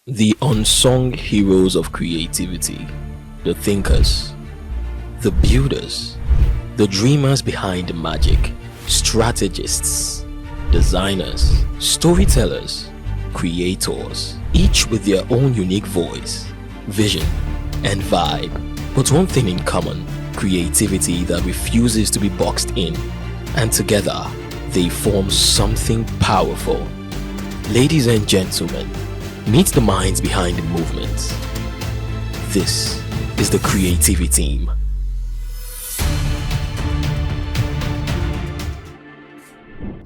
The unsung heroes of creativity, the thinkers, the builders, the dreamers behind the magic, strategists, designers, storytellers, creators, each with their own unique voice, vision, and vibe. But one thing in common: creativity that refuses to be boxed in. And together, they form something powerful. Ladies and gentlemen, meet the minds behind the movement. This is the Creativiteam.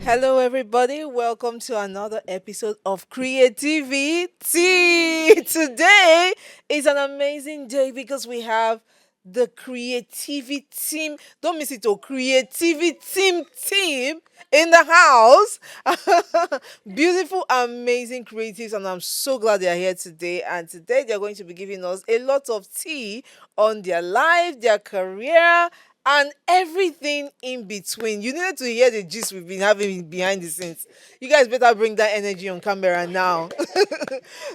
Hello, everybody. Welcome to another episode of Creativity. Today is an amazing day because we have the Creativity team. Don't miss it, oh, Creativity team in the house. Beautiful, amazing creatives, and I'm so glad they are here today. And today they're going to be giving us a lot of tea on their life, their career, and everything in between. You needed to hear the gist we've been having behind the scenes. You guys better bring that energy on camera now.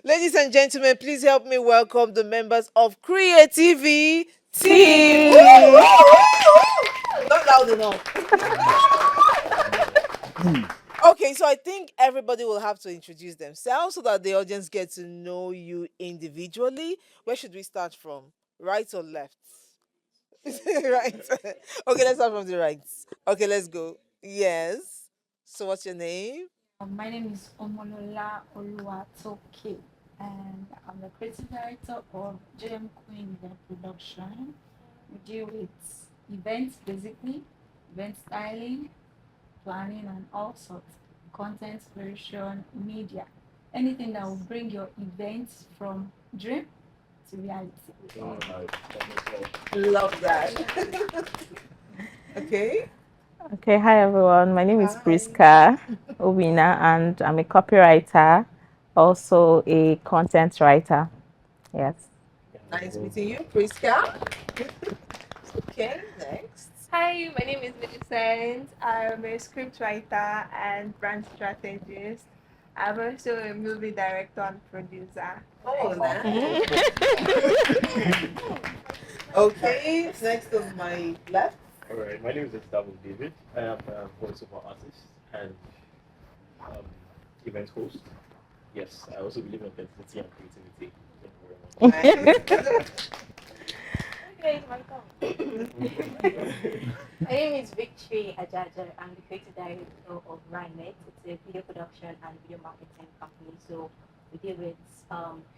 Ladies and gentlemen, please help me welcome the members of Creativity Team. Not loud enough. Okay, so I think everybody will have to introduce themselves so that the audience get to know you individually. Where should we start from? Right or left? Right. Okay, let's start from the right. Okay, let's go. Yes. So what's your name? My name is Omolola Oluwatoke, and I'm the creative director of JM Queen Event Production. We deal with events, basically, event styling, planning, and all sorts, content creation, media, anything that will bring your events from dream to reality. Love that. Okay. Okay, hi everyone. My name is Hi. Priska Obina, and I'm a copywriter, also a content writer. Yes. Nice meeting you, Priska. Okay, next. Hi, my name is Millicent. I'm a scriptwriter and brand strategist. I'm also a movie director and producer. Oh, nice. Okay, next on my left. All right, my name is Gustavo David. I am a voiceover artist and um, event host. Yes, I also believe in authenticity and creativity. Thank you very much. Nice. Okay, welcome. My name is Victory Ajaja. I'm the creative director of Rhinet. It's a video production and video marketing company. So we deal with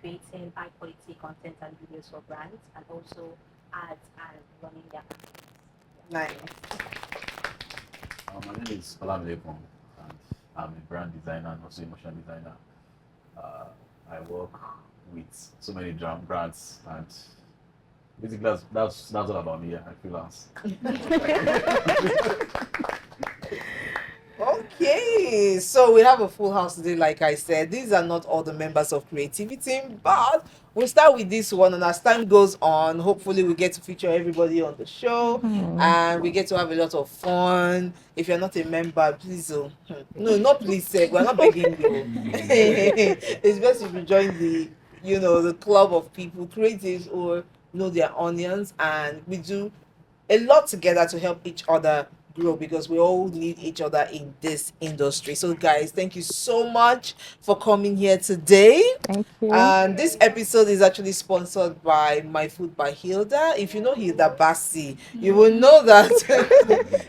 creating high quality content and videos for brands and also ads and running their campaigns. Nice. My name is Olamide, and I'm a brand designer and also a motion designer. I work with so many brands, and basically that's all about me. I freelance. Okay, so we have a full house today. Like I said, these are not all the members of Creativity, but we'll start with this one. And as time goes on, hopefully, we get to feature everybody on the show and we get to have a lot of fun. If you're not a member, please, no, not please, we're not begging you. It's best if you join the club of people, creatives, or know their onions, and we do a lot together to help each other grow because we all need each other in this industry. So guys, thank you so much for coming here today. Thank you. And this episode is actually sponsored by My Food by Hilda. If you know Hilda Bassi, you will know that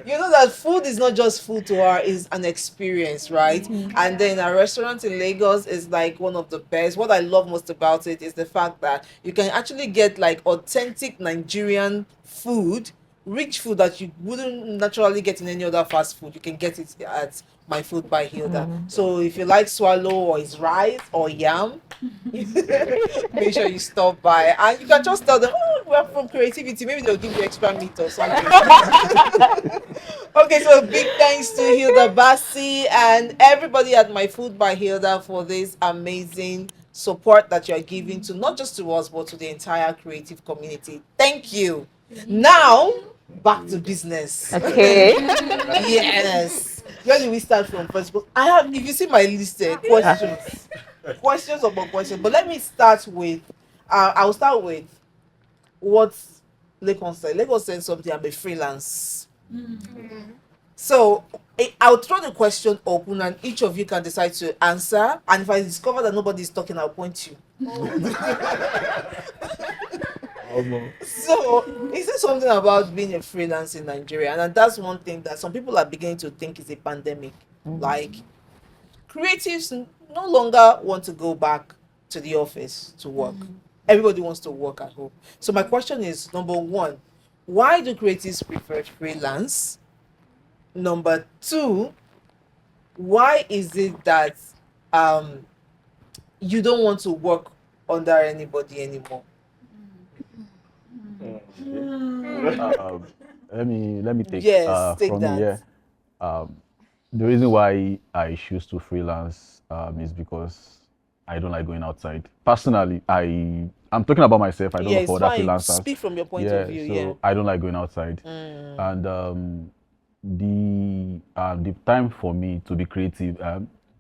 you know that food is not just food to her, is an experience, right? And then our restaurant in Lagos is like one of the best. What I love most about it is the fact that you can actually get like authentic Nigerian food, rich food that you wouldn't naturally get in any other fast food. You can get it at My Food by Hilda. So if you like swallow or it's rice or yam, make sure you stop by and you can just tell them, oh, we're from Creativity. Maybe they'll give you extra meat or something. Okay, so big thanks to Hilda Bassi and everybody at My Food by Hilda for this amazing support that you're giving to not just to us but to the entire creative community. Thank you. Now back to business. Okay. Yes. Where do we start from first? But I have, if you see my list, questions. questions upon questions. But let me start with, I'll start with what Lekon said. Lekon said something about freelance. So I'll throw the question open and each of you can decide to answer. And if I discover that nobody's talking, I'll point you. So is there something about being a freelance in Nigeria? And that's one thing that some people are beginning to think is a pandemic. Like creatives no longer want to go back to the office to work. Everybody wants to work at home. So my question is, number one, why do creatives prefer freelance? Number two, why is it that you don't want to work under anybody anymore? Let me take Yes, take from that. me. Yeah. The reason why I choose to freelance is because I don't like going outside. Personally, I'm talking about myself. I don't know it's for other fine. freelancers. Speak from your point Yeah, of view. so I don't like going outside. And the time for me to be creative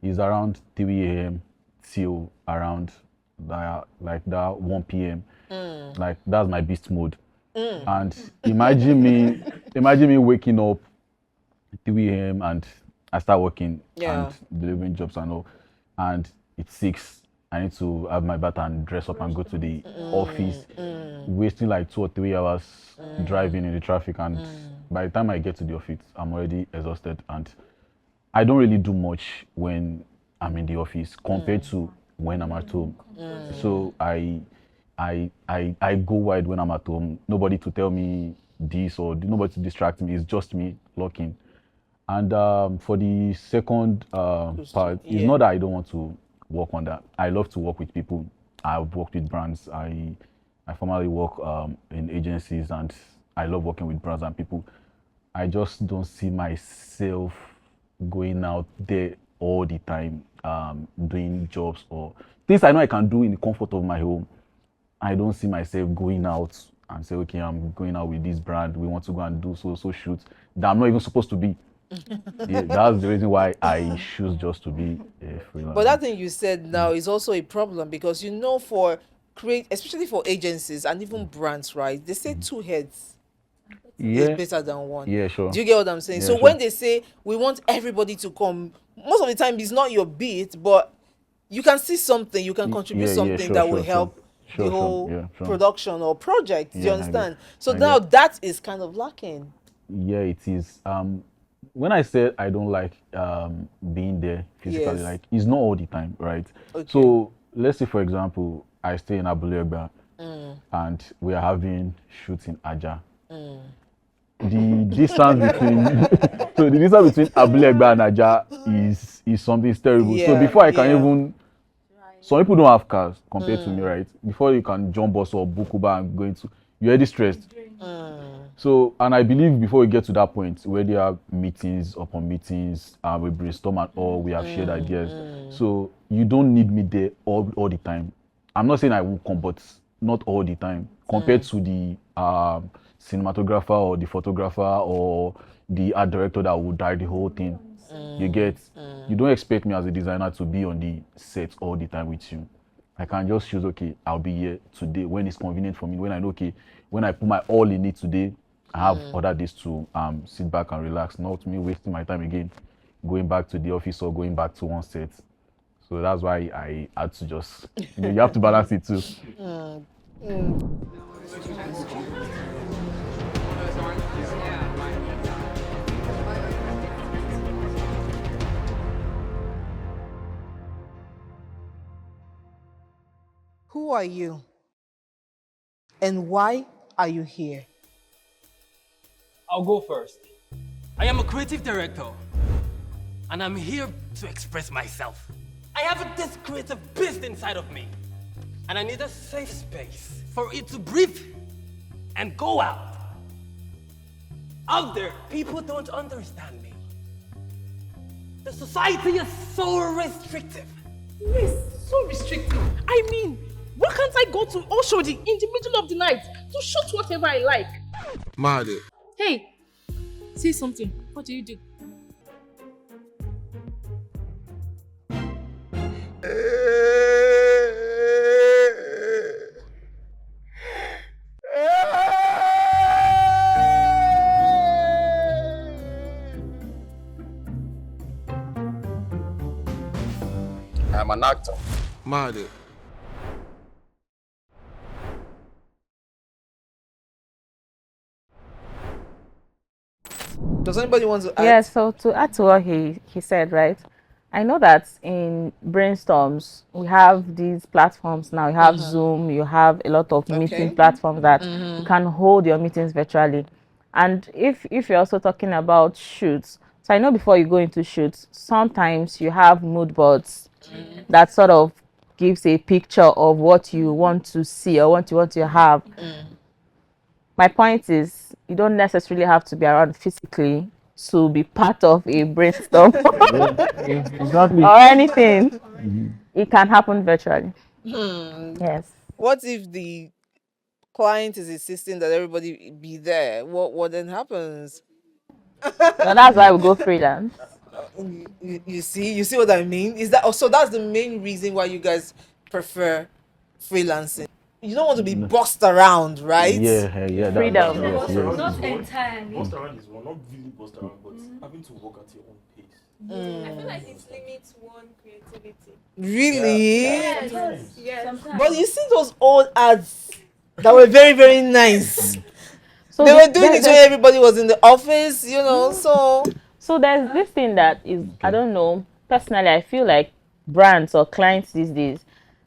is around 3 a.m. till around like that 1 p.m. Like that's my beast mode. And imagine me waking up 3 a.m. and I start working and delivering jobs and all, and it's 6. I need to have my bath and dress up and go to the office, wasting like 2 or 3 hours driving in the traffic. And by the time I get to the office, I'm already exhausted. And I don't really do much when I'm in the office compared to when I'm at home. So I go wide when I'm at home. Nobody to tell me this or nobody to distract me. It's just me locking. And for the second part, it's not that I don't want to work on that. I love to work with people. I've worked with brands. I formerly work in agencies, and I love working with brands and people. I just don't see myself going out there all the time, doing jobs or things I know I can do in the comfort of my home. I don't see myself going out and say, okay, I'm going out with this brand. We want to go and do so shoots that I'm not even supposed to be. Yeah, that's the reason why I choose just to be a freelancer. But that thing you said now is also a problem because for especially for agencies and even brands, right? They say 2 heads is better than 1. Yeah, sure. Do you get what I'm saying? Yeah, So sure. when they say we want everybody to come, most of the time it's not your beat, but you can see something, you can contribute something that will help the whole production or project. Do you understand? So now that is kind of lacking. Yeah, it is. When I said I don't like being there physically, like it's not all the time, right? Okay. So let's say, for example, I stay in Abulegba and we are having shoots in Aja. The distance between Abulegba and Aja is something terrible. Yeah, so before I can even, some people don't have cars compared to me, right? Before you can jump bus or book Uber and go into, you're already stressed. So, and I believe before we get to that point where there are meetings upon meetings, we brainstorm and all, we have shared ideas. So you don't need me there all the time. I'm not saying I won't come, but not all the time. Compared to the cinematographer or the photographer or the art director that would direct the whole thing. You get, you don't expect me as a designer to be on the set all the time with you. I can just choose, okay, I'll be here today when it's convenient for me. When I know, okay, when I put my all in it today, I have other days to sit back and relax, not me wasting my time again, going back to the office or going back to one set. So that's why I had to just, you have to balance it too. Who are you? And why are you here? I'll go first. I am a creative director, and I'm here to express myself. I have this creative beast inside of me, and I need a safe space for it to breathe and go out. Out there, people don't understand me. The society is so restrictive. Yes, so restrictive. I mean, why can't I go to Oshodi in the middle of the night to shoot whatever I like? Mad. Hey, say something. What do you do? Hey. an actor. Mad. Does anybody want to add? Yeah, so to add to what he said, right? I know that in brainstorms we have these platforms now. You have Zoom, you have a lot of meeting platforms that you can hold your meetings virtually. And if you're also talking about shoots, so I know before you go into shoots, sometimes you have mood boards that sort of gives a picture of what you want to see or what you want to have. My point is, you don't necessarily have to be around physically to be part of a brainstorm Exactly. or anything. It can happen virtually. Yes. What if the client is insisting that everybody be there? What then happens? So that's why we go freelance. You see what I mean? Is that also that's the main reason why you guys prefer freelancing? You don't want to be bossed around, right? Yeah. Freedom. Not entirely. Bossed around is one, not really bossed around, but having to work at your own pace. I feel like it limits one creativity. Really? Yes. Sometimes. But you see those old ads that were very, very nice. So They were doing it when everybody was in the office, So there's this thing that is, I don't know, personally, I feel like brands or clients these days,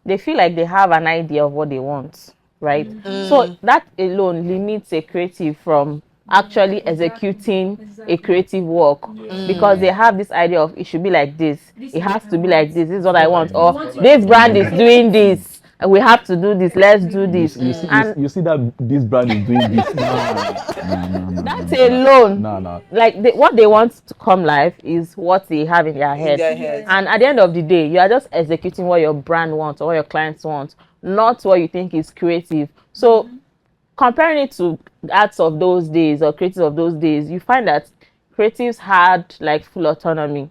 they feel like they have an idea of what they want, right? So that alone limits a creative from actually executing a creative work because they have this idea of it should be like this, it has to be like this is what I want, or this brand is doing this and we have to do this, let's do this. You see that this brand is doing this. That's alone. Like what they want to come live is what they have in their head. And at the end of the day, you are just executing what your brand wants or what your clients want, not what you think is creative. So comparing it to arts of those days or creatives of those days, you find that creatives had like full autonomy.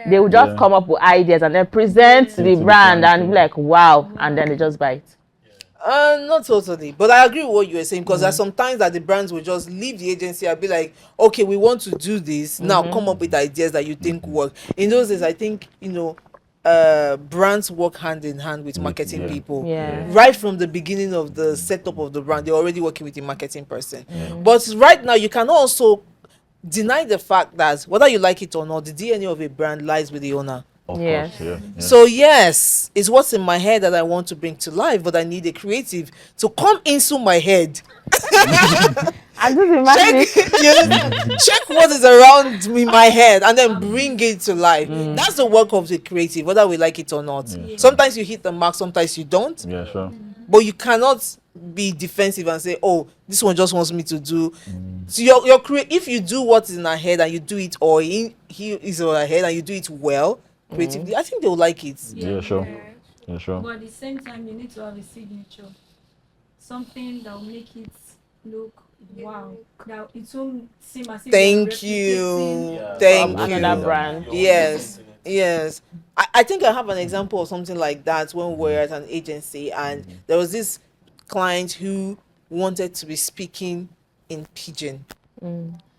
They would just come up with ideas and then present to the brand and be like, wow, and then they just buy it. Not totally, but I agree with what you were saying because there's sometimes that the brands will just leave the agency and be like, okay, we want to do this now, come up with ideas that you think work. In those days, I think brands work hand in hand with marketing people. Right from the beginning of the setup of the brand, they're already working with the marketing person. But right now, you can also deny the fact that whether you like it or not, the DNA of a brand lies with the owner. Of course, yeah. So yes, it's what's in my head that I want to bring to life, but I need a creative to come into my head. And do the magic. Check what is around me, my head, and then bring it to life. That's the work of the creative, whether we like it or not. Sometimes you hit the mark, sometimes you don't. Yeah, sure. But you cannot be defensive and say, "Oh, this one just wants me to do." So your if you do what is in her head and you do it, or he is in her head and you do it well, creatively, I think they will like it. Yeah, sure. Yeah, sure. But at the same time, you need to have a signature, something that will make it look wow. That it won't seem as if Thank you. Thank you. Another brand. Yes. I think I have an example of something like that when we were at an agency and there was this client who wanted to be speaking in pidgin.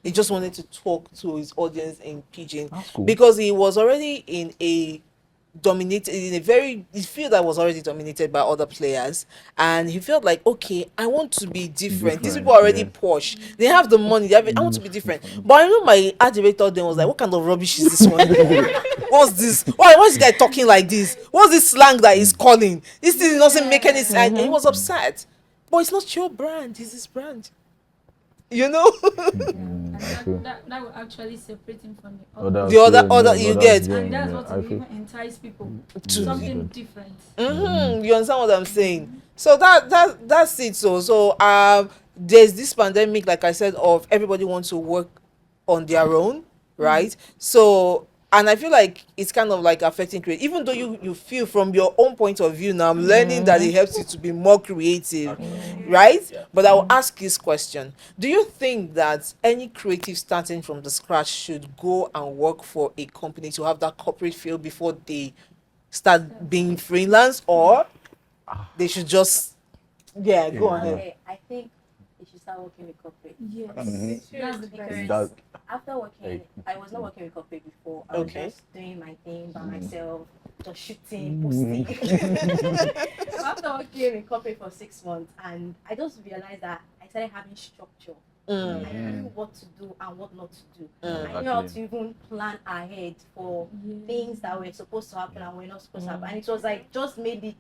He just wanted to talk to his audience in pidgin because he was already in a field that was already dominated by other players, and he felt like, okay, I want to be different. These people are already posh, they have the money, I want to be different. But I know my art director then was like, what kind of rubbish is this one? What's this? Why is this guy talking like this? What's this slang that he's calling? This thing doesn't make any sense. And he was upset. But it's not your brand, it's his brand. And that will actually separate him from the other you get. And that's what will even entice people to something different. You understand what I'm saying? So that's it. So there's this pandemic, like I said, of everybody wants to work on their own, right? So, and I feel like it's kind of like affecting creative, even though you feel from your own point of view now, I'm learning that it helps you to be more creative, right? But I will ask this question. Do you think that any creative starting from the scratch should go and work for a company to have that corporate feel before they start being freelance, or they should just go ahead? I think they should start working with corporate. Yes. That's the best. after working, I was not working with corporate before. I was just doing my thing by myself, just shooting, posting. So after working in corporate for 6 months, and I just realized that I started having structure. I knew what to do and what not to do. I knew how to even plan ahead for things that were supposed to happen and were not supposed to happen. And it was like just made it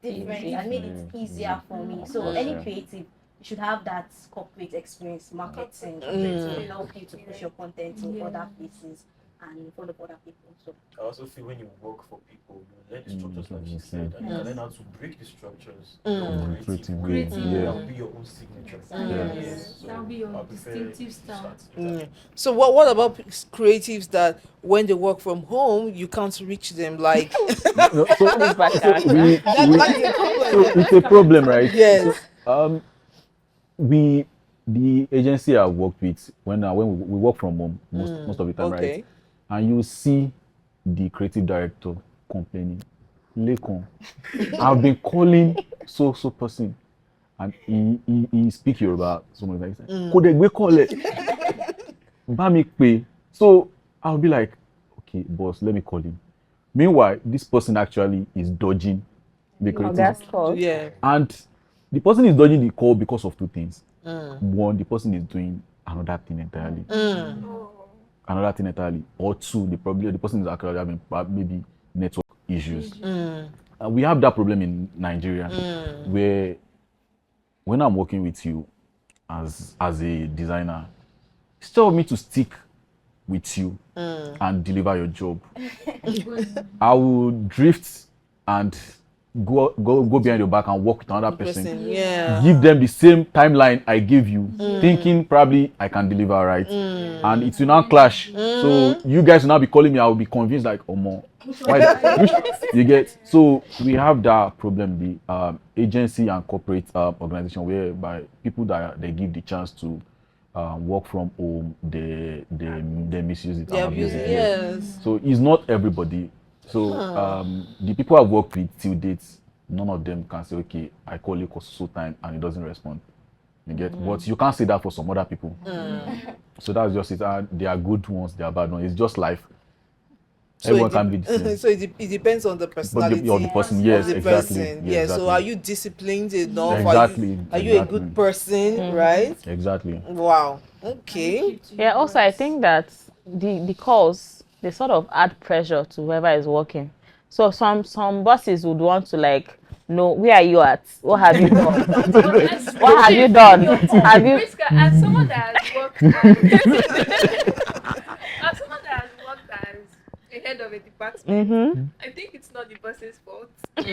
different and made it easier for me. So any creative, you should have that corporate experience, marketing, to help you to push your content to other places and follow other people. So I also feel when you work for people, you learn the structures like you said, and you can learn how to break the structures. Creative. That will be your own signature. So that will be your distinctive style. So what about creatives that when they work from home, you can't reach them? Like, it's a problem, right? Yes. So, the agency I worked with when we work from home most of the time, right? And you see the creative director complaining, Lekon, I've been calling so person, and he speak Yoruba so many times. Kodegbe call it, Bami pay. So I'll be like, okay, boss, let me call him. Meanwhile, this person actually is dodging the creative. And the person is dodging the call because of two things. One, the person is doing another thing entirely. Or two, the person is actually having maybe network issues. We have that problem in Nigeria, where when I'm working with you as a designer, instead of me to stick with you and deliver your job, I will drift and go behind your back and work with another person. Give them the same timeline I gave you, thinking probably I can deliver, right? And it will now clash. So you guys will now be calling me, I will be convinced like, oh more. You get? So we have that problem, the agency and corporate organization, whereby people that they give the chance to work from home, they misuse it. So it's not everybody. So the people I've worked with till date, none of them can say, okay, I call you so time and it doesn't respond. You get? But you can't say that for some other people. So that's just it. They are good ones, they are bad ones. It's just life. So everyone can be the same. So it depends on the personality of the person. Yes, of the exactly. person. Yeah, exactly. So are you disciplined enough? Exactly. Are you a good person? Right? Exactly. Wow. Okay. Yeah. Also, I think that the calls, they sort of add pressure to whoever is working. So some bosses would want to like know, where are you at? What have you done? What have you done? Have you? As someone that has worked as a head of a department, I think it's not the boss's fault. And So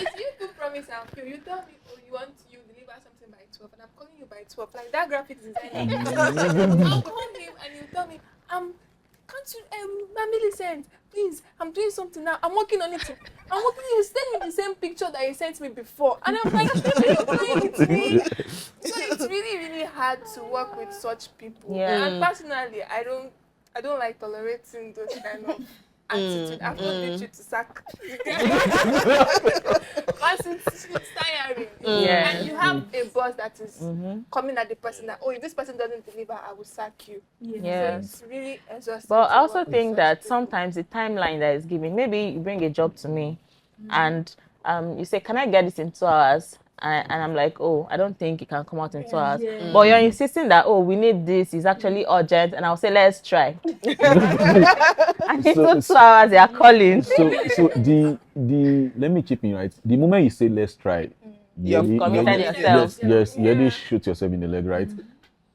if you promise and fail, you tell me, oh, you deliver something by 12, and I'm calling you by 12. Like that graphics designer, I'll call him and he'll tell me, can't you, Millicent, please, I'm doing something now. I'm working on it. I'm working. You send me the same picture that you sent me before, and I'm like, you're playing with me. So it's really hard to work with such people. Yeah. And personally, I don't like tolerating those kind of attitude. I've not been you to sack. Because it's tiring. Yeah. And you have a boss that is coming at the person that, oh, if this person doesn't deliver, I will sack you. Yeah. So it's really exhausting. But I to also work with think such that people. sometimes the timeline that is given, maybe you bring a job to me and you say, can I get this in 2 hours? And I'm like, oh, I don't think it can come out in 2 hours. But you're insisting that, oh, we need this, it's actually urgent. And I'll say, let's try. And it took 2 hours, they are calling. So the let me chip in, right? The moment you say let's try, You've committed yourself. Yes, you already shoot yourself in the leg, right?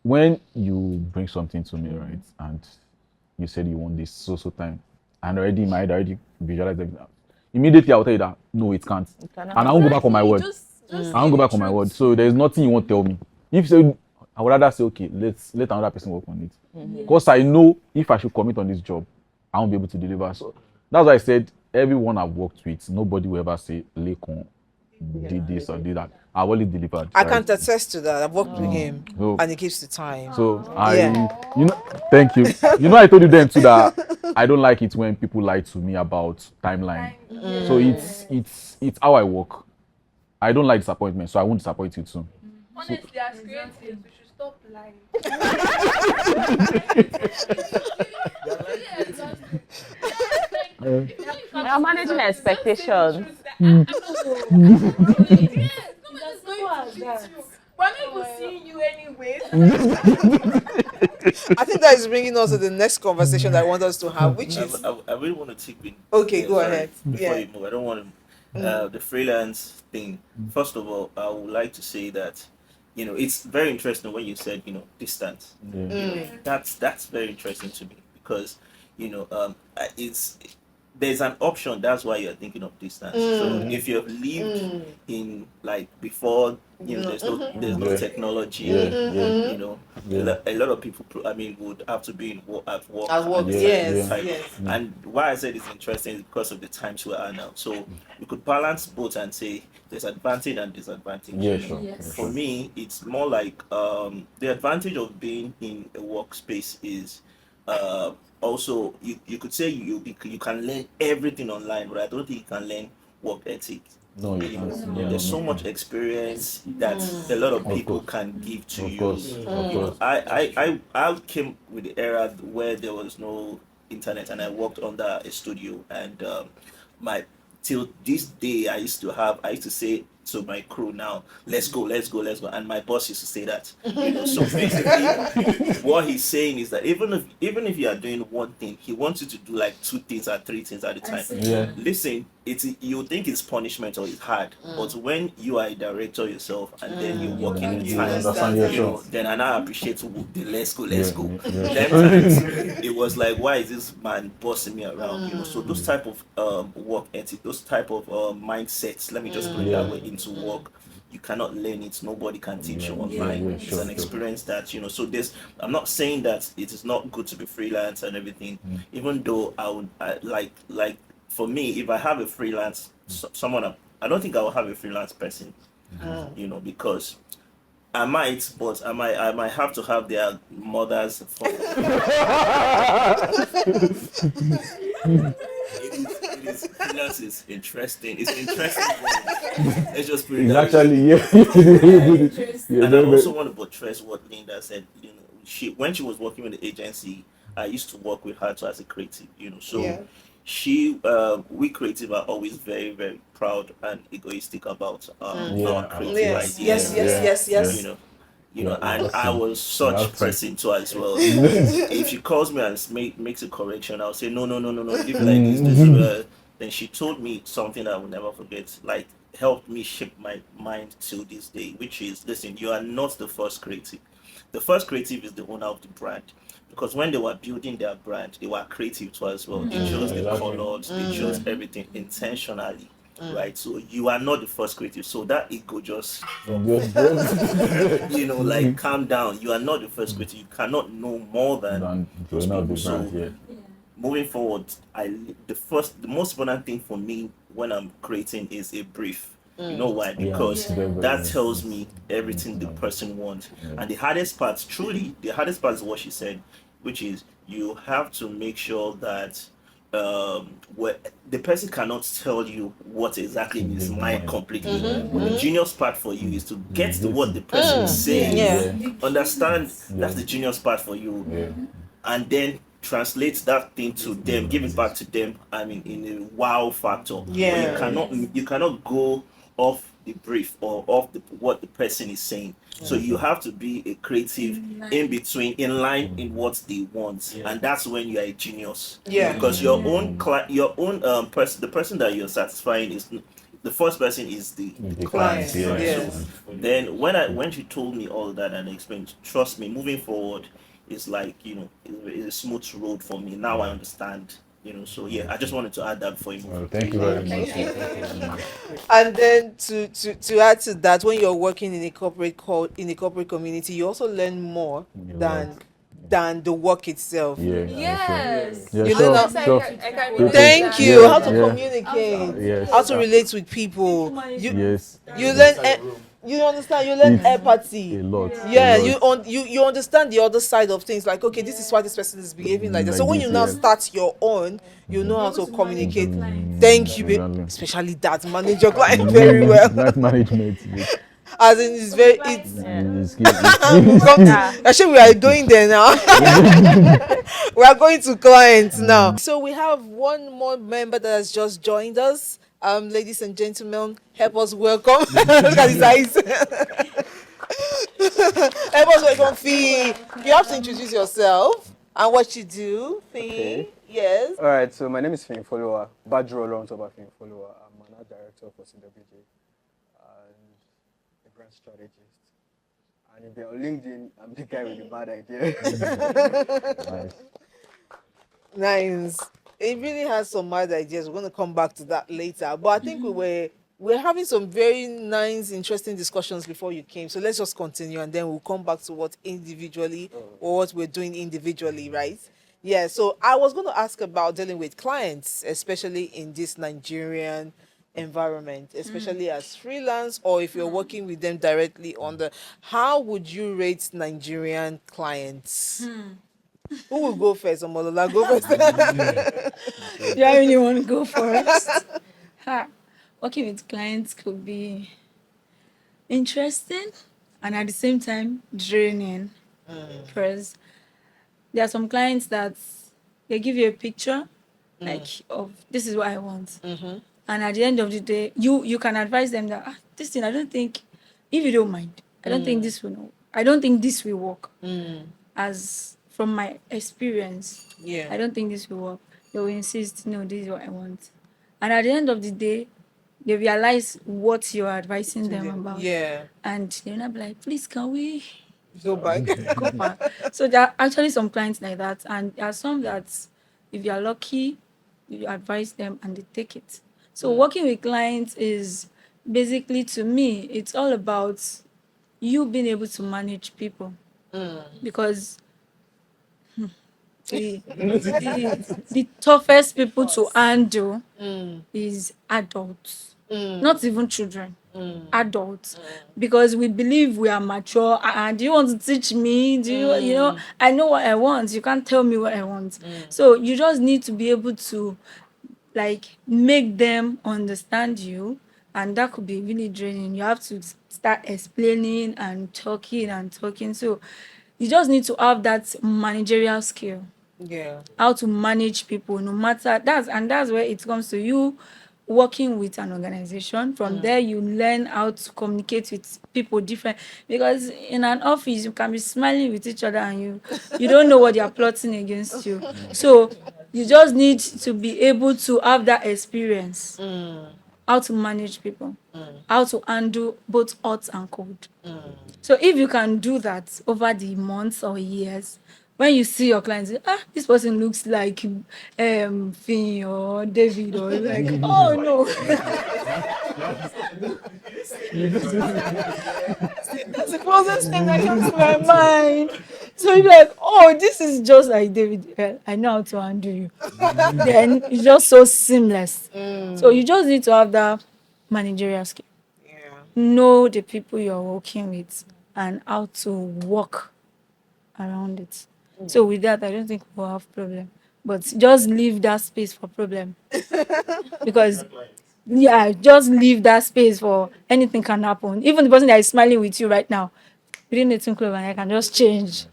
When you bring something to me, right, and you said you want this so time, and already in my head, I already visualize everything. Immediately I'll tell you that no, it can't. And I won't go back on my word. I won't go back on my word. So there's nothing you won't tell me. If you say, I would rather say, okay, let another person work on it. Because I know if I should commit on this job, I won't be able to deliver. So that's why I said everyone I've worked with, nobody will ever say Lekon did this or did that. I've only delivered. I can't attest to that. I've worked with him, and he keeps the time. So thank you. I told you then too that I don't like it when people lie to me about timeline. So it's how I work. I don't like disappointment, so I won't disappoint you too. Honestly, as creatives, we should stop lying. I'm managing expectations. Yes, no, It's as it's simple going as to that. beat you. We're not even seeing you anyways. I think that is bringing us to the next conversation that I want us to have, which is I really want to take in. okay. Yeah, Go sorry, ahead. before Yeah. you move, I don't want to. The freelance thing. First of all, I would like to say that, it's very interesting when you said, distance. That's very interesting to me because, it's there's an option. That's why you're thinking of distance. So if you've lived in like before, there's no technology. A lot of people, would have to be at work. At work, at a yes, certain time. yes. And why I said it's interesting is because of the times we are now. So we could balance both and say there's advantage and disadvantage. Yeah, sure. Yes. For me, it's more like the advantage of being in a workspace is also you could say you can learn everything online, but I don't think you can learn work ethic. No, you can't. Yeah, There's so no. much experience that a lot of people course. can give to Of you. course, of course. I came with the era where there was no internet, and I worked under a studio, and my till this day I used to say to my crew, now let's go, and my boss used to say that. So basically what he's saying is that even if you are doing one thing, he wants you to do like two things or three things at a time. Yeah. Listen, you think it's punishment or it's hard, but when you are a director yourself and then you're working in You time, understand your show. then I now appreciate the let's go. Yeah. Them times it was like, why is this man bossing me around? So those type of work ethic, those type of mindsets, let me just put it that way, into work, you cannot learn it. Nobody can teach you online. Yeah, It's sure, an experience that so I'm not saying that it is not good to be freelance and everything, even though I like for me, if I have a freelance someone, I don't think I will have a freelance person, because I might, but I might have to have their mothers for freelance is interesting. It's interesting. Let's just put it It's that way. actually, yeah. And I also want to buttress what Linda said. When she was working with the agency, I used to work with her too as a creative. So Yeah. we creative are always very, very proud and egoistic about Yeah. our creative Yes, ideas. yes. And I was such have to. person too as well. If she calls me and makes a correction, I'll say no, leave it like this. Then she told me something I will never forget. Like, helped me shape my mind till this day, which is, listen, you are not the first creative. The first creative is the owner of the brand. Because when they were building their brand, they were creative too as well. They chose the colors, they chose everything intentionally. Right, so you are not the first creative, so that ego just like calm down. You are not the first creative. You cannot know more than those owner of people. the So brand, moving forward, the most important thing for me when I'm creating is a brief. You know why? Because that tells me everything the person wants. And the hardest part is what she said, which is you have to make sure that the person cannot tell you what exactly in his mind completely. The genius part for you is to get to what the person is saying. Yeah. Understand that's the genius part for you, and then translate that thing to them, give it back to them. In a wow factor. Yeah. But you cannot go off the brief or off what the person is saying. So you have to be a creative in line in what they want, and that's when you are a genius. Yeah. Because your own person, the person that you're satisfying is the first person is the client. Client, Right? yes. So then when she told me all that and explained, trust me, moving forward, it's like it's a smooth road for me. Now I understand. So yeah, I just wanted to add that for you. Well, thank you very much. And then to add to that, when you're working in a corporate community, you also learn more than the work itself. Yes. Yeah, You sure, know sure. I can relate Thank to you. Yeah, How to yeah. communicate, Yes. how to relate with people. Yes. You learn. You understand? You learn empathy. A lot. Yeah, a lot. you understand the other side of things. Like, okay, this is why this person is behaving like that. Like So when this, you now yeah. start your own, you know how to communicate. Thank you, Exactly. especially that manage your client very well. Client management. As in, it's very, it's, we come to, actually, we are going there now. We are going to clients now. So we have one more member that has just joined us. Ladies and gentlemen, help us welcome. Look at his eyes. Help us welcome Fee. You have to introduce yourself and what you do. Fee. Okay. Yes. All right, so my name is Finn Follower, Badro on top of Finn Follower. I'm an art director for CWJ and a brand strategist. And if you're on LinkedIn, I'm the guy with the bad idea. Nice. It really has some mad ideas. We're going to come back to that later. But I think we're having some very nice, interesting discussions before you came. So let's just continue and then we'll come back to what individually or what we're doing individually, right? Yeah. So I was going to ask about dealing with clients, especially in this Nigerian environment, especially as freelance or if you're working with them directly on the, how would you rate Nigerian clients? Who will go first? Omolola, go first. Do I really want to go first? Working with clients could be interesting and at the same time draining. Because there are some clients that they give you a picture like of this is what I want. And at the end of the day, you can advise them that this thing I don't think, if you don't mind, I don't think this will know. I don't think this will work. As from my experience, I don't think this will work. They will insist, no, this is what I want. And at the end of the day, they realize what you're advising them about. And they're not like, please, can we Go back. go back? So there are actually some clients like that. And there are some that, if you're lucky, you advise them and they take it. So working with clients is basically, to me, it's all about you being able to manage people. Because the toughest people to handle is adults, not even children, adults, because we believe we are mature. Do you want to teach me? Do you, I know what I want. You can't tell me what I want. So you just need to be able to like make them understand you, and that could be really draining. You have to start explaining and talking and talking. So you just need to have that managerial skill, how to manage people, no matter that's where it comes to you working with an organization. From there you learn how to communicate with people different, because in an office you can be smiling with each other and you don't know what they are plotting against you. So you just need to be able to have that experience, how to manage people, how to handle both hot and cold. So if you can do that over the months or years, when you see your clients, this person looks like Finn or David, or like, oh no. That's the closest thing that comes to my mind. So you're like, oh, this is just like David. I know how to handle you. Then it's just so seamless. So you just need to have that managerial skill. Know the people you're working with and how to work around it. So with that, I don't think we'll have problem. But just leave that space for problem. Because just leave that space for anything can happen. Even the person that is smiling with you right now, within the twinkle of an eye, can just change.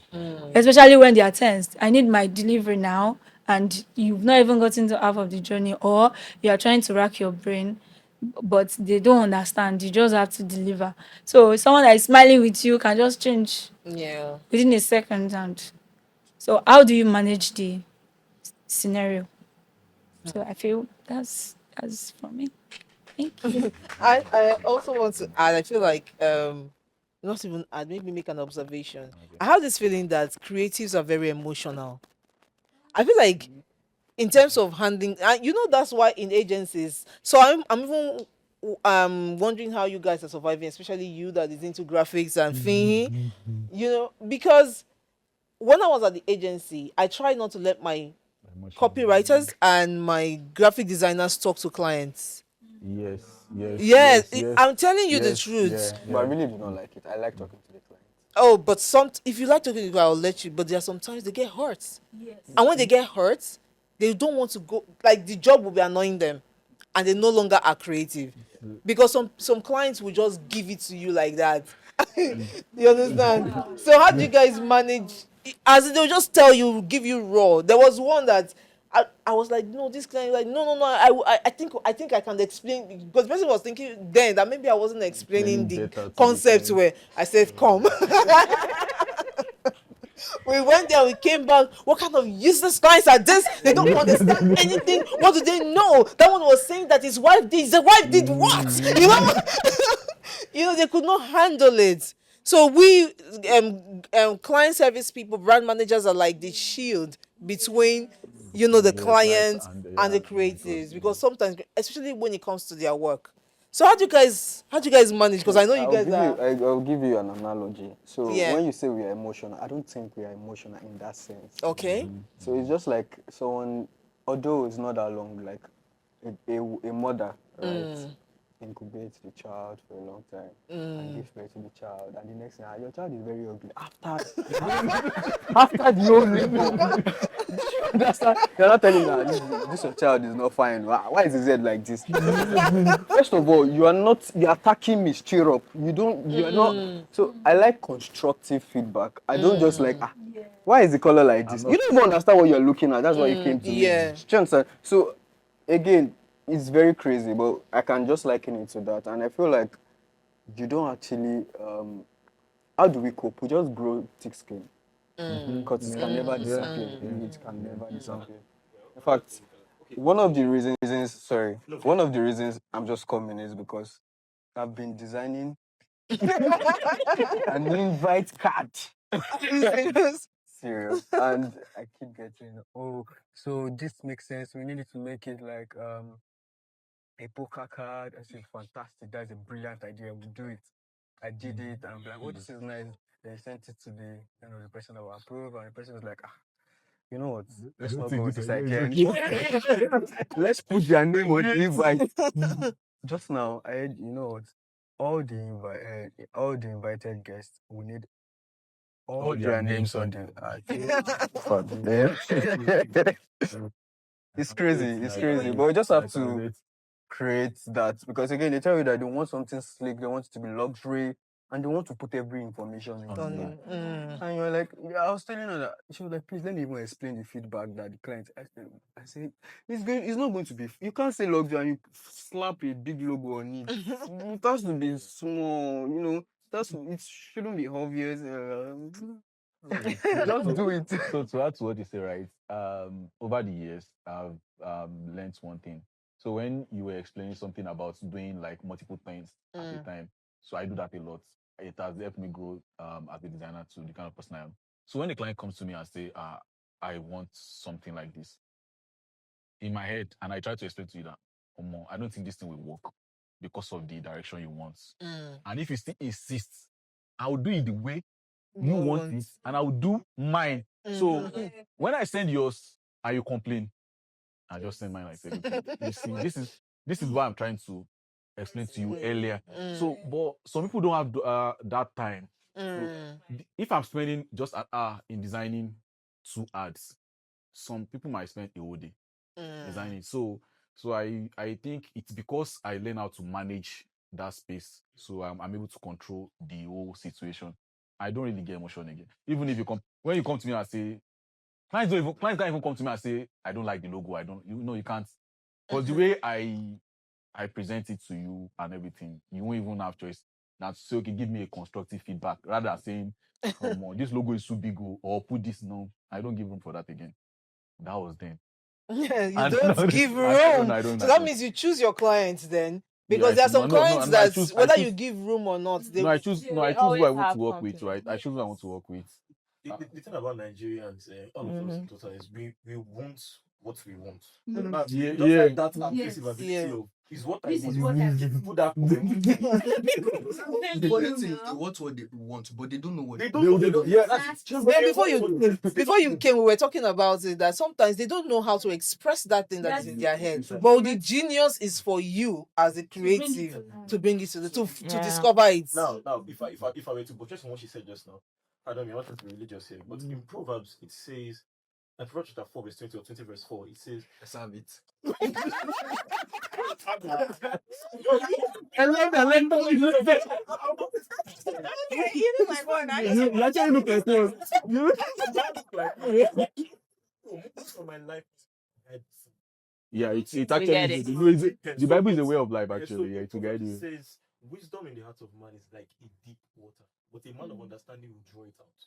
Especially when they are tensed. I need my delivery now, and you've not even gotten to half of the journey, or you are trying to rack your brain, but they don't understand. You just have to deliver. So someone that is smiling with you can just change within a second. And so how do you manage the scenario? So I feel that's for me. Thank you. I also want to add, I feel like not even add, maybe make an observation. I have this feeling that creatives are very emotional. I feel like in terms of handling, that's why in agencies. So I'm even wondering how you guys are surviving, especially you that is into graphics and thing. Because when I was at the agency, I tried not to let my copywriters and my graphic designers talk to clients. Yes, I'm telling you the truth. But I really do not like it. I like talking to the client. Oh, but if you like talking to people, I'll let you. But there are sometimes they get hurt. And when they get hurt, they don't want to go. Like the job will be annoying them, and they no longer are creative. because some clients will just give it to you like that. You understand? So how do you guys manage? As in they'll just tell you, give you raw. There was one that I was like, no, this client like, no, I think I can explain, because the person was thinking then that maybe I wasn't explaining the concept where I said, come. We went there, we came back. What kind of useless clients are this? They don't understand anything. What do they know? That one was saying that his wife did. His wife did what? You know, they could not handle it. So we, client service people, brand managers are like the shield between, the client and the creatives, because sometimes, especially when it comes to their work. So how do you guys manage? Because I know you guys are. I'll give you an analogy. So Yeah. when you say we are emotional, I don't think we are emotional in that sense. Okay. So it's just like someone, although it's not that long, like a mother, right, incubates the child for a long time and gives birth to the child, and the next thing, your child is very ugly. After the whole labor, you're not telling her this your child is not fine. Why is his head like this? First of all, you're attacking me straight up. You're not. So I like constructive feedback. I don't just like, why is the color like this? You don't even understand what you're looking at. That's why you came to me. Yeah. Do you understand? So again, it's very crazy, but I can just liken it to that. And I feel like you don't actually, how do we cope? We just grow thick skin. Because it can never disappear. It can never disappear. In fact, one of the reasons I'm just coming is because I've been designing an invite card. Serious. And I keep getting, so this makes sense. We needed to make it like a poker card. I said, fantastic. That's a brilliant idea. We'll do it. I did it. And I'm like, this is nice. They sent it to the person that will approve, and the person was like, you know what? Let's not go with this idea. Let's put their name on the invite. Just now, I heard, you know what? All the invited guests, we need all their names on the. It's crazy. But we just have to create that, because again, they tell you that they want something slick, they want it to be luxury, and they want to put every information in there. And you're like, I was telling her that, she was like, please let me even explain the feedback that the client. I said, it's not going to be. You can't say luxury and you slap a big logo on it. It has to be small. It shouldn't be obvious. Just do it. So to add to what you say, right? Over the years, I've learned one thing. So when you were explaining something about doing like multiple things at a time, so I do that a lot. It has helped me grow as a designer to the kind of person I am. So when the client comes to me and say, I want something like this, in my head, and I try to explain to you that, I don't think this thing will work because of the direction you want. And if you still insist, I will do it the way you want it, and I will do mine. So when I send yours and you complain, I just send mine. I say, you see, this is what I'm trying to explain to you earlier. So, but some people don't have that time. So, if I'm spending just an hour in designing 2 ads, some people might spend a whole day designing. So I think it's because I learn how to manage that space, so I'm able to control the whole situation. I don't really get emotion again. Even if when you come to me and say, clients can't even come to me and say, I don't like the logo. You can't. Because the way I present it to you and everything, you won't even have choice. Now, so you can give me a constructive feedback rather than saying, come on, this logo is too big, or put this. No, I don't give room for that again. That was then. Yeah, you don't give room. So that means you choose your clients then. Because there are some clients that whether you give room or not, I choose who I want to work with, right? I choose who I want to work with. The thing about Nigerians, all of us in total, is we want what we want. Like that ability of is what I want. Put that they want what they want, but they don't know what they don't. Before you came, we were talking about it, that sometimes they don't know how to express that thing that is in their head. But the genius is for you as a creative to bring it to discover it. Now, if I were to buttress on what she said just now, pardon me, I wanted to be religious here, but in Proverbs it says, I forgot chapter 4 verse 20 or 20 verse 4. It says, Let's have it. You know my one. You actually look like this. You look most of my life is Yeah, it's get actually it. the Bible is a way of life so actually. Yeah, to guide Proverbs you. says, wisdom in the heart of man is like a deep water, but a man of understanding will draw it out.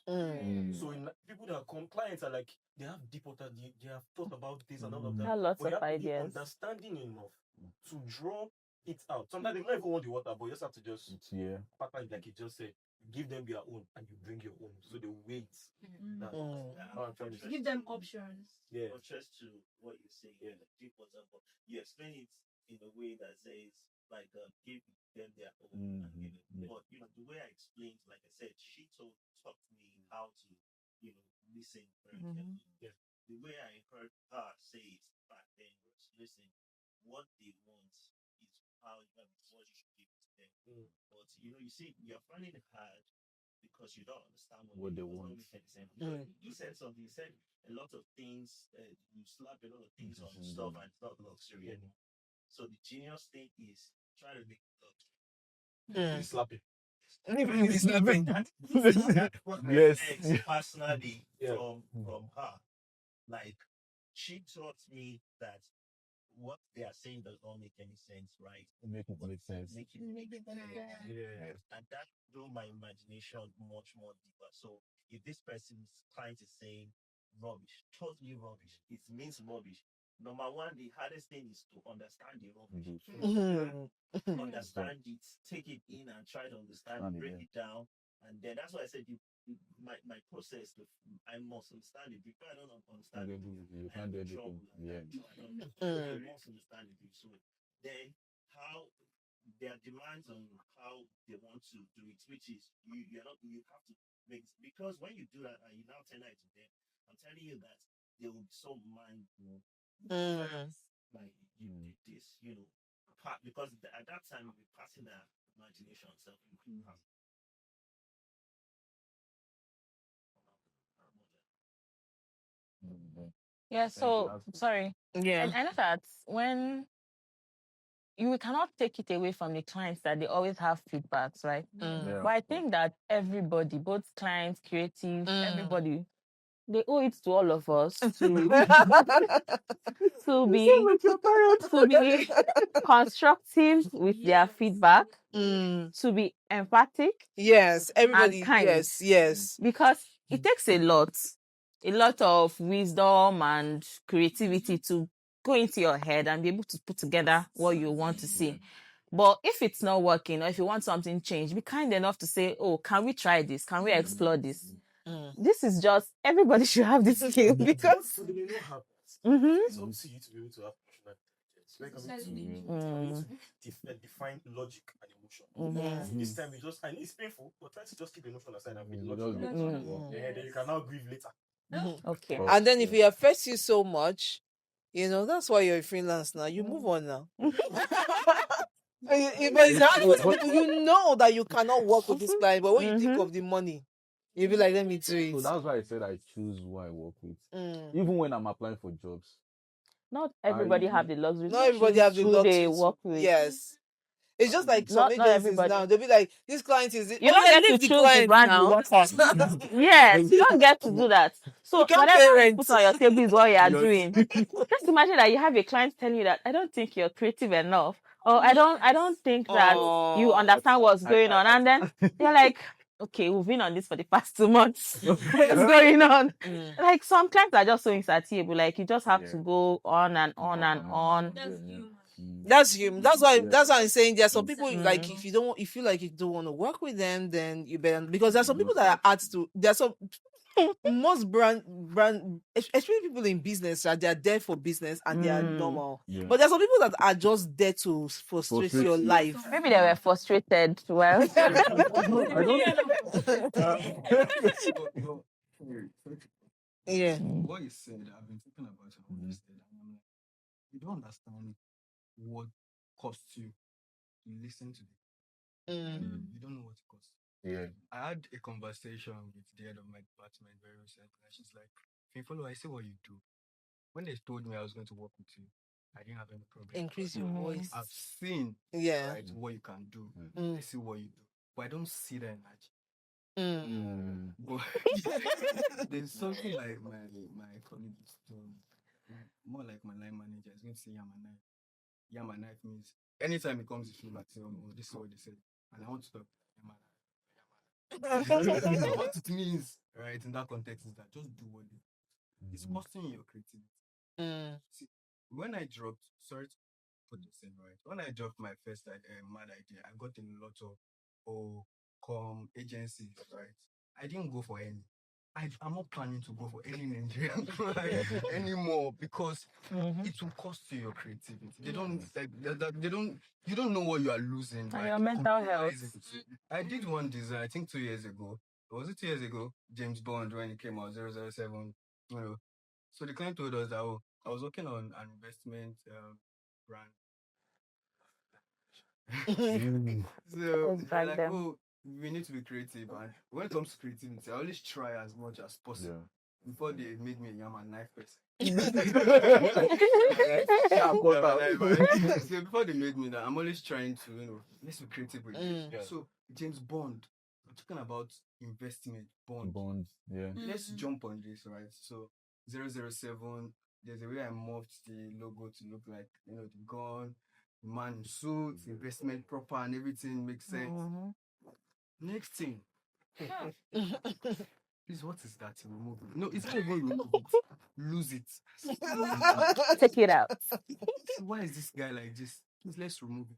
So people that come, clients are like, they have deep water, they have thought about this and all of that. Have lots But you of have to be ideas. understanding enough to draw it out. Sometimes they don't even want the water, but you just have to just Yeah. pattern, like you just said, give them their own and you bring your own. So they wait. That's how I'm trying to say. Give them options. Yeah. Just to what you say, yeah, deep water, but you explain it in a way that says like give them their own and give it. But the way I explained, like I said, she taught me how to listen very carefully. Yeah. The way I heard her say it back then was, listen, what they want is how what you should give to them. But you see, you're finding it hard because you don't understand what they want. You said something. You said a lot of things. You slap a lot of things on stuff, and it's not luxury anymore. So the genius thing is try to make it luxury. Slap it. Yes. Personally, from her, like she taught me that what they are saying does not make any sense, right? Make it make sense. Make it sense. Yeah. And that blew my imagination much more deeper. So if this person's client is saying rubbish, totally rubbish, it means rubbish. Number one, the hardest thing is to understand the rubbish. Understand it, take it in and try to understand, break it down. And then that's why I said my process, I must understand it. Because I don't understand it, you can't do anything. Yeah. I must understand it. So then how their demands on how they want to do it, which is you have to make, because when you do that and you now tell it to them, I'm telling you that they will be so mind like you did this, because at that time we're passing their imagination self. Yeah, so sorry. Yeah. And I know that when you cannot take it away from the clients that they always have feedbacks, right? Yeah. But I think that everybody, both clients, creative, everybody, they owe it to all of us to be constructive with their feedback, to be empathic. Yes, everybody. And kind. Yes. Because it takes a lot of wisdom and creativity to go into your head and be able to put together what you want to see. But if it's not working, or if you want something changed, be kind enough to say, oh, can we try this? Can we explore this? This is just, everybody should have this skill because So they may not have it. It's up to you to be able to have define logic and emotion. This time it's painful, but try to just keep emotion aside and be logical. Then you can now grieve later. Okay. And then if it affects you so much, that's why you're a freelance now. You move on now. You know that you cannot work with this client, but when you think of the money, you'll be like, let me do it. So that's why I said I choose who I work with. Even when I'm applying for jobs. Not everybody have the luxury. Not everybody have the luxury they work with. Yes. It's just like some agencies now. They'll be like, this client is it. You don't get to choose the brand you work on. Yes, you don't get to do that. So whatever you put on your table is what you are doing. Just imagine that you have a client telling you that I don't think you're creative enough, or I don't think that you understand what's going on, and then you're like, okay, we've been on this for the past 2 months. What's going on? Like some clients are just so insatiable. Like you just have to go on and on and on. That's human. That's why I'm saying there are some people like if you feel like you don't want to work with them, then you better, because there are some people that are asked to. There are some most brand, especially people in business, they are there for business and they are normal. Yeah. But there are some people that are just there to frustrate your life. Maybe they were frustrated. Well, yeah. What you said, I've been thinking about it. What you said, and I'm like, you don't understand what costs you to listen to them. You don't know what it costs. Yeah. I had a conversation with the head of my department very recently, and she's like, Follow, I see what you do. When they told me I was going to work with you, I didn't have any problem. Increase your voice. I've seen right what you can do. I see what you do, but I don't see the energy. But there's something like my colleague is doing, more like my line manager is going to say yam and knife. Yam and knife means anytime it comes to feedback, say, oh, this is what they said, and I want to stop yam and knife. What it means, right, in that context is that just do what you do. It's costing your creativity. See, when I dropped, sorry to put this in, right? When I dropped my first mad idea, I got in a lot of agencies, right? I didn't go for any. I'm not planning to go for any Nigerian client anymore because it will cost you your creativity. They don't like they don't. You don't know what you are losing. And your mental health. I did one design, I think 2 years ago. Was it 2 years ago? James Bond when it came out, 007. You know. So the client told us that I was working on an investment brand. So like, oh, we need to be creative, and when it comes to creativity, I always try as much as possible before they make me a yam and knife person. So before they made me that, I'm always trying to, let's be creative with it. So James Bond, I'm talking about investment bonds. Let's jump on this, right? So 007, there's a way I morphed the logo to look like, the gun, man in suits, investment proper, and everything makes sense. Next thing. Please, what is that? Remove it. No, it's not even remove it. Lose it. Take it out. Why is this guy like this? Please, let's remove it.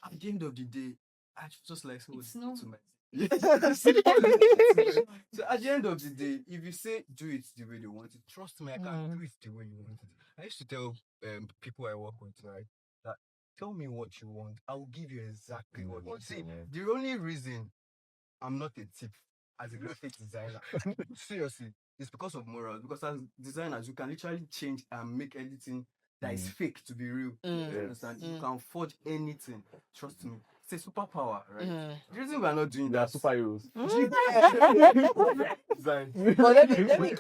At the end of the day, I just like someone to my So at the end of the day, if you say do it the way they want it, trust me, I can do it the way you want it. I used to tell people I work with, right, that tell me what you want, I will give you exactly what you want. See, the only reason I'm not a tip as a graphic designer, seriously, it's because of morals. Because as designers, you can literally change and make anything that is fake to be real. You understand? You can forge anything. Trust me. It's a superpower, right? The reason we are not doing that, superheroes. But let me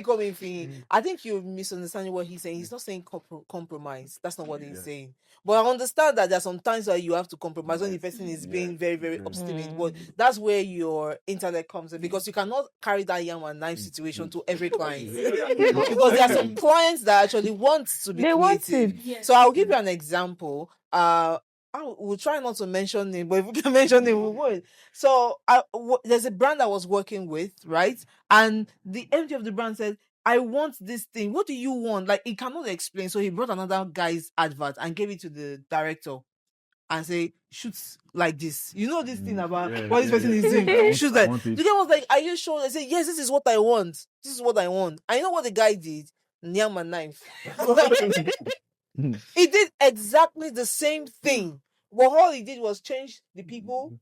come in for you. I think you're misunderstanding what he's saying. He's not saying compromise. That's not what he's saying. But I understand that there's some times where you have to compromise when the person is being very, very obstinate. But that's where your intellect comes in, because you cannot carry that yam and knife situation to every client. Because there are some clients that actually want to be creative. So I'll give you an example. I will try not to mention name, but if we can mention name, we would. So there's a brand I was working with, right? And the MD of the brand said, I want this thing. What do you want? Like, he cannot explain. So he brought another guy's advert and gave it to the director and say, shoot like this. You know this thing about what this person is doing. Shoot like. The guy was like, are you sure? I said, yes, this is what I want. This is what I want. I know what the guy did. Nyam and knife. He did exactly the same thing. But all he did was change the people,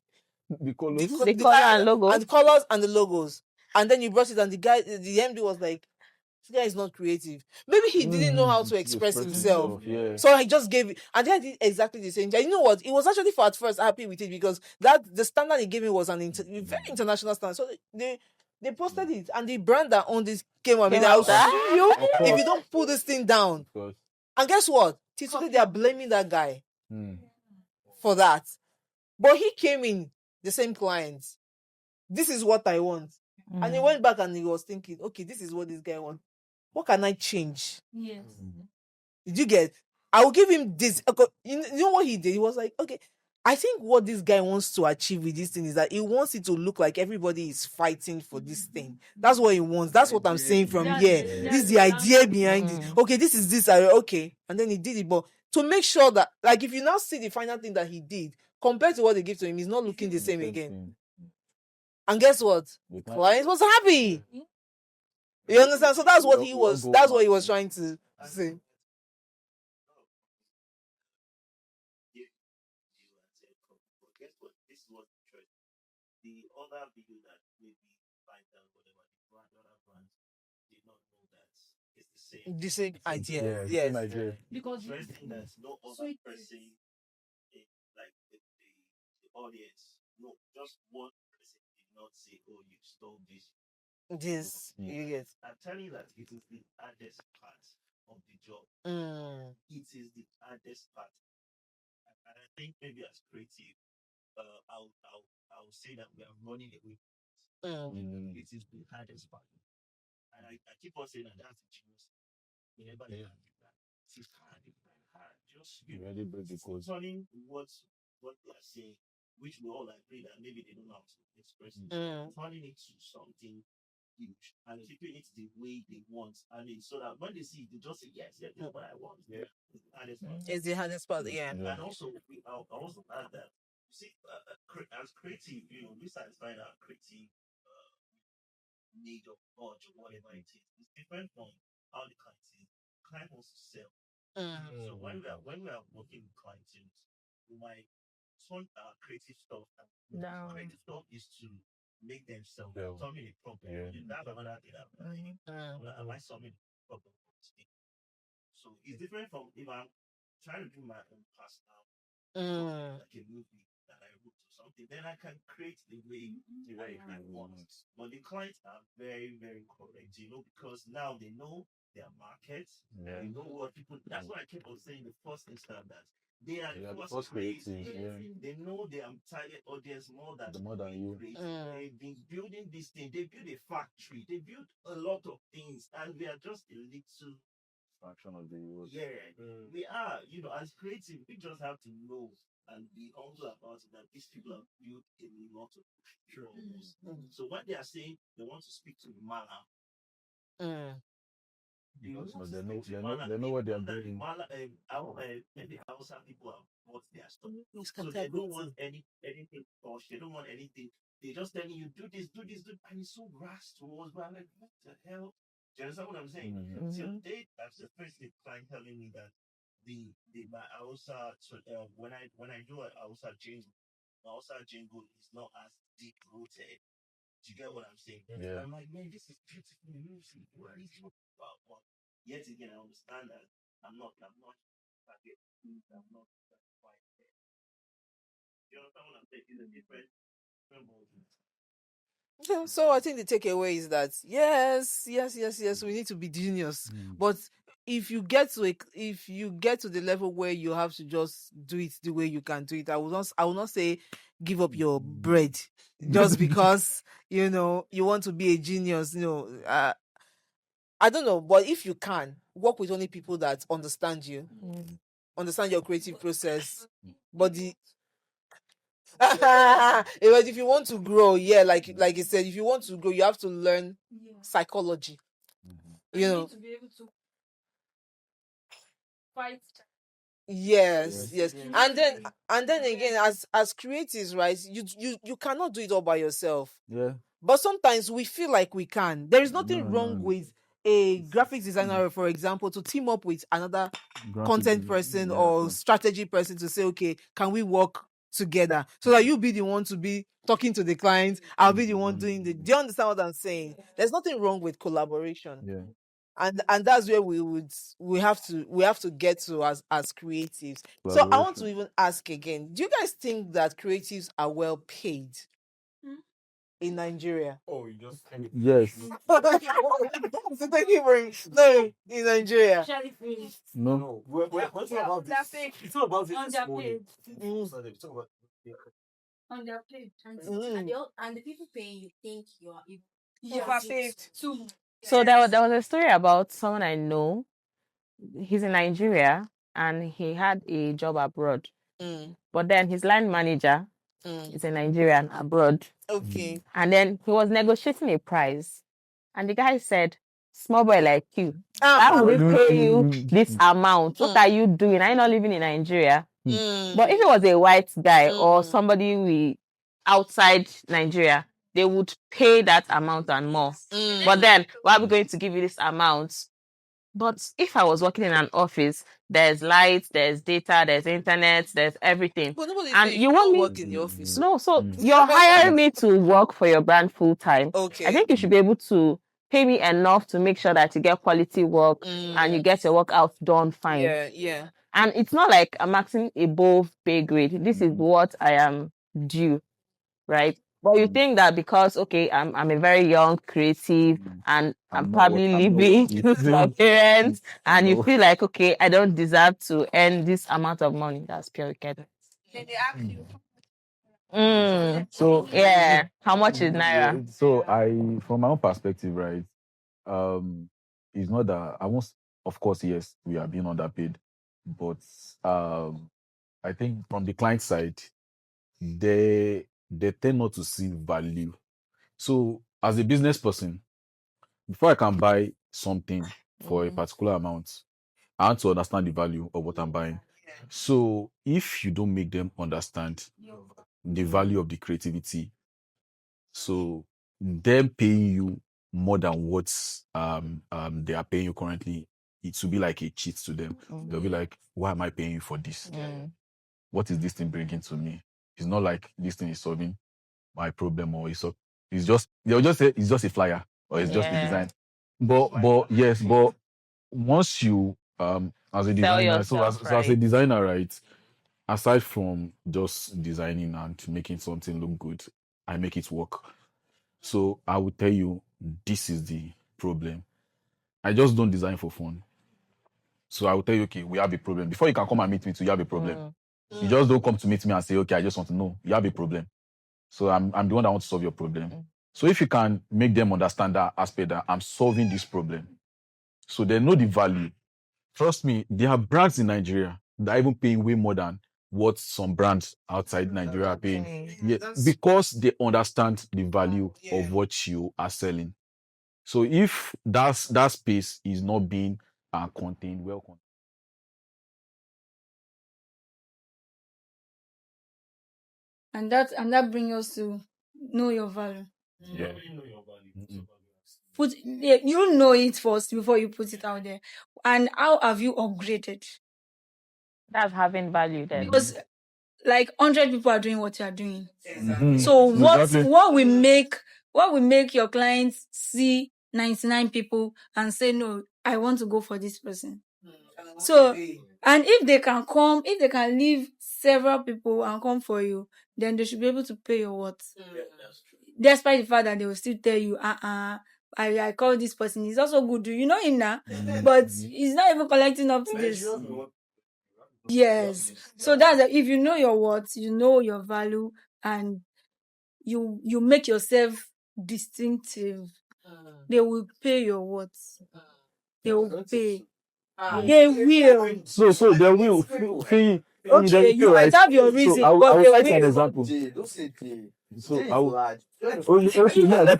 the colors, the color and logos, and the colors and the logos. And then you brought it, and the MD was like, this guy is not creative. Maybe he didn't know how to express himself. So I just gave it, and then I did exactly the same. You know what? It was actually at first happy with it, because the standard he gave me was very international standard. So they posted it, and the brand that owned this came and made I'll sue you if you don't pull this thing down. And guess what? Till today they are blaming that guy for that. But he came in the same client. This is what I want. And he went back and he was thinking, okay, this is what this guy wants. What can I change? Yes. Did you get? I will give him this. You know what he did? He was like, okay, I think what this guy wants to achieve with this thing is that he wants it to look like everybody is fighting for this thing. That's what he wants. That's what I'm saying from here. This is the idea behind it. Okay, this is this. Okay. And then he did it. But to make sure that, like, if you now see the final thing that he did, compared to what they give to him, he's not looking the same again. And guess what? The client was happy. You understand? So that's what he was trying to say. The other video that maybe 5,000 whatever the other brands did not know that it's the same idea. Yes. Because interesting that no other person like the audience, no, just one person did not say, oh, you stole this, This you get. I'm telling you that it is the hardest part of the job. It is the hardest part. And I think maybe as creative, I'll say that we are running away. It is the hardest part. And I keep on saying that that's the genius. Whenever you have that, it's hard, it's very hard. Just Really break the code. turning what they are saying, which we all agree that maybe they don't know how to express it, turning it to something huge and keeping it the way they want. And so that when they see it, they just say, yes, yeah, this is what I want. Yeah. It's the hardest part, yeah. And also, I also add that, you see, as creative, we satisfy our creative need of budge or whatever it is. It's different from how the client is. Client wants to sell. So when we are working with clients, we might turn our creative stuff down. Creative stuff is to make them sell. Solving a problem. That's another thing. Am I solving a problem? So it's different from if I'm trying to do my own personal, like a movie that I wrote or something, then I can create the way I want. But the clients are very, very correct, because now they know their market. They know what people. That's why I kept on saying the first instance that they are the first creative. They know their target audience more than you. They've been building this thing. They build a factory. They build a lot of things, and we are just a little fraction of the world. Yeah, we are. As creative, we just have to know and be humble about it that these people have built a lot of things. So when they are saying they want to speak to Mala, they know what they're doing. Mala, maybe Hausa people have bought their stuff, so they don't want anything posh. They don't want anything. They're just telling you do this, and it's so rash to us. But I'm like, what the hell? Do you understand what I'm saying? So that's the first client telling me that my Hausa, when I do a Hausa jingle, my Hausa jingle is not as deep rooted. Do you get what I'm saying? Yeah. I'm like, man, this is beautiful music. What are you talking about? But yet again, I understand that I'm not quite there. You understand what I'm saying? It's a different ballgame. Yeah, so I think the takeaway is that yes, we need to be genius. But if you get to the level where you have to just do it the way you can do it, I will not say give up your bread just because you want to be a genius. I don't know, but if you can work with only people that understand you, understand your creative process, but if you want to grow, like you said, if you want to grow, you have to learn psychology. You need to be able to fight. Yes. And then again, as creatives, right, you cannot do it all by yourself. Yeah. But sometimes we feel like we can. There is nothing wrong with a graphics designer, for example, to team up with another content person or strategy person to say, okay, can we work together so that you be the one to be talking to the clients, I'll be the one doing do you understand what I'm saying? There's nothing wrong with collaboration. Yeah. And that's where we have to get to as creatives. So I want to even ask again, do you guys think that creatives are well paid in Nigeria? Oh, you just Yes. So thank you very no in Nigeria. No. We're talking about this. It's not about this. On their page. It's talking about On their page. And the people paying you think you are Overpaid. So there was a story about someone I know. He's in Nigeria and he had a job abroad. But then his line manager is a Nigerian abroad. Okay. And then he was negotiating a price. And the guy said, small boy like you, I will pay you this amount. What are you doing? Are you not living in Nigeria? But if it was a white guy or somebody outside Nigeria, they would pay that amount and more. But then, why are we going to give you this amount? But if I was working in an office, there's lights, there's data, there's internet, there's everything. But nobody And you want me work in the office. No, so you're hiring me to work for your brand full time. Okay. I think you should be able to pay me enough to make sure that you get quality work and you get your work out done fine. Yeah. And it's not like I'm asking above pay grade. This is what I am due, right? But you think that because okay, I'm a very young creative and I'm probably living with my parents, and you feel like okay, I don't deserve to earn this amount of money. That's pure wickedness. Then they ask you. So Yeah. How much is naira? So from my own perspective, right? It's not that I won't. Of course, yes, we are being underpaid, but I think from the client side, they tend not to see value. So as a business person, before I can buy something for a particular amount, I want to understand the value of what I'm buying. So if you don't make them understand the value of the creativity, so them paying you more than what they are paying you currently, it will be like a cheat to them. They'll be like, why am I paying you for this? What is this thing bringing to me? It's not like this thing is solving my problem, or it's just they'll just say it's just a flyer or it's just a design. But yes, but once you as a designer, so as a designer, right, aside from just designing and making something look good, I make it work. So I will tell you, this is the problem. I just don't design for fun. So I will tell you, okay, we have a problem. Before you can come and meet me, you have a problem. You just don't come to meet me and say, okay, I just want to know. You have a problem. So I'm the one that wants to solve your problem. So if you can make them understand that aspect, that I'm solving this problem, so they know the value. Trust me, there are brands in Nigeria that are even paying way more than what some brands outside Nigeria are paying. Yeah, because they understand the value of what you are selling. So if that space is not being contained, well contained. And that brings us to know your value. Yeah. You know it first before you put it out there. And how have you upgraded? That's having value then. Because like 100 people are doing what you are doing. Mm-hmm. So what will make your clients see 99 people and say, no, I want to go for this person? So, and if they can leave several people and come for you, then they should be able to pay your worth. Despite the fact that they will still tell you, I call this person. He's also good. Do you know him now? But he's not even collecting up to this. Yes. So if you know your worth, you know your value, and you make yourself distinctive, they will pay your worth. They will pay. They will. So they will. Okay, you might have your reason. So I will cite an example. So I will. Okay, no,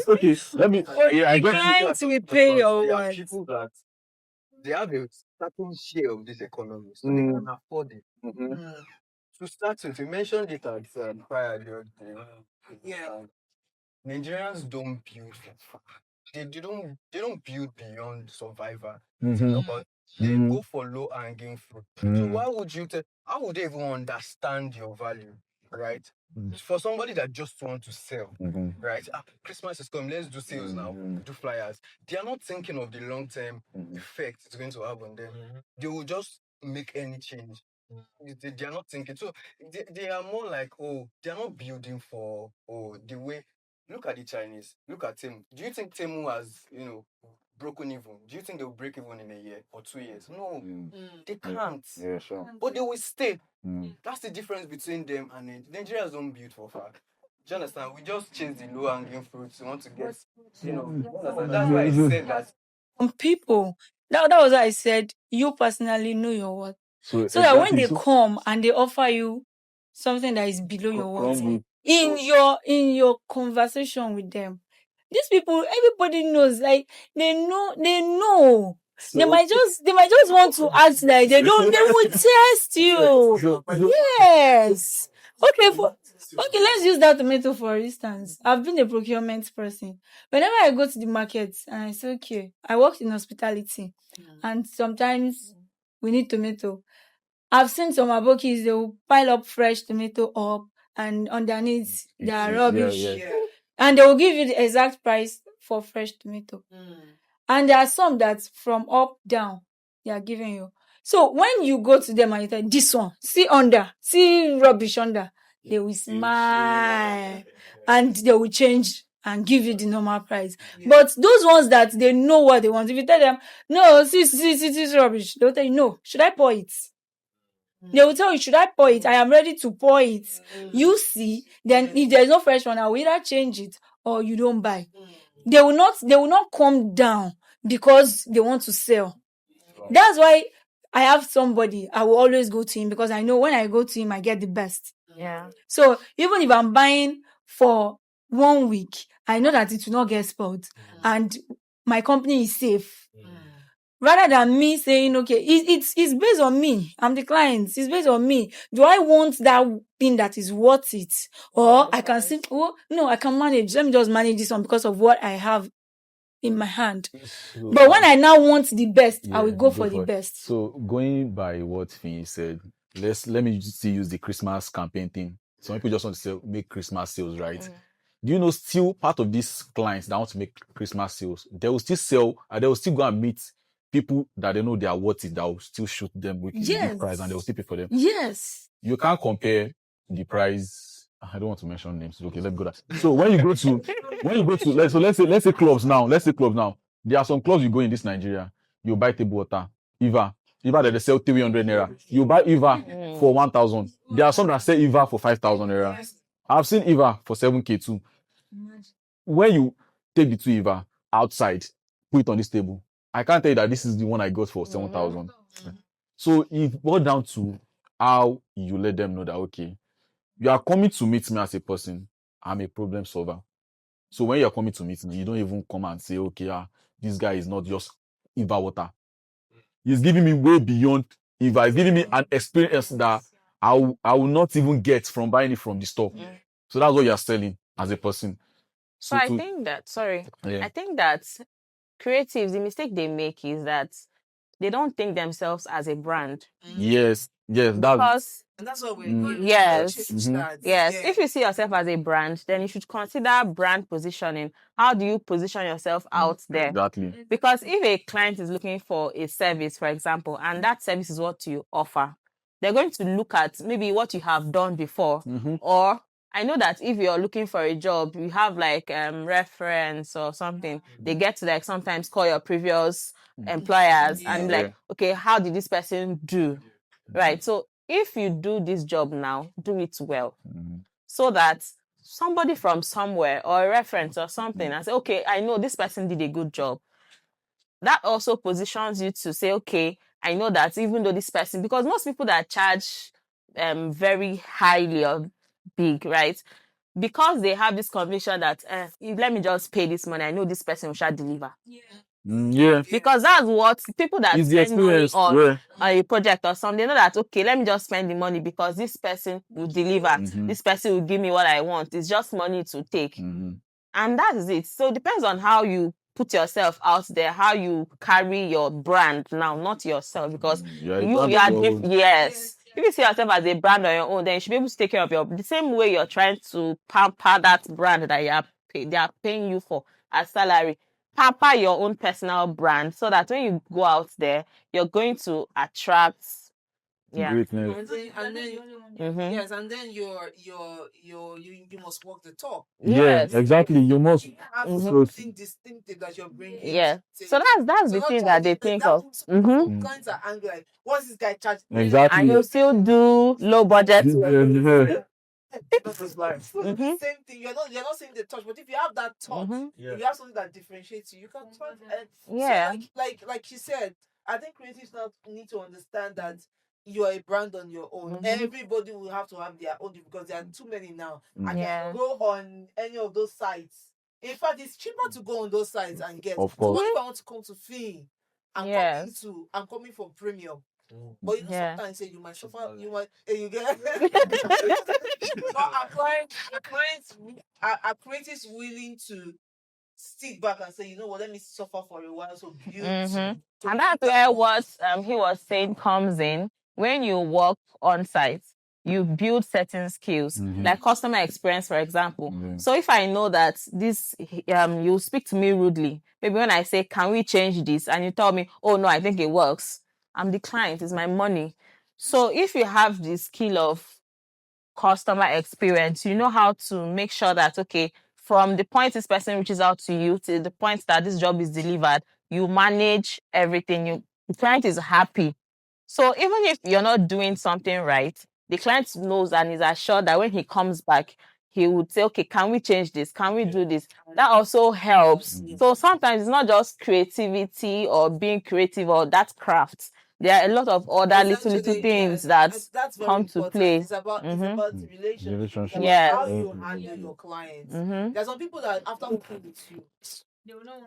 okay. Let me. Yeah, I The get clients will pay your worth. People that they have a certain share of this economy, so they can afford it. To start with, you mentioned it at prior the other day. Yeah. Nigerians don't build for far. They don't build beyond survival. But they go for low hanging fruit. So why would how would they even understand your value? Right? For somebody that just want to sell, right? Christmas is coming, let's do sales now, do flyers. They are not thinking of the long-term effect it's going to have on them. They will just make any change. They are not thinking. So they are more like, they are not building for the way. Look at the Chinese. Look at Temu. Do you think Temu has, broken even? Do you think they'll break even in a year or 2 years? No, they can't. Yeah, sure. But they will stay. That's the difference between them and Nigerians don't build for far. Do you understand? We just chase the low hanging fruits. We want to get, that's why I said that. Some people, that was why I said you personally know your worth. So that when they come and they offer you something that is below your worth, in your conversation with them, these people, everybody knows, like they know. They might just want to act like they will test you. Yes. Okay, let's use that tomato for instance. I've been a procurement person. Whenever I go to the market and I say, okay, I worked in hospitality and sometimes we need tomato. I've seen some abokis, they will pile up fresh tomato up and underneath they are rubbish. Yeah. And they will give you the exact price for fresh tomato. And there are some that from up down they are giving you. So when you go to them and you tell this one, see rubbish under, they will smile and they will change and give you the normal price. But those ones that they know what they want, if you tell them, no, this rubbish, they'll tell you, no, should I pour it? They will tell you, should I pour it? I am ready to pour it. You see, then if there's no fresh one, I will either change it or you don't buy. They will not come down because they want to sell. That's why I have somebody, I will always go to him because I know when I go to him, I get the best. Yeah. So even if I'm buying for 1 week, I know that it will not get spoiled and my company is safe. Rather than me saying, okay, it's based on me. I'm the client. It's based on me. Do I want that thing that is worth it? Or I can say, oh, no, I can manage. Let me just manage this one because of what I have in my hand. But when I now want the best, I will go for the best. So going by what Finn said, let me still use the Christmas campaign thing. Some people just want to make Christmas sales, right? Do you know still part of these clients that want to make Christmas sales, they will still sell and they will still go and meet people that they know they are worth it, that will still shoot them with the price and they will still pay for them. Yes. You can't compare the price. I don't want to mention names. Okay, let me go that. So when you go to let's say clubs now. There are some clubs you go in this Nigeria, you buy table water, Eva that they sell 300 naira. You buy Eva for 1,000. There are some that sell Eva for 5,000 naira. I've seen Eva for 7K too. When you take the two Eva outside, put it on this table, I can't tell you that this is the one I got for 7,000. So it boils down to how you let them know that, okay, you are coming to meet me as a person. I'm a problem solver. So when you're coming to meet me, you don't even come and say, okay, this guy is not just Eva water. He's giving me way beyond Eva. He's giving me an experience that I will not even get from buying it from the store. So that's what you're selling as a person. So I think that creatives, the mistake they make is that they don't think themselves as a brand. Yes, and that's what we're going yes. If you see yourself as a brand, then you should consider brand positioning. How do you position yourself out there? Exactly. Because if a client is looking for a service, for example, and that service is what you offer, they're going to look at maybe what you have done before. Or I know that if you're looking for a job, you have like reference or something. They get to like sometimes call your previous employers and like, okay, how did this person do? Right. So if you do this job now, do it well. So that somebody from somewhere or a reference or something and say, okay, I know this person did a good job. That also positions you to say, okay, I know that even though this person, because most people that charge very highly or big, right? Because they have this conviction that let me just pay this money, I know this person shall deliver. Because that's what people that spend money on a project or something, they know that, okay, let me just spend the money because this person will deliver. This person will give me what I want. It's just money to take. And that is it. So it depends on how you put yourself out there, how you carry your brand now, not yourself, because you are different. Yes. If you see yourself as a brand on your own, then you should be able to take care of the same way you're trying to pamper that brand that they are paying you for as salary. Pamper your own personal brand so that when you go out there, you're going to attract greatness. And then you must walk the talk. Yes, exactly. You must have something distinctive that you're bringing. Yeah. So that's the thing that they think of. Clients are angry, like, what's this guy charging? Exactly. And you still do low budget. Same thing. You're not saying the touch, but if you have that touch, if you have something that differentiates you, you can touch. So like she said, I think creatives now need to understand that you are a brand on your own. Everybody will have to have their own because there are too many now. I can go on any of those sites. In fact, it's cheaper to go on those sites and get. Of course. So if I want to come to Fee, I'm coming for premium. But sometimes you might suffer, you get but our creatives willing to stick back and say, you know what, let me suffer for a while, so build. And that's where what he was saying comes in. When you work on site, you build certain skills, like customer experience, for example. So if I know that this, you speak to me rudely, maybe when I say, can we change this? And you tell me, oh no, I think it works. I'm the client, it's my money. So if you have the skill of customer experience. You know how to make sure that, okay, from the point this person reaches out to you to the point that this job is delivered, you manage everything. The client is happy. So even if you're not doing something right, the client knows and is assured that when he comes back, he would say, okay, can we change this? Can we do this? That also helps. So sometimes it's not just creativity or being creative or that craft. There are a lot of other little things that that's very come to important. play. It's about the relationship. It's about Yes. how you handle your clients. There are some people that after working with you,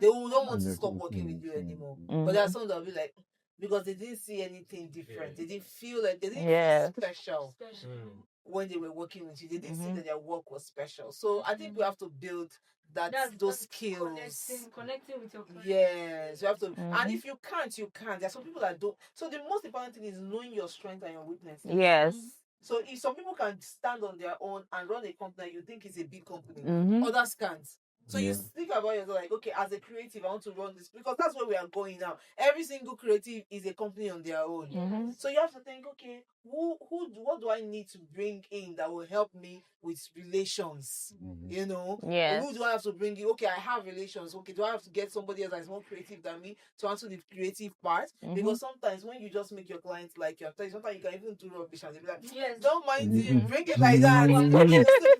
they will not want to stop working with you anymore. But there are some that will be like, because they didn't see anything different. They didn't feel like they didn't feel special when they were working with you. They didn't see that their work was special. So I think we have to build those skills. Connecting with your client. Yes, you have to. And if you can't, you can't. There are some people that don't. So the most important thing is knowing your strength and your weaknesses. Yes. So if some people can stand on their own and run a company, you think it's a big company. Others can't. So you think about yourself like, okay, as a creative, I want to run this, because that's where we are going now. Every single creative is a company on their own. So you have to think, okay, what do I need to bring in that will help me with relations? You know, who do I have to bring in? Okay, I have relations. Okay, do I have to get somebody else that is more creative than me to answer the creative part? Because sometimes when you just make your clients like your sometimes you can even do rubbish and they'll be like, don't mind it, bring it like that. Still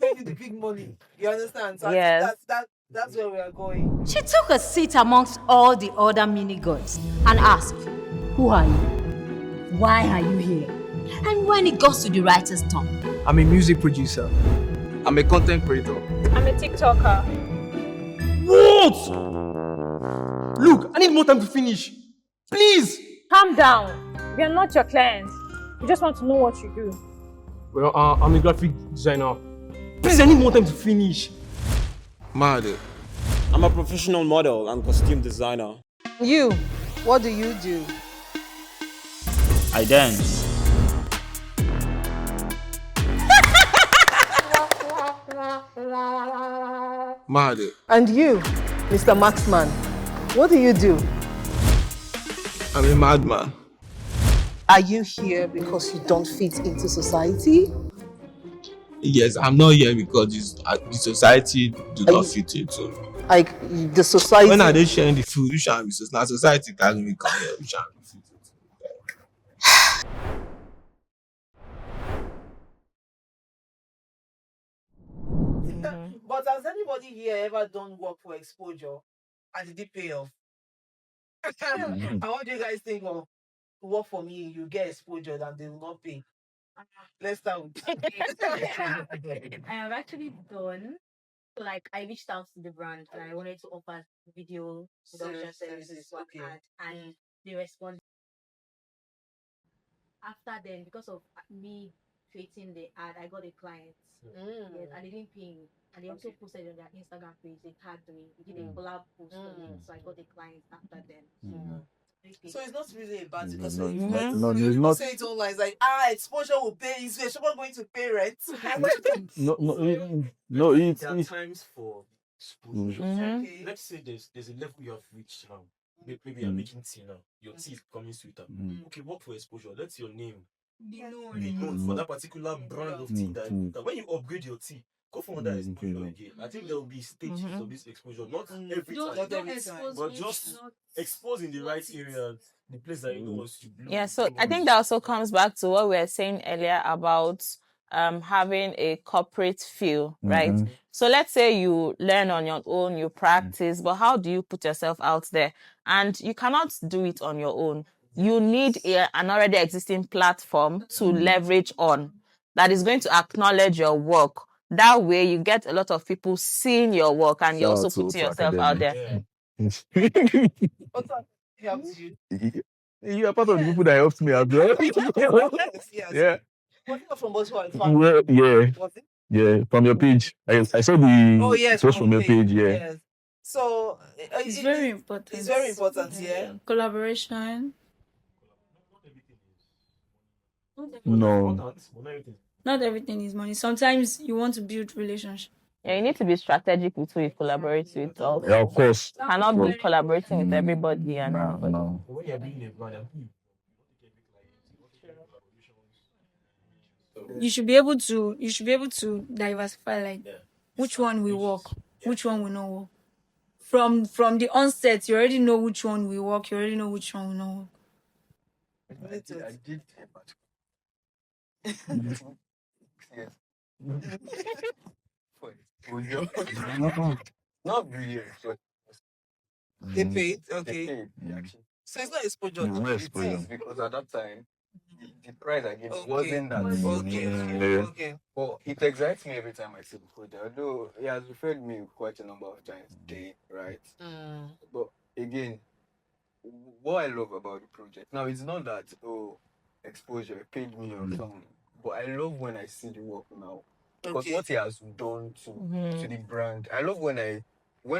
paying you the big money. You understand? So I think that's where we are going. She took a seat amongst all the other mini gods and asked, "Who are you? Why are you here?" And when it goes to the writer's turn, I'm a music producer. I'm a content creator. I'm a TikToker. What? Look, I need more time to finish. Please. Calm down. We are not your clients. We just want to know what you do. Well, I'm a graphic designer. Please, I need more time to finish. Mad. I'm a professional model and costume designer. You, what do you do? I dance. Mad. And you, Mr. Maxman, what do you do? I'm a madman. Are you here because you don't fit into society? Yes, I'm not here because the society do not fit into. Like the society. When are they sharing the food? You shall be now society carry me come here. You shall be fit into. But has anybody here ever done work for exposure and did it pay off? And what do you guys think of work for me? You get exposure and they will not pay. Let's start with I have actually done. Like I reached out to the brand and I wanted to offer video production services for ad, and they responded. After then, because of me creating the ad, I got a client. Yes, and they didn't pay me. And they also posted on their Instagram page. They tagged me. We did a collab post on it, so I got a client after then. So it's not really a bad thing because no, say it online. It's like exposure will pay. Is exposure going to pay rent? No, it's times for exposure. Let's say there's a level you have reached now. Maybe you're making tea now. Your tea is coming sweeter. Okay, work for exposure. Let your name be known for that particular brand of tea. That when you upgrade your tea, go for that exposure again. I think there will be stages of this exposure. Not every time, but just expose in the right area, the place that you know wants to bloom. Yeah, so I think that also comes back to what we were saying earlier about having a corporate feel, right? So let's say you learn on your own, you practice, but how do you put yourself out there? And you cannot do it on your own. You need an already existing platform to leverage on that is going to acknowledge your work. That way you get a lot of people seeing your work and you're also putting yourself out there. You are part of the people that helped me as well. Yes. Yeah. From Well, yeah, from your page. I saw the post from your page. Yeah. Yes. So it's very important. It's very important. Yeah. Collaboration. No. Not everything is money. Sometimes you want to build relationship. Yeah, you need to be strategic with who you collaborate with. Also. Yeah, of course. You cannot be collaborating with everybody and everybody. No. you should be able to diversify, like which one will work, which one will not work. From the onset, you already know which one will work, you already know which one will not work. I did yes. For exposure. Not really, but They paid, they okay. paid, actually. So it's not exposure. No It exposure. is because at that time the price I gave Okay. wasn't that Okay. But it excites me every time I see the project. Although he has referred me quite a number of times today, right? But again, what I love about the project now, it's not that exposure paid me or something, but I love when I see the work now, because what he has done to the brand. I love when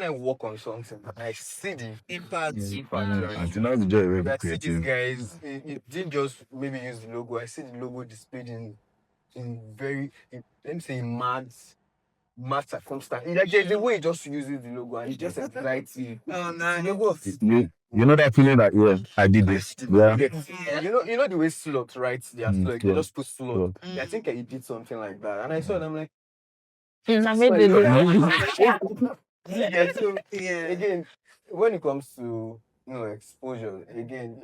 I work on something and I see the impact. Right? Until now, the joy of I see these creative. guys. It didn't just maybe use the logo. I see the logo displayed in very let me say mad circumstance. Like there's the way it just uses the logo and it just excites you. Oh, nice. You know that feeling that I did this. Yeah. You know the way slot writes their slot. They slot. just put slot. I think I did something like that, and I saw it. I'm like, I made it. yeah. So again, when it comes to exposure, again,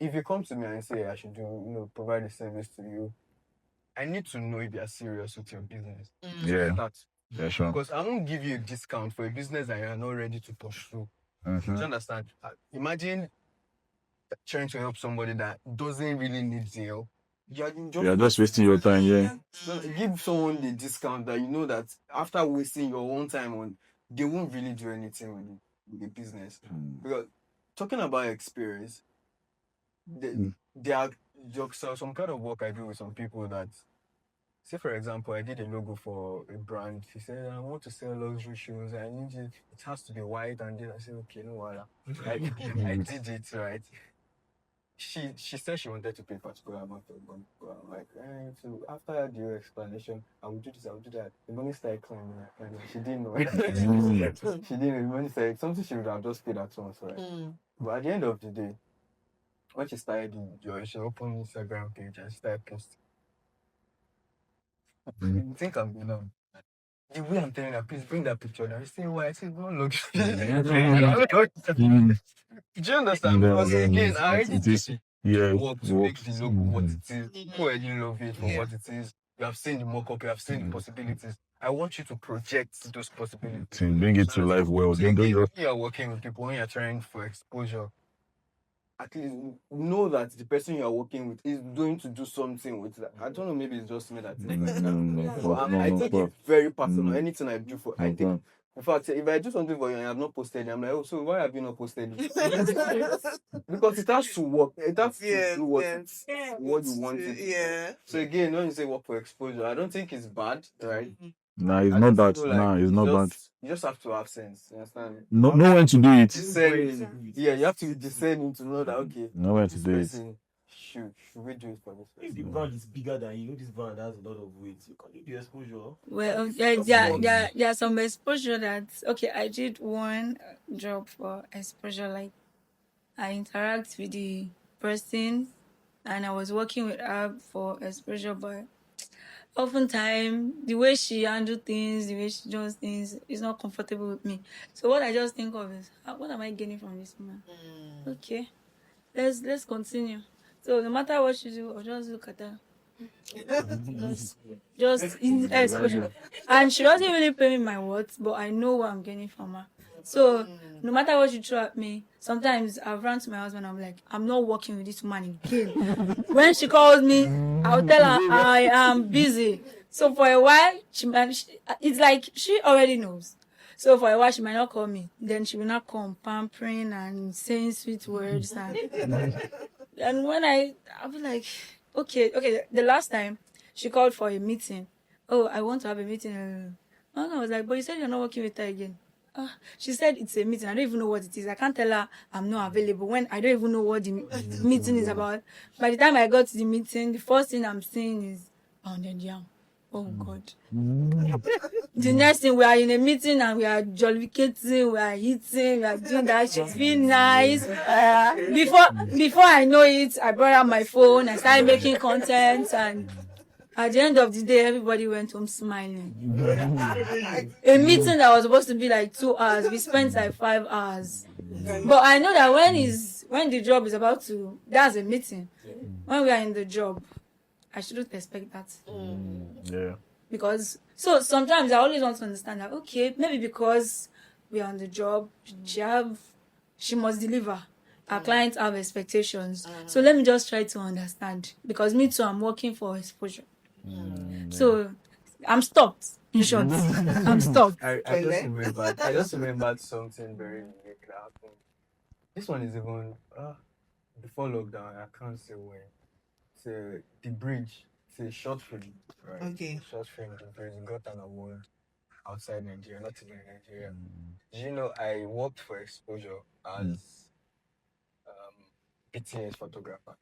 if you come to me and say I should do provide a service to you, I need to know if you are serious with your business. Yeah. Yeah, sure. Because I won't give you a discount for a business that you are not ready to pursue. Do you understand? Imagine trying to help somebody that doesn't really need the help. You're just wasting your time, yeah. So give someone the discount that you know that after wasting your own time on, they won't really do anything with the business. Because talking about experience, there are some kind of work I do with some people that, say for example, I did a logo for a brand. She said, I want to sell luxury shoes. I need it has to be white. And then I said, okay, no wala. I did it, right? She said she wanted to pay a particular amount of money. I'm like, so after your explanation, I will do this, I will do that. The money started climbing. And she didn't know. She didn't know. The money started, something she would have just paid at once, right? But at the end of the day, when she started she opened Instagram page and she started posting. You think I'm the way I'm telling her, please bring that picture down. You say, why? I said, don't look. Do you understand? Because again, I already work to make the logo what it is. People already love it for what it is. You have seen the mock-up, you have seen the possibilities. I want you to project those possibilities. To bring it to life well. So again, when you're working with people, when you're trying for exposure, at least know that the person you are working with is going to do something with that. I don't know, maybe it's just me that I take it very personal. Anything I do for, I think. In fact, if I do something for you and I have not posted it, I'm like, oh, so why have you not posted it? Because it has to work. It has to do what you want it to. So again, when you say work for exposure, I don't think it's bad, right? Nah, it's not that. Nah, it's not bad. You just have to have sense. You understand? Know when to do it. Discerning. Yeah, you have to be discerning to know that, okay, know when to do it. Should we do it for this person? If the brand is bigger than you, this brand has a lot of weight. You can do the exposure. Well, there are some exposure that, okay, I did one job for exposure, like I interact with the person and I was working with her for exposure, but oftentimes the way she handles things, the way she does things is not comfortable with me. So what I just think of is, what am I getting from this woman? Okay, let's continue. So no matter what she do, I'll just look at her. just in exposure. And she doesn't really pay me my words, but I know what I'm getting from her. So no matter what you throw at me, sometimes I've run to my husband, I'm like, I'm not working with this woman again. When she calls me, I'll tell her I am busy. So for a while, it's like she already knows. So for a while, she might not call me. Then she will not come pampering and saying sweet words. And when I'll be like, okay. The last time she called for a meeting. Oh, I want to have a meeting. And I was like, but you said you're not working with her again. She said it's a meeting. I don't even know what it is. I can't tell her I'm not available when I don't even know what the meeting is about. By the time I got to the meeting, the first thing I'm seeing is pounded yam. Oh God. The next thing, we are in a meeting and we are jollificating, we are eating, we are doing that. She's feeling nice. Before I know it, I brought out my phone, I started making content, and At the end of the day, everybody went home smiling. A meeting that was supposed to be like 2 hours, we spent like 5 hours. But I know that when the job is about to, that's a meeting. When we are in the job, I shouldn't expect that. Yeah. Because so sometimes I always want to understand that okay, maybe because we are on the job, she must deliver. Our clients have expectations. So let me just try to understand. Because me too, I'm working for exposure. So I'm stopped. In short, I'm stopped. I just remembered something very unique that happened. This one is even before lockdown. I can't say when. It's the bridge. It's a short film, right? Okay. Short film. The bridge got an award outside Nigeria, not even in Nigeria. You know, I worked for Exposure as BTS photographer.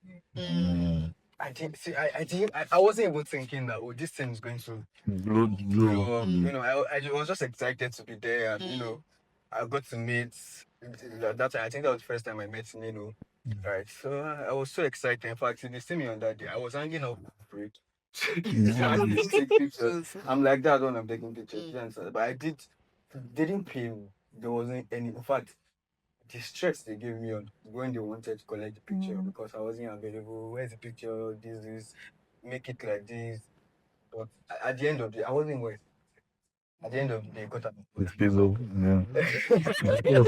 I wasn't even thinking that this thing is going to blow up. You know, I was just excited to be there, and you know, I got to meet that. I think that was the first time I met Nino. Right, so I was so excited. In fact, they see me on that day. I was hanging out break. I didn't take pictures. I'm like that when I'm taking pictures. But they didn't pay me. There wasn't any. In fact, the stress they gave me on when they wanted to collect the picture because I wasn't available. Where's the picture? This, make it like this. But at the end of the day, I wasn't where. At the end of the day, got up. With people,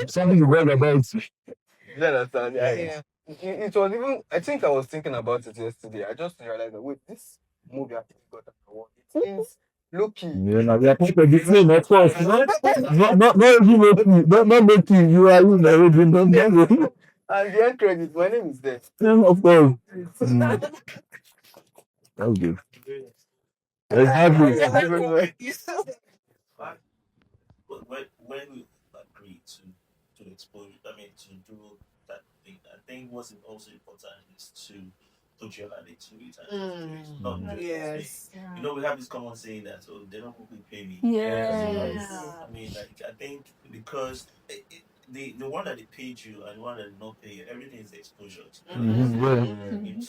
Something you read about. You understand? Yeah. It was even. I think I was thinking about it yesterday. I just realized that wait, this movie actually got an award. It is Loki. Yeah, now we are part of the film, of course. Not even Loki, not Loki. You are in the original. And the end credit, my name is there. Of course. That's good. But when we agree to expose, I mean to do that thing, I think what's also important is to put your hand into it and not just Yes. you know, we have this common saying that they don't really pay me. Yes. I mean, like I think because the one that they paid you and the one that did not pay you, everything is exposure. So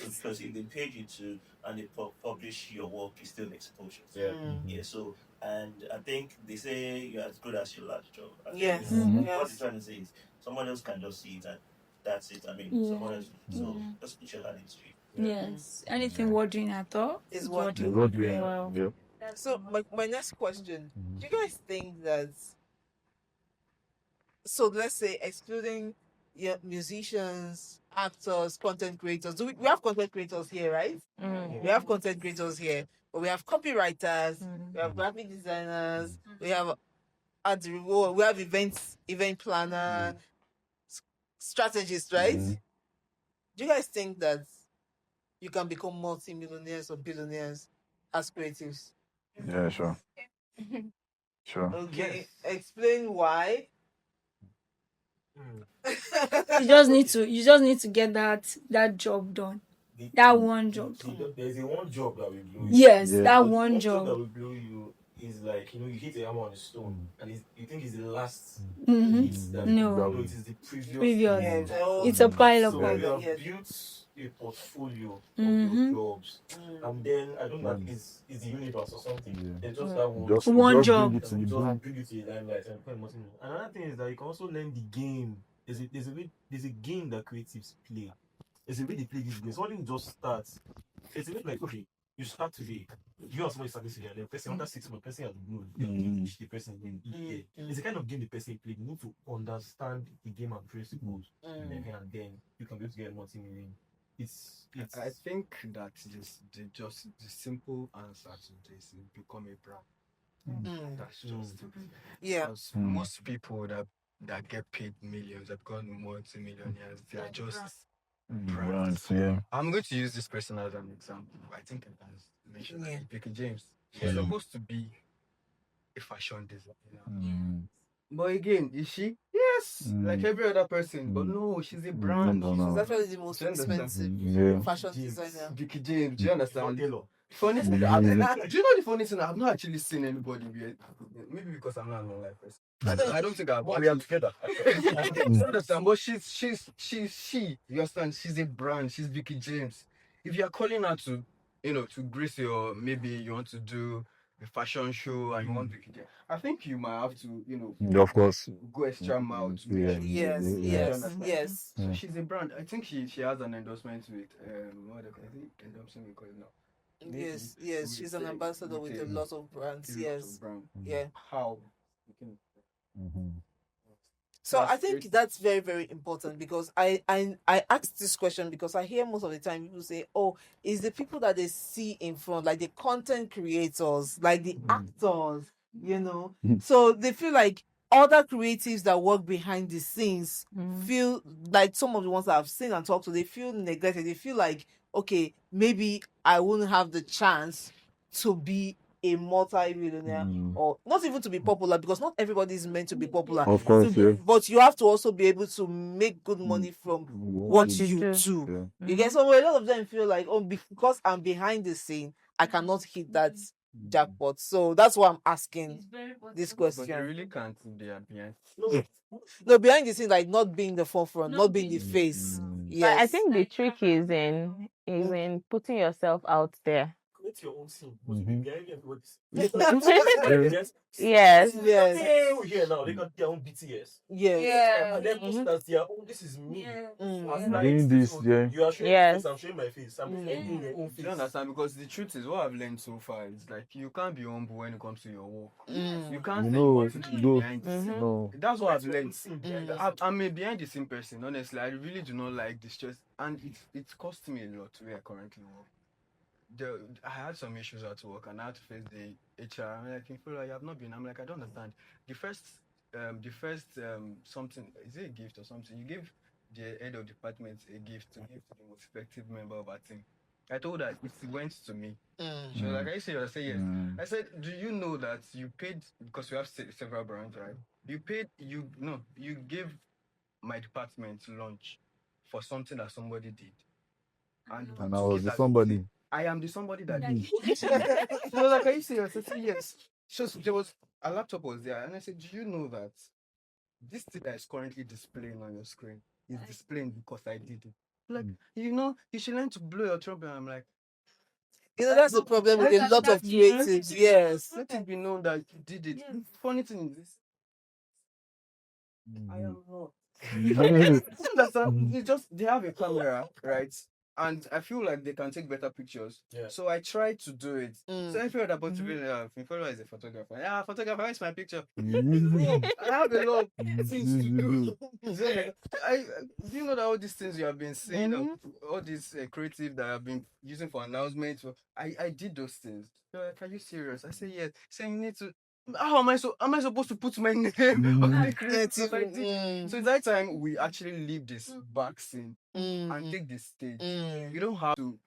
because if they paid you to and they publish your work, it's still exposure. Yeah. So and I think they say you're as good as your last job. Yes. What they're trying to say is someone else can just see it and that's it. I mean, someone else. So just put your hand into it. Yes. Anything worth doing at all Is what Wow. So my next question: do you guys think that? So let's say excluding musicians, actors, content creators. We have content creators here, right? We have content creators here, but we have copywriters, we have graphic designers, we have we have event planner, strategists, right? Do you guys think that you can become multi-millionaires or billionaires as creatives? Yeah, sure. Sure. Okay, explain why. You just need to get that job done. That one job done. There's a one job that will blow you. Yes, that one job. That will blow you is like, you know, you hit a hammer on a stone and you think it's the last hit that No. it is the previous. It's a pile of so work. you have built a portfolio of your jobs, and then I don't know, it's the universe or something. There's just that one job. Just bring it to the limelight and become multi. Another thing is that you can also learn the game. There's a game that creatives play. There's a way they play this game. Something just starts. It's a bit like, okay, you start today. You and somebody starting today, and the person under 6 months, the person has grown. You teach the person again. It's a kind of game the person play. You need to understand the game and principles, and then you can be able to get multi-million. I think that the simple answer to this is become a brand. That's just it. Because most people that get paid millions, that become multi-millionaires, they are just brands. I'm going to use this person as an example. I think I mentioned Vicky James. She's supposed to be a fashion designer. But again, is she? Yes, like every other person. But no, she's a brand. She's actually the most expensive fashion designer. Vicky James, do you understand? Funny thing, do you know the funny thing? I've not actually seen anybody wear. Maybe because I'm not an online person. I don't think we are together. You understand? But she. You understand? She's a brand. She's Vicky James. If you are calling her to to grace maybe you want to do a fashion show and you want to, I think you might have to, Of course. go extra mile to Yes. So she's a brand. I think she has an endorsement with what do I think endorsement we call it now. Yes, she's an ambassador with a lot of brands. Yes. Yeah. How? So I think that's very, very important because I asked this question because I hear most of the time people say, oh, it's the people that they see in front, like the content creators, like the actors, so they feel like other creatives that work behind the scenes feel like some of the ones that I've seen and talked to, they feel neglected. They feel like, okay, maybe I wouldn't have the chance to be a multi-millionaire or not even to be popular, because not everybody is meant to be popular. Of course, but you have to also be able to make good money from what you do. You get, so a lot of them feel like, oh, because I'm behind the scene, I cannot hit that jackpot. So that's why I'm asking this question. But you really can't be behind. No, behind the scene, like not being the forefront, not being the face. But I think the trick is in putting yourself out there. Create your own scene. Yes. Here now, they got their own BTS. Yeah. And then post as their own. This is me. Doing this, You are showing my face, I'm showing my face. I'm showing your own face. You understand? Because the truth is, what I've learned so far is like you can't be humble when it comes to your work. You can't say you want to do behind the scene. That's what I've learned. I'm a behind the scene person. Honestly, I really do not like the stress, and it cost me a lot where I currently work. I had some issues at work and I had to face the HR. I'm like, you have not been. I'm like, I don't understand. The first something, is it a gift or something? You give the head of department a gift to give to the most effective member of our team. I told her it went to me. She was like, are you serious? I said yes. I said, do you know that you paid, because we have several brands, right? You gave my department lunch for something that somebody did. And I was the somebody. I am the somebody that did. She was like, are you serious? I said yes. There was a laptop was there, and I said, do you know that this thing that is currently displaying on your screen is displaying because I did it? Like, you should learn to blow your trumpet. I'm like, that's the problem with a lot of creatives. Yes. Let it be known that you did it. Funny thing is this. I am not. It's just they have a camera, right? And I feel like they can take better pictures. So I try to do it. So I feel that about Finfollow is a photographer. Yeah, photographer, where's my picture? I have a lot of things to do. Do you know that all these things you have been saying, all these creative that I've been using for announcements, I did those things. They're like, are you serious? I say yes. Saying you need to. How am I supposed to put my name on the creative? So it's that time we actually leave this back scene and take the stage. You don't have to.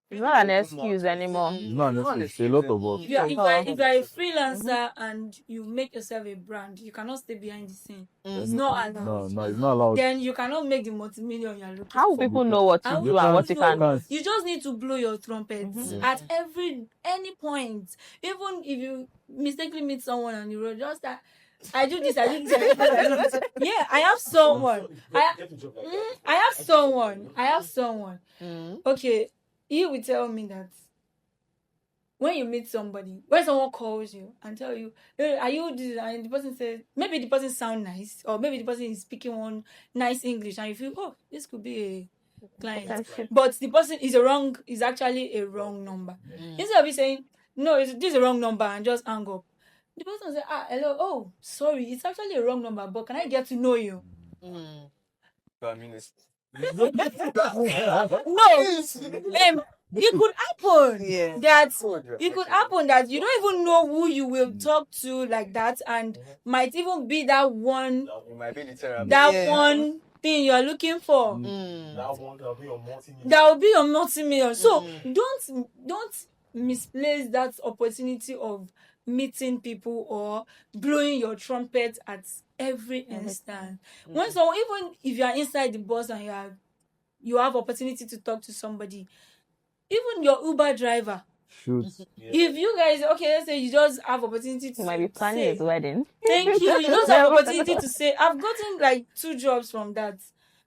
It's not an excuse anymore. It's not an excuse. A lot of us. If you're a freelancer and you make yourself a brand, you cannot stay behind the scene. It's not allowed. No, it's not allowed. Then you cannot make the multi-million you're looking for. How will people know what you do and what you can do? You just need to blow your trumpets at any point. Even if you mistakenly meet someone on the road, just that I do this. Yeah, I have someone. I have someone. Okay. He will tell me that when you meet somebody, when someone calls you and tell you, hey, are you this? And the person says, maybe the person sound nice, or maybe the person is speaking one nice English, and you feel, oh, this could be a client. But the person is actually a wrong number. Instead of you saying, no, this is a wrong number, and just hang up, the person will say, hello, oh, sorry, it's actually a wrong number, but can I get to know you? I mean, No, it could happen that you don't even know who you will talk to like that, and might even be that one one thing you're looking for. That will be your multi-million. So don't misplace that opportunity of meeting people or blowing your trumpet at every instant. When someone, even if you are inside the bus and you have opportunity to talk to somebody, even your Uber driver. If you guys, let's say you just have opportunity to might be planning his wedding. Thank you. You just have opportunity to say, I've gotten like 2 jobs from that.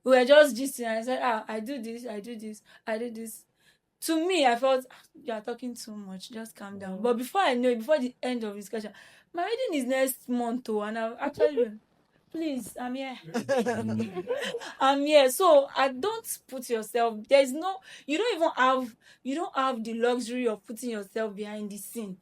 We were just gisting and I said, I do this. to me, I felt you are talking too much. Just calm down. But before I know it, before the end of discussion, my wedding is next month, and I've actually please, I'm here. I'm here. So I don't put yourself. There's no. You don't even have. You don't have the luxury of putting yourself behind the scene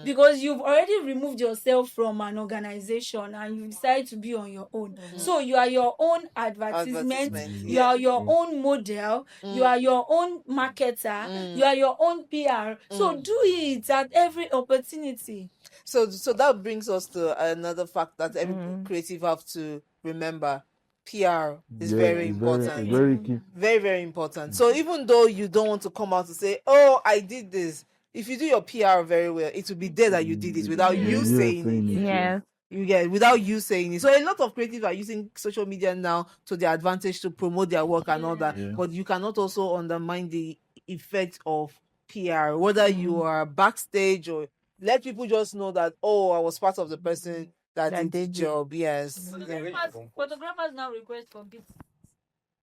because you've already removed yourself from an organization and you decide to be on your own. So you are your own advertisement. You are your own model. You are your own marketer. You are your own PR. So do it at every opportunity. So that brings us to another fact that every creative have to remember. PR is very important. Very key. Very, very important. So even though you don't want to come out to say, oh, I did this, if you do your PR very well, it will be there that you did it without you saying it. Yes. You get it, without you saying it. So a lot of creatives are using social media now to their advantage to promote their work and all that. But you cannot also undermine the effect of PR, whether you are backstage or let people just know that, oh, I was part of the person that did the job. Yes. Photographers now request for gifts.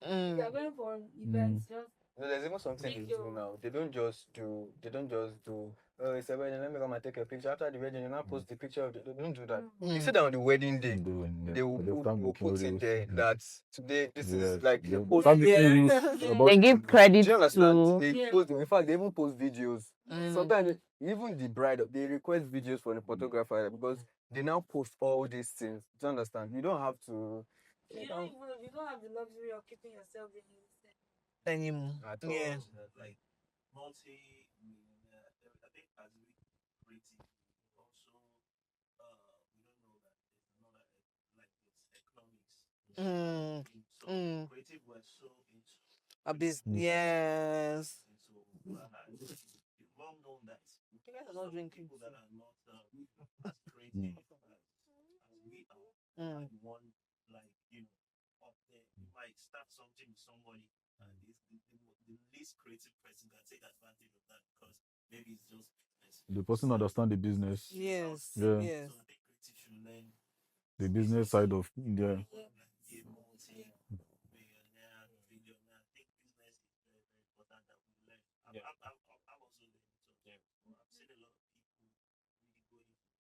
They are going for events. Just No, there's even something they do now. They don't just do. Oh, it's a wedding. Let me come and take a picture. After the wedding, you now post the picture of the. They don't do that. You see that on the wedding day, they will put it there that today this is like they post. They give credit Do you understand? to. They post. In fact, they even post videos. Sometimes even the bride they request videos for the photographer because they now post all these things. Do you understand? You don't have to. you don't have the luxury of keeping yourself in anymore. Yeah. Like multi, I think as we creative, also we don't know that there's another like it's economics. So creative was so into a business. Yes. It's well known that You guys are not drinking. people that are not as creative as we are might want like up there. You might start something with somebody and it's the least creative person can take advantage of that because maybe it's just business. The person understand the business. Yes. Yeah. Yes. So I think creative should learn The business side of India. Multi-millionaire, billionaire. I think business is very, very important that we learn. I'm also learning. So I've seen a lot of people really going into business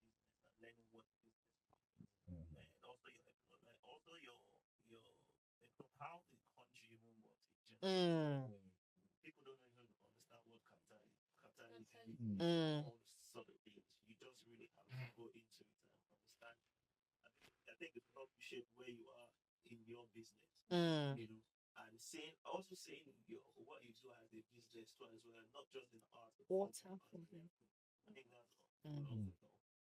and learning what business is. And also how the country even works in general. People don't even understand what capitalism is, all sort of things. You just really have to go into it and understand. I think it's not shape where you are in your business, and also saying what you do as a business too as well, not just in art. Water. I think that's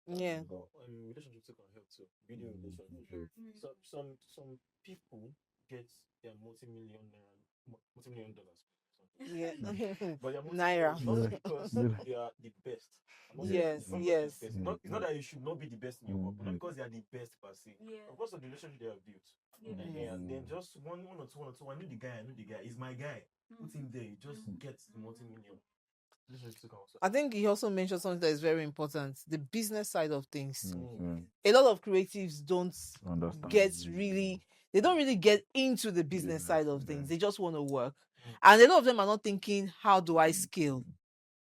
Yeah. Relationships can help too. Building relationships. Some people get their multi-million dollars. Yeah. But they're Naira. not because they are the best. Yes. It's not that you should not be the best in your work, but not because they are the best per se. Of course, of the relationship they have built. And then just one or two. I know the guy. He's my guy. Put him there. He just gets the multi-million. I think he also mentioned something that is very important: the business side of things. A lot of creatives don't they don't really get into the business side of things. They just want to work, and a lot of them are not thinking, how do I scale?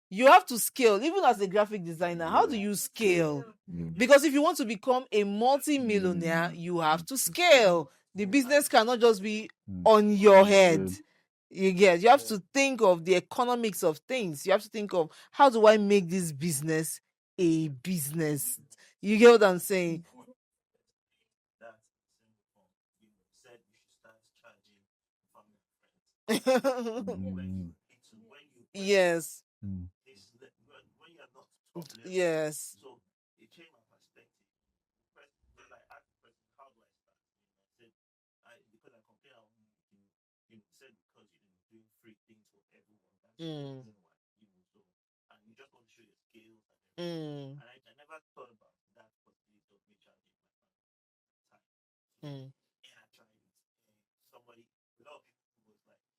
You have to scale, even as a graphic designer. How do you scale? Because if you want to become a multi-millionaire, you have to scale. The business cannot just be on your head. You have to think of the economics of things. You have to think of, how do I make this business a business? You get what I'm saying? Said you should start charging family and friends. Yes. When you're not top level. Yes. So it changed my perspective. When I asked the person, how do I start? I said, because I compared our said because doing free things for everyone. That's the reason why. So and you just want to show your skills and everything. And I never thought about that possibility of me charging my family time. And I tried it. And a lot of people was like, oh,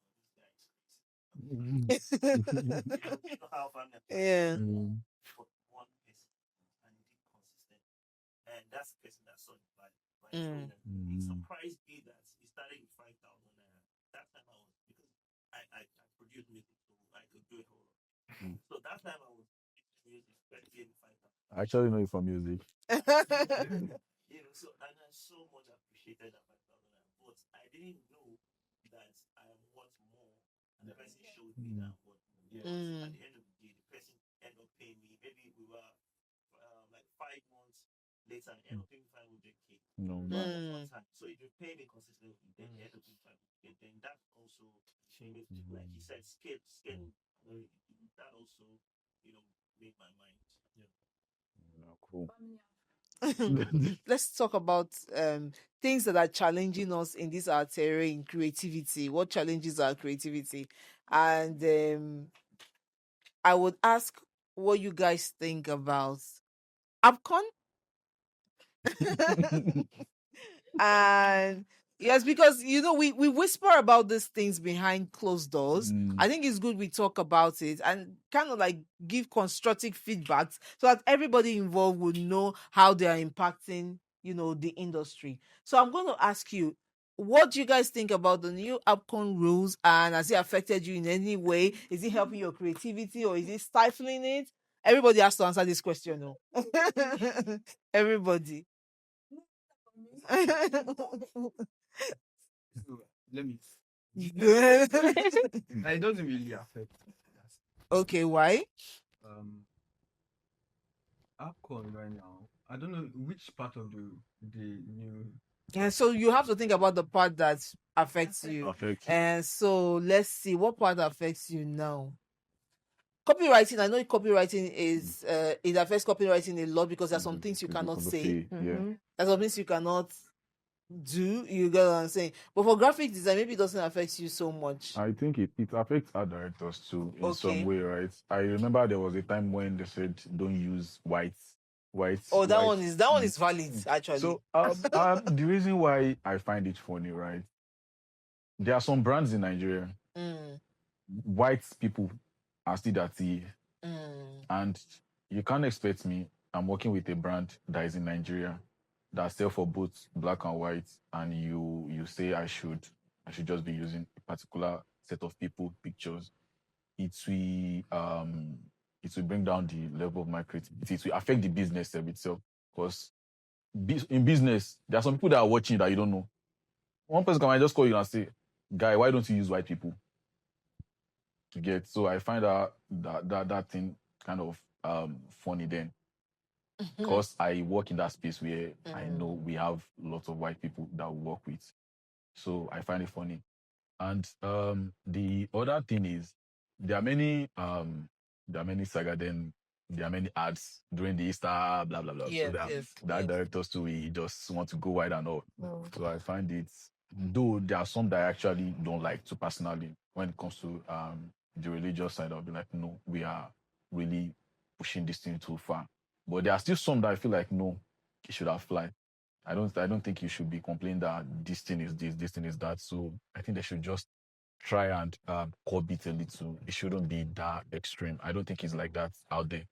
this guy is crazy. You know how family for one person and he did consistent. And that's the person that saw it like it surprised me that he started with 5,000 naira. That time I was because I produced music, so I could do a whole lot. So that time I was music, but gave me 5,000. I actually know you from music. So and I so much appreciated that 5,000, but I didn't know that I am worth more, and the person showed me that I'm worth more. Because at the end of the day, the person ended up paying me. Maybe we were like 5 months later, and ended up paying 500K. No. One time. So if you pay me consistently, then you end up paying 500K. Then that also changed, like you said, scale. That also, made my mind. No, cool. Let's talk about things that are challenging us in this art area in creativity. What challenges our creativity? And I would ask what you guys think about AppCon. And yes, because we whisper about these things behind closed doors. I think it's good we talk about it and kind of like give constructive feedbacks so that everybody involved would know how they are impacting the industry. So I'm going to ask you, what do you guys think about the new AppCon rules, and has it affected you in any way? Is it helping your creativity or is it stifling it? Everybody has to answer this question. No? Everybody. Let me. It doesn't really affect. Okay, why? AppCon right now. I don't know which part of the new. And so you have to think about the part that affects you. And so let's see what part affects you now. Copywriting. I know copywriting is it affects copywriting a lot because there's some things you cannot say. There's some things you cannot do. You get what I'm saying? But for graphic design, maybe it doesn't affect you so much. I think it affects art directors too in some way, right? I remember there was a time when they said don't use white. Oh, that one is valid actually. So the reason why I find it funny, right? There are some brands in Nigeria. White people are still that and you can't expect me. I'm working with a brand that is in Nigeria that sell for both black and white, and you say I should just be using a particular set of people pictures. It will bring down the level of my creativity. It will affect the business of itself, because in business there are some people that are watching that you don't know. One person can just call you and say, "Guy, why don't you use white people?" To get. So I find that thing kind of funny then, because I work in that space where I know we have lots of white people that we work with. So I find it funny. And the other thing is there are many Sagaden, there are many ads during the Easter, blah blah blah. Yes, so that directors too, we just want to go wide and all. So I find it, though there are some that I actually don't like too personally when it comes to the religious side. I'll be like, no, we are really pushing this thing too far. But there are still some that I feel like, no, it should have fly. I don't think you should be complaining that this thing is this thing is that. So I think they should just try and curb it a little. It shouldn't be that extreme. I don't think it's like that out there.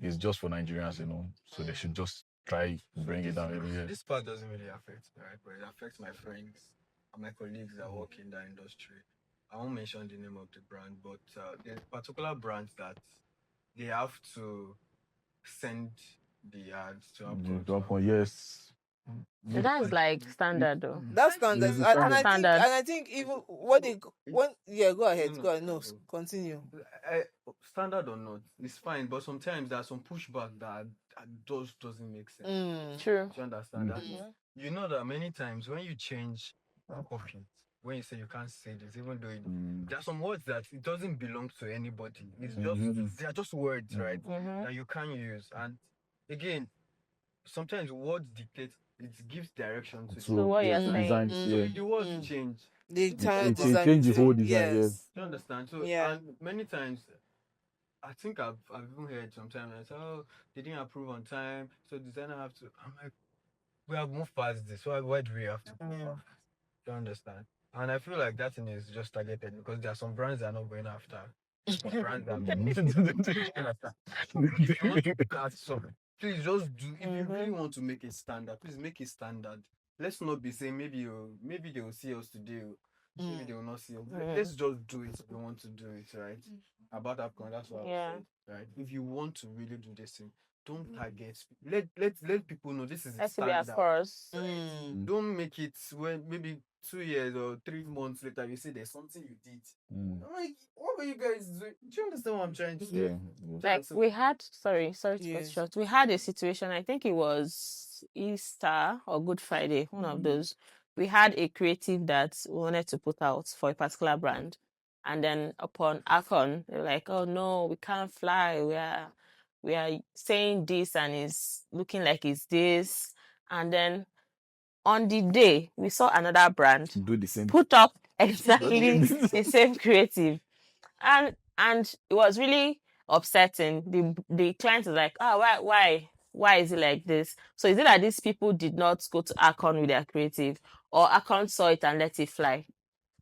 It's just for Nigerians, So they should just try bring it down every year. This part doesn't really affect me, right? But it affects my friends and my colleagues that work in that industry. I won't mention the name of the brand, but there's particular brands that they have to send the ads to AppCon. Yes. So that's like standard though. That's standard. And I think even go ahead. No, continue. Standard or not, it's fine. But sometimes there's some pushback that just doesn't make sense. True. Do you understand that? You know that many times when you change copy, when you say you can't say this, even though there are some words that it doesn't belong to anybody. It's just they are just words, right? That you can't use. And again, sometimes words dictate. It gives direction to what you're saying. So if the words change, the change the whole design. Yes. Do you understand? So and many times, I think I've even heard sometimes I say, oh, they didn't approve on time, so designer have to. I'm like, we have moved past this. So why do we have to? Do you understand? And I feel like that thing is just targeted because there are some brands that are not going after brands that please just do. If you really want to make a standard, please make a standard. Let's not be saying maybe they will see us today. maybe they will not see. Let's just do it if we want to do it, right? About AFCON, that's what I said, right? If you want to really do this thing, don't target. Let people know this is the Has to be standard. of course. Don't make it when maybe 2 years or 3 months later you say there's something you did. I'm like, what were you guys doing? Do you understand what I'm trying to say? Like we had, sorry to cut short. We had a situation. I think it was Easter or Good Friday, one of those. We had a creative that we wanted to put out for a particular brand, and then upon Akon, they're like, "Oh no, we can't fly. We are saying this, and it's looking like it's this." And then on the day, we saw another brand Do the same. put up exactly the same creative, and it was really upsetting. The client was like, "Oh, why is it like this?" So is it that these people did not go to Akon with their creative, or Akon saw it and let it fly?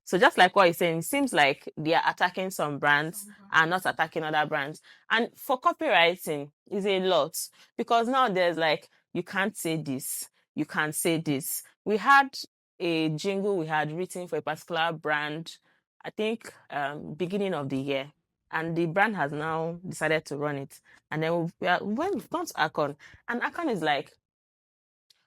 So just like what you're saying, it seems like they are attacking some brands and not attacking other brands. And for copywriting, is a lot, because now there's like, you can't say this, you can't say this. We had a jingle we had written for a particular brand, I think beginning of the year, and the brand has now decided to run it. And then we've gone to Akon, and Akon is like,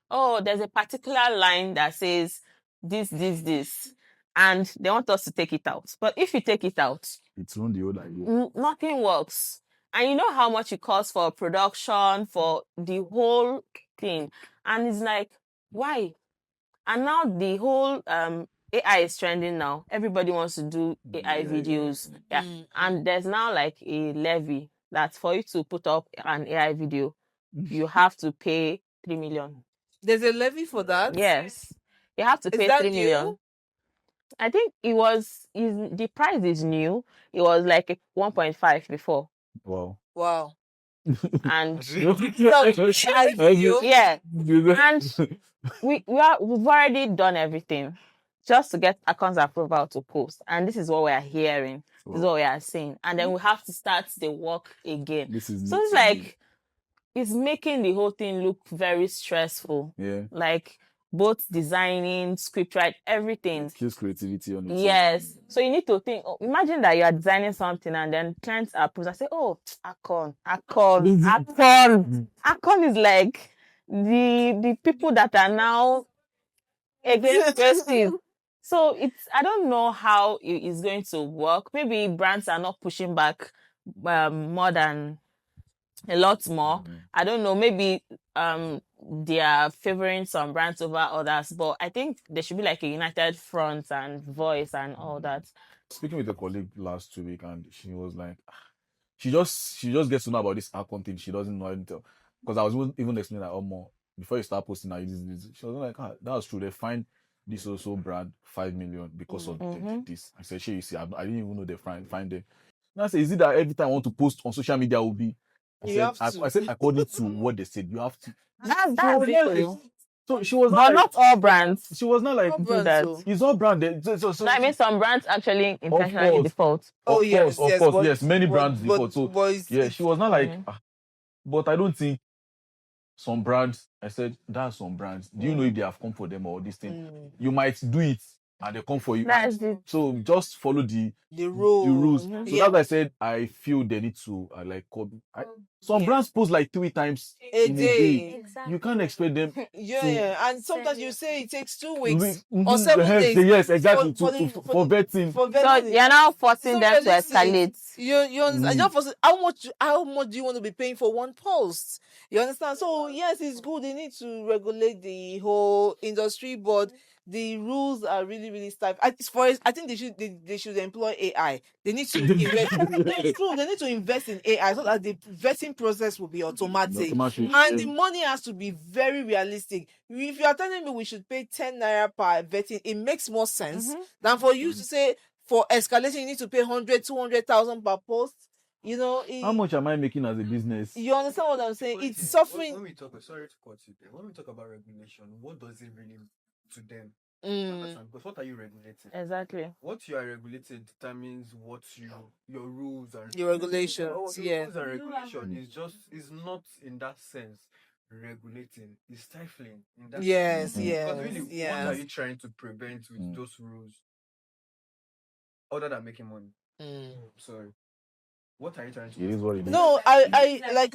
oh, there's a particular line that says this, and they want us to take it out. But if you take it out, it's on the whole idea. Nothing works. And you know how much it costs for production, for the whole thing. And it's like, why? And now the whole AI is trending now. Everybody wants to do AI videos. Yeah. And there's now like a levy that for you to put up an AI video, you have to pay 3 million. There's a levy for that? Yes. You have to pay 3 million. I think the price is new. It was like 1.5 before. Wow. And yeah. And we've already done everything just to get accounts approval to post. And this is what we are hearing. This is what we are seeing. And then we have to start the work again. So it's like, it's making the whole thing look very stressful. Yeah. Like both designing, script write, everything. It kills creativity on it. Yes. So you need to think, imagine that you are designing something and then clients approve and say, oh, Akon. Akon is like the people that are now against creative. So I don't know how it is going to work. Maybe brands are not pushing back more than a lot more. I don't know. Maybe they are favoring some brands over others, but I think there should be like a united front and voice and all that. Speaking with a colleague last week, and she was like, she just gets to know about this account thing. She doesn't know anything, because I was even explaining that more before you start posting. This. She was like, that was true. They find this also brand 5 million because of this. I said, you see, I didn't even know they find them. And I said, is it that every time I want to post on social media will be? I said, according to what they said, you have to. That's big for you. So she was not all brands. She was not like do that. It's all branded. So I mean, some brands actually intentionally default. Of course, many brands default. So yeah, she was not like, but I don't think some brands. I said, that's some brands. Do you know if they have come for them or this thing? You might do it and they come for you. So just follow the rules. So that's why I said I feel they need to some brands post like 3 times in a day. Exactly. You can't expect them. And sometimes you say it takes 2 weeks or 7 days. Yes, exactly. For vetting. So you're now forcing them to escalate. You understand? How much do you want to be paying for one post? You understand? So yes, it's good. They need to regulate the whole industry, but the rules are really, really stiff. I think they should employ AI. They need to invest. It's true. They need to invest in AI so that the vetting process will be automatic. And the money has to be very realistic. If you are telling me we should pay 10 naira per vetting, it makes more sense than for you to say for escalation you need to pay 100,000-200,000 per post. You know, how much am I making as a business? You understand what I'm saying? It's suffering. When we talk, sorry to cut you there. When we talk about regulation, what does it really to them? Because what are you regulating? Exactly. What you are regulating determines what your rules are. Your regulations. Rules and regulation is not in that sense regulating. It's stifling in that sense. Because really, what are you trying to prevent with those rules? other than making money. Sorry. What are you trying to? It is what it is. No, I like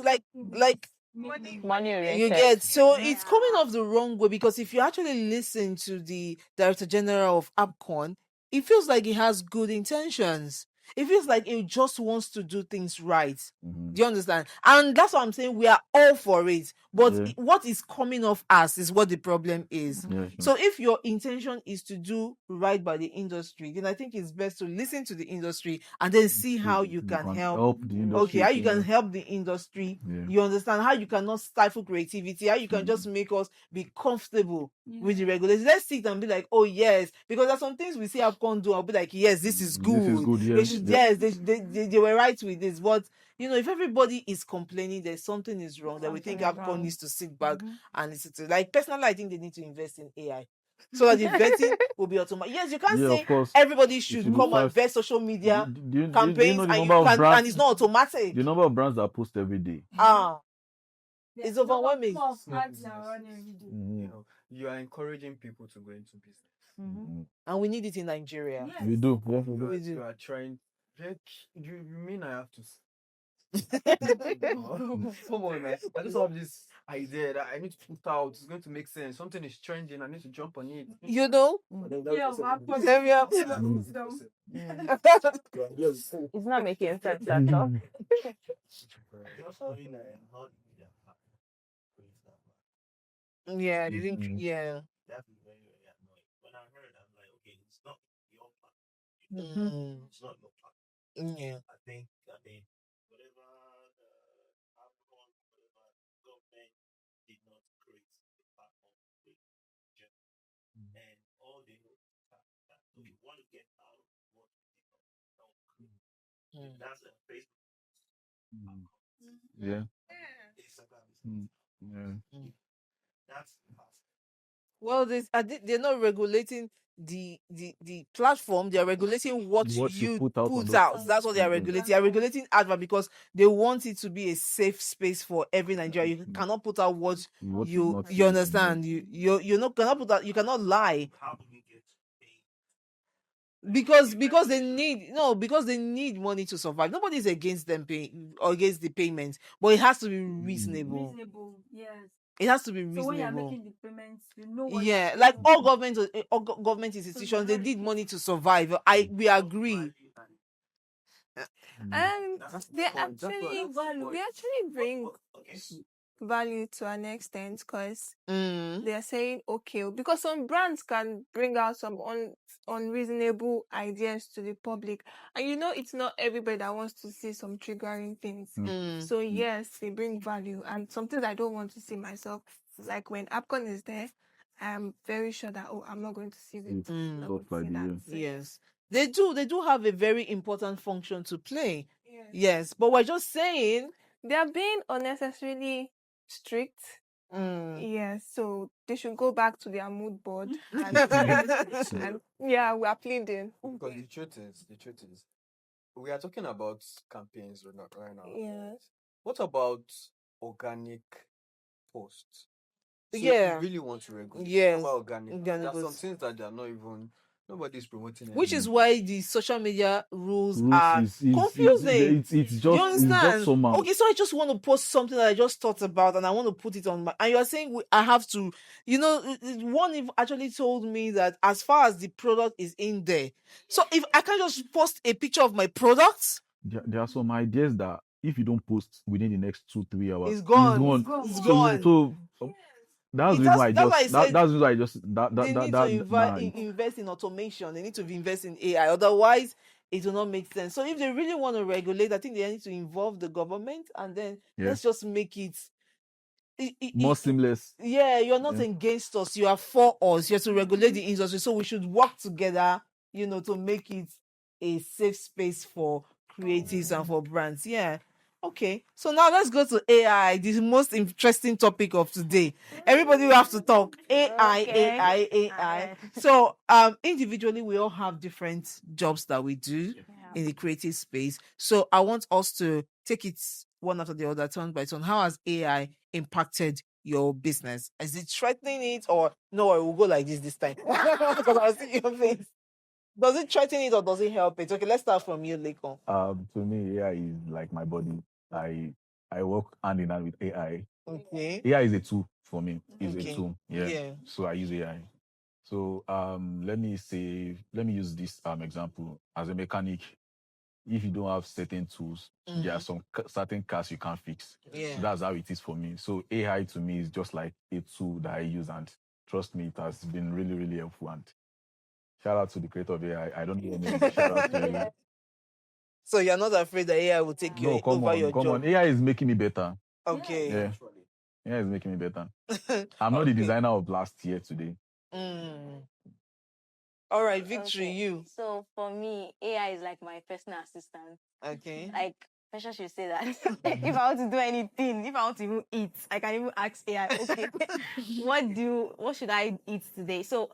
Money oriented. you get. So it's coming off the wrong way, because if you actually listen to the Director General of APCON, it feels like he has good intentions. It feels like he just wants to do things right. Do you understand? And that's what I'm saying. We are all for it. But what is coming off us is what the problem is. Yeah, sure. So if your intention is to do right by the industry, then I think it's best to listen to the industry and then see how you can help. the industry. Okay, how you can help the industry. Yeah. You understand how you cannot stifle creativity, how you can just make us be comfortable with the regulations. Let's sit and be like, oh yes, because there's some things we see APCON do. I'll be like, yes, this is good. This is good. They Yes. should, yes, they were right with this. But you know, if everybody is complaining there's something is wrong, then we think APCON needs to sit back and listen to. Like personally, I think they need to invest in AI. So that the vetting will be automatic. Yes, you can't say everybody should come and vet social media campaigns and it's not automatic. The number of brands that post every day. It's overwhelming. You know, you are encouraging people to go into business. And we need it in Nigeria. Yes. We do. Yes, we do. You are trying. Like, you mean I have to? Come on, man. I just have this idea that I need to put out. It's going to make sense. Something is trending. I need to jump on it. You know? It's not making sense at all. Yeah, they didn't. Yeah. When I heard, I'm like, okay, it's not your part. It's not your part. Yeah. I think whatever the Afghan, whatever government did not create the platform to create and all they know is that we want to get out of what we don't create. That's a Facebook. Yeah. Yeah. That's Well, they're not regulating the platform. They are regulating what you put out. That's what they are regulating. They are regulating advert because they want it to be a safe space for every Nigerian. You cannot put out what you understand. You're not cannot put out. You cannot lie. Because they need money to survive. Nobody's against them paying or against the payments, but it has to be reasonable. Yes. It has to be reasonable. So when you're making the payments, you know what. Yeah, like all government institutions, they need money to survive. We agree. And they actually bring value to an extent, because they are saying okay, because some brands can bring out some unreasonable ideas to the public, and you know it's not everybody that wants to see some triggering things. So yes, they bring value, and something I don't want to see myself, like when APCON is there, I'm very sure that I'm not going to see it. Yes, they do have a very important function to play. Yes, but we're just saying they are being unnecessarily strict. Yes, so they should go back to their mood board and yeah, we are pleading. Because the truth is, we are talking about campaigns right now. Yes. What about organic posts? So Yeah. you really want to regulate. Yes. About organic. There are some posts. things that they are not even. Nobody's promoting it. Which is why the social media rules are confusing. It's Do you understand? just somehow. Okay, so I just want to post something that I just thought about, and I want to put it on my. And you are saying I have to. You know, one actually told me that as far as the product is in there, so if I can just post a picture of my products, There are some ideas that if you don't post within the next 2-3 hours, it's gone. It's gone. That's the reason why I just they need to invest in automation. They need to invest in AI. Otherwise, it will not make sense. So if they really want to regulate, I think they need to involve the government, and then let's just make it more seamless. Yeah, you're not against us. You are for us. You have to regulate the industry. So we should work together, to make it a safe space for creatives and for brands. Yeah. Okay, so now let's go to AI, the most interesting topic of today. Everybody will have to talk. AI. So individually, we all have different jobs that we do in the creative space. So I want us to take it one after the other, turn by turn. How has AI impacted your business? Is it threatening it, or no? We'll go like this time because I see your face. Does it threaten it or does it help it? Okay, let's start from you, Lekon. To me, AI is like my body. I work hand in hand with AI. Okay. AI is a tool for me. It's Okay. a tool. Yeah. So I use AI. So let me use this example. As a mechanic, if you don't have certain tools, there are some certain cars you can't fix. Yeah. So that's how it is for me. So AI to me is just like a tool that I use, and trust me, it has been really, really helpful. And shout out to the creator of AI. I don't know your name. Shout out to you. So you're not afraid that AI will take you over your job? Come on. AI is making me better. Okay. Yeah. AI is making me better. I'm not the designer of last year today. All right, Victory, you. So for me, AI is like my personal assistant. Okay. Like Pesha should say that if I want to do anything, if I want to even eat, I can even ask AI, okay, what should I eat today? So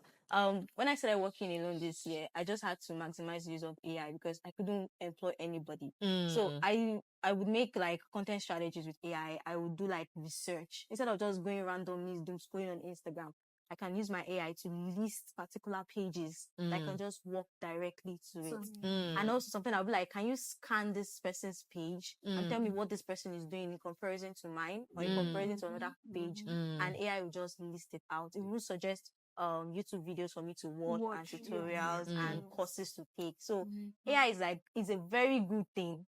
when I started working alone this year, I just had to maximize the use of AI because I couldn't employ anybody. So I would make like content strategies with AI. I would do like research instead of just going randomly doom scrolling on Instagram. I can use my AI to list particular pages that I can just walk directly to it. And also something I'll be like, can you scan this person's page and tell me what this person is doing in comparison to mine or in comparison to another page? And AI will just list it out. It will suggest YouTube videos for me to watch and tutorials and courses to take. So AI is a very good thing.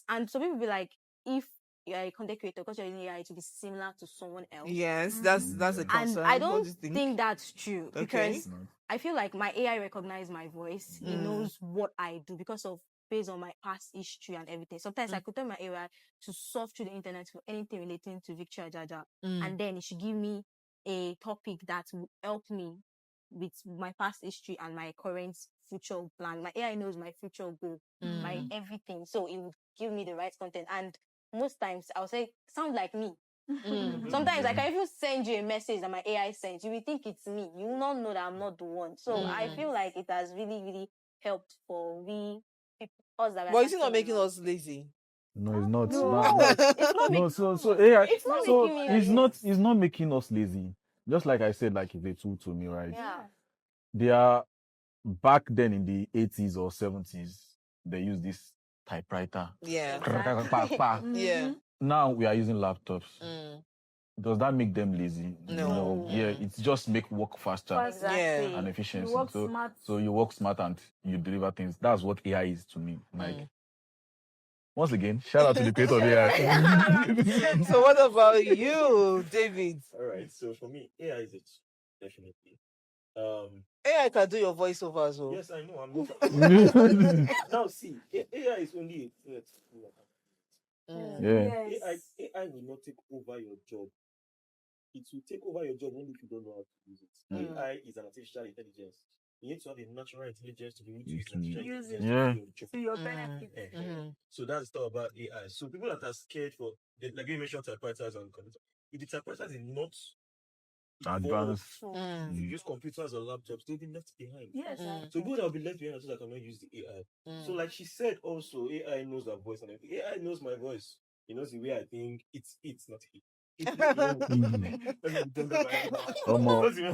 And some people be like, if you're a content creator, because you're using AI to be similar to someone else. Yes, that's a concern. And I don't think that's true because I feel like my AI recognizes my voice. It knows what I do based on my past history and everything. Sometimes I could tell my AI to surf through the internet for anything relating to Victory Ajaja, and then it should give me a topic that will help me with my past history and my current future plan. My AI knows my future goal, my everything. So it would give me the right content. And most times I'll say, sound like me. Sometimes I can even send you a message that my AI sends. You will think it's me. You will not know that I'm not the one. So I feel like it has really, really helped for us that. But is it not making us lazy? No, it's not. It's not No, making so AI. It's not So making me it's not making us lazy. Just like I said, like it's a tool to me, right? Yeah. They are back then in the 80s or 70s. They use this typewriter. Yeah. Yeah. Now we are using laptops. Does that make them lazy? No. Yeah, it's just make work faster Exactly. and efficiency. You work smart. So you work smart and you deliver things. That's what AI is to me. Like once again, shout out to the creator of AI. So what about you, David? All right. So for me, AI is it definitely. AI can do your voiceover as well. Yes, I know. I'm not. Now see, AI is only a threat. AI will not take over your job. It will take over your job only if you don't know how to use it. AI is an artificial intelligence. You need to have a natural intelligence to be able to use artificial intelligence to do your job. To your benefit. So that's the stuff about AI. So people that are scared like you mentioned, typewriters and computers. If the typewriters is not advanced, if you use computers or laptops, they'll be left behind. Yes. So people that will be left behind so that cannot use the AI. So like she said, also AI knows her voice and everything. AI knows my voice. It knows the way I think. It's not he.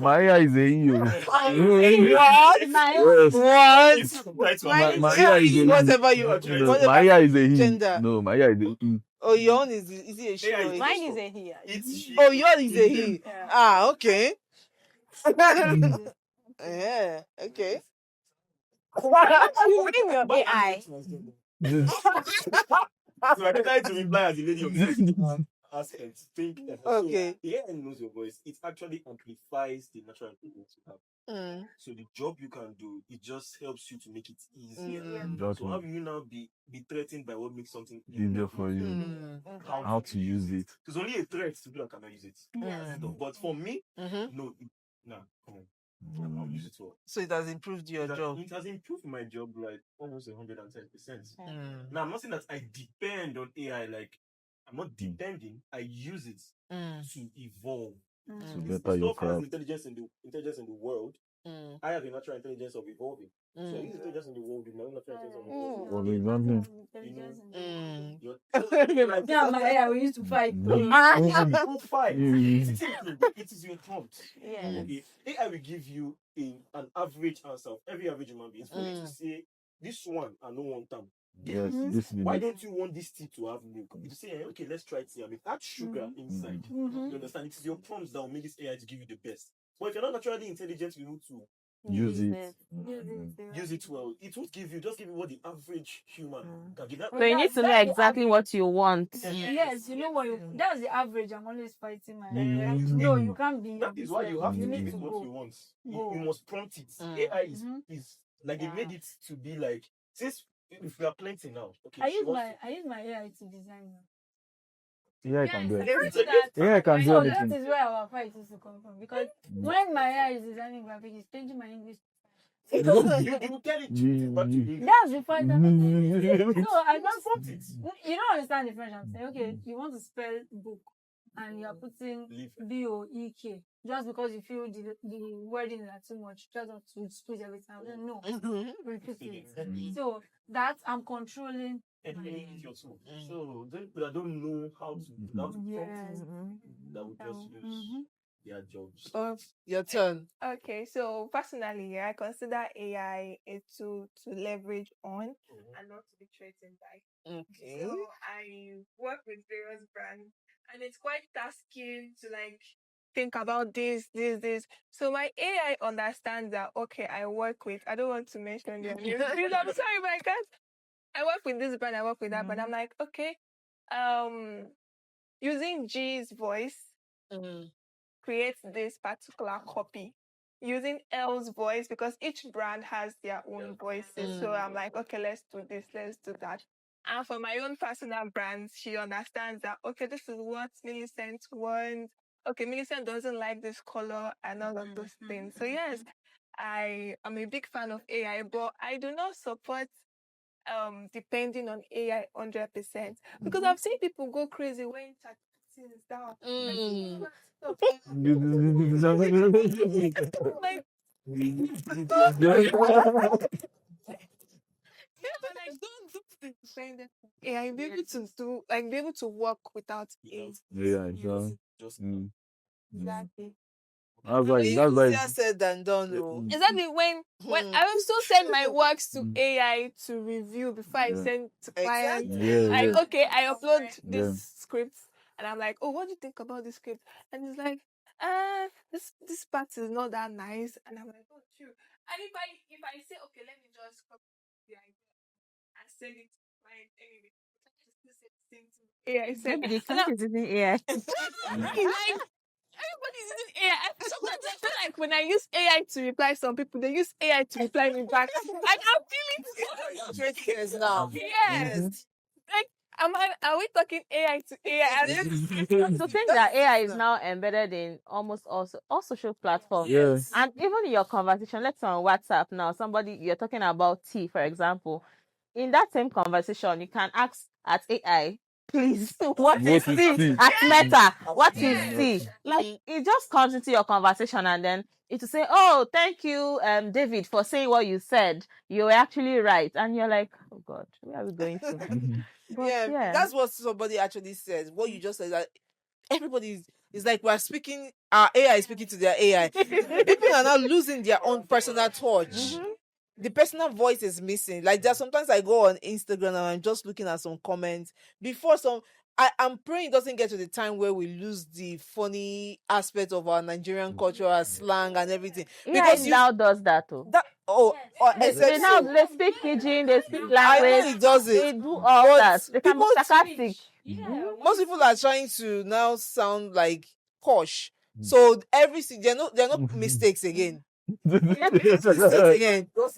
My AI is a you. What? My AI is a whatever you my AI is a he. gender. No, my AI is a he. Oh, your own is he a she? Mine is a he. Oh, yours is a he. Ah, okay. Yeah, okay. You name your AI. So I tried to reply as a lady of this aspect. Okay. So the AI knows your voice. It actually amplifies the natural intelligence you have. So the job you can do, it just helps you to make it easier. So how will you now be threatened by what makes something easier for you? How to use it? It's only a threat to people that cannot use it. But for me, no, come on. I'll use it for. So it has improved your job. It has improved my job like almost 110%. Now I'm not saying that I depend on AI. Like I'm not depending. I use it to evolve. To better your craft. Intelligence in the world. I have a natural intelligence of evolving. So I use intelligence in the world with my own natural intelligence of evolving. Yeah, my AI we used to fight. Don't fight. It is your prompt. Yeah. Okay. AI will give you an average answer of every average human being. For you to say this one and no one time. Yes, Why don't you want this tea to have milk? You say, okay, let's try tea. I mean, add sugar inside. You understand? It is your prompts that will make this AI to give you the best. But if you're not naturally intelligent, you need to use it. use it well. It won't give you, just give you what the average human can give. So you need to know exactly what you want. Yes, you know what that's the average. I'm always fighting my no, you can't be. That is why you have to give need it to what go. you want. You must prompt it. AI is like they made it to be like, since if we are plenty now, okay. I use my AI to design now. Yeah, can do it. Yeah, can do so anything. that is where our fight is to come from. Because when my AI is designing graphic, it's changing my English. You tell it back to English. That's the fight. No, I don't. You don't understand the French. I'm saying, okay, you want to spell book, and you are putting BOEK just because you feel the wording is too much, just not to squeeze everything. No, repeat it. So that I'm controlling. Your tool. So I don't know how to prompt that would just lose their jobs. Your turn. Okay, so personally, I consider AI a tool to leverage on and not to be threatened by. Okay. So I work with various brands, and it's quite tasking to like think about this. So my AI understands that, okay, I work with, I don't want to mention their names. Please, I'm sorry, but I can't. I work with this brand, I work with that, but I'm like, okay, using G's voice, create this particular copy. Using L's voice, because each brand has their own voices. So I'm like, okay, let's do this, let's do that. And for my own personal brands, she understands that, okay, this is what Millicent wants. Okay, Millicent doesn't like this color and all of those things. So yes, I am a big fan of AI, but I do not support depending on AI 100%, because I've seen people go crazy when ChatGPT is down. Like, don't depend. AI be able to do, like, be able to work without it. Yeah, sure. Exactly. That's why. Easier said than done. Exactly. When I also send my works to AI to review before I send to clients. Like, okay, I upload this script, and I'm like, oh, what do you think about this script? And it's like, this part is not that nice, and I'm like, oh, true. And if I say, okay, let me just copy the idea and send it to client anyway, AI said, Maybe the client is using AI. like, everybody's using AI. Sometimes I feel like when I use AI to reply some people, they use AI to reply me back. I can feel it. Years now. Yes. Like, are we talking AI to AI? To think that AI is now embedded in almost all social platforms. Yes. And even in your conversation, let's say on WhatsApp now, you're talking about tea, for example. In that same conversation, you can ask at AI, please, what is tea? At Meta, what is tea? Like, it just comes into your conversation, and then it will say, oh, thank you, David, for saying what you said. You were actually right. And you're like, oh God, where are we going to? But, yeah, that's what somebody actually says. What you just said, that everybody is like, we're speaking, our AI is speaking to their AI. People are now losing their own personal touch. The personal voice is missing. Like, there's sometimes I go on Instagram and I'm just looking at some comments before I'm praying it doesn't get to the time where we lose the funny aspect of our Nigerian culture, our slang and everything. Because now does that too. They speak pidgin, they speak language. I know it does it. They do all that. They can be sarcastic. Most people are trying to now sound like posh. So they're not mistakes again. Again. No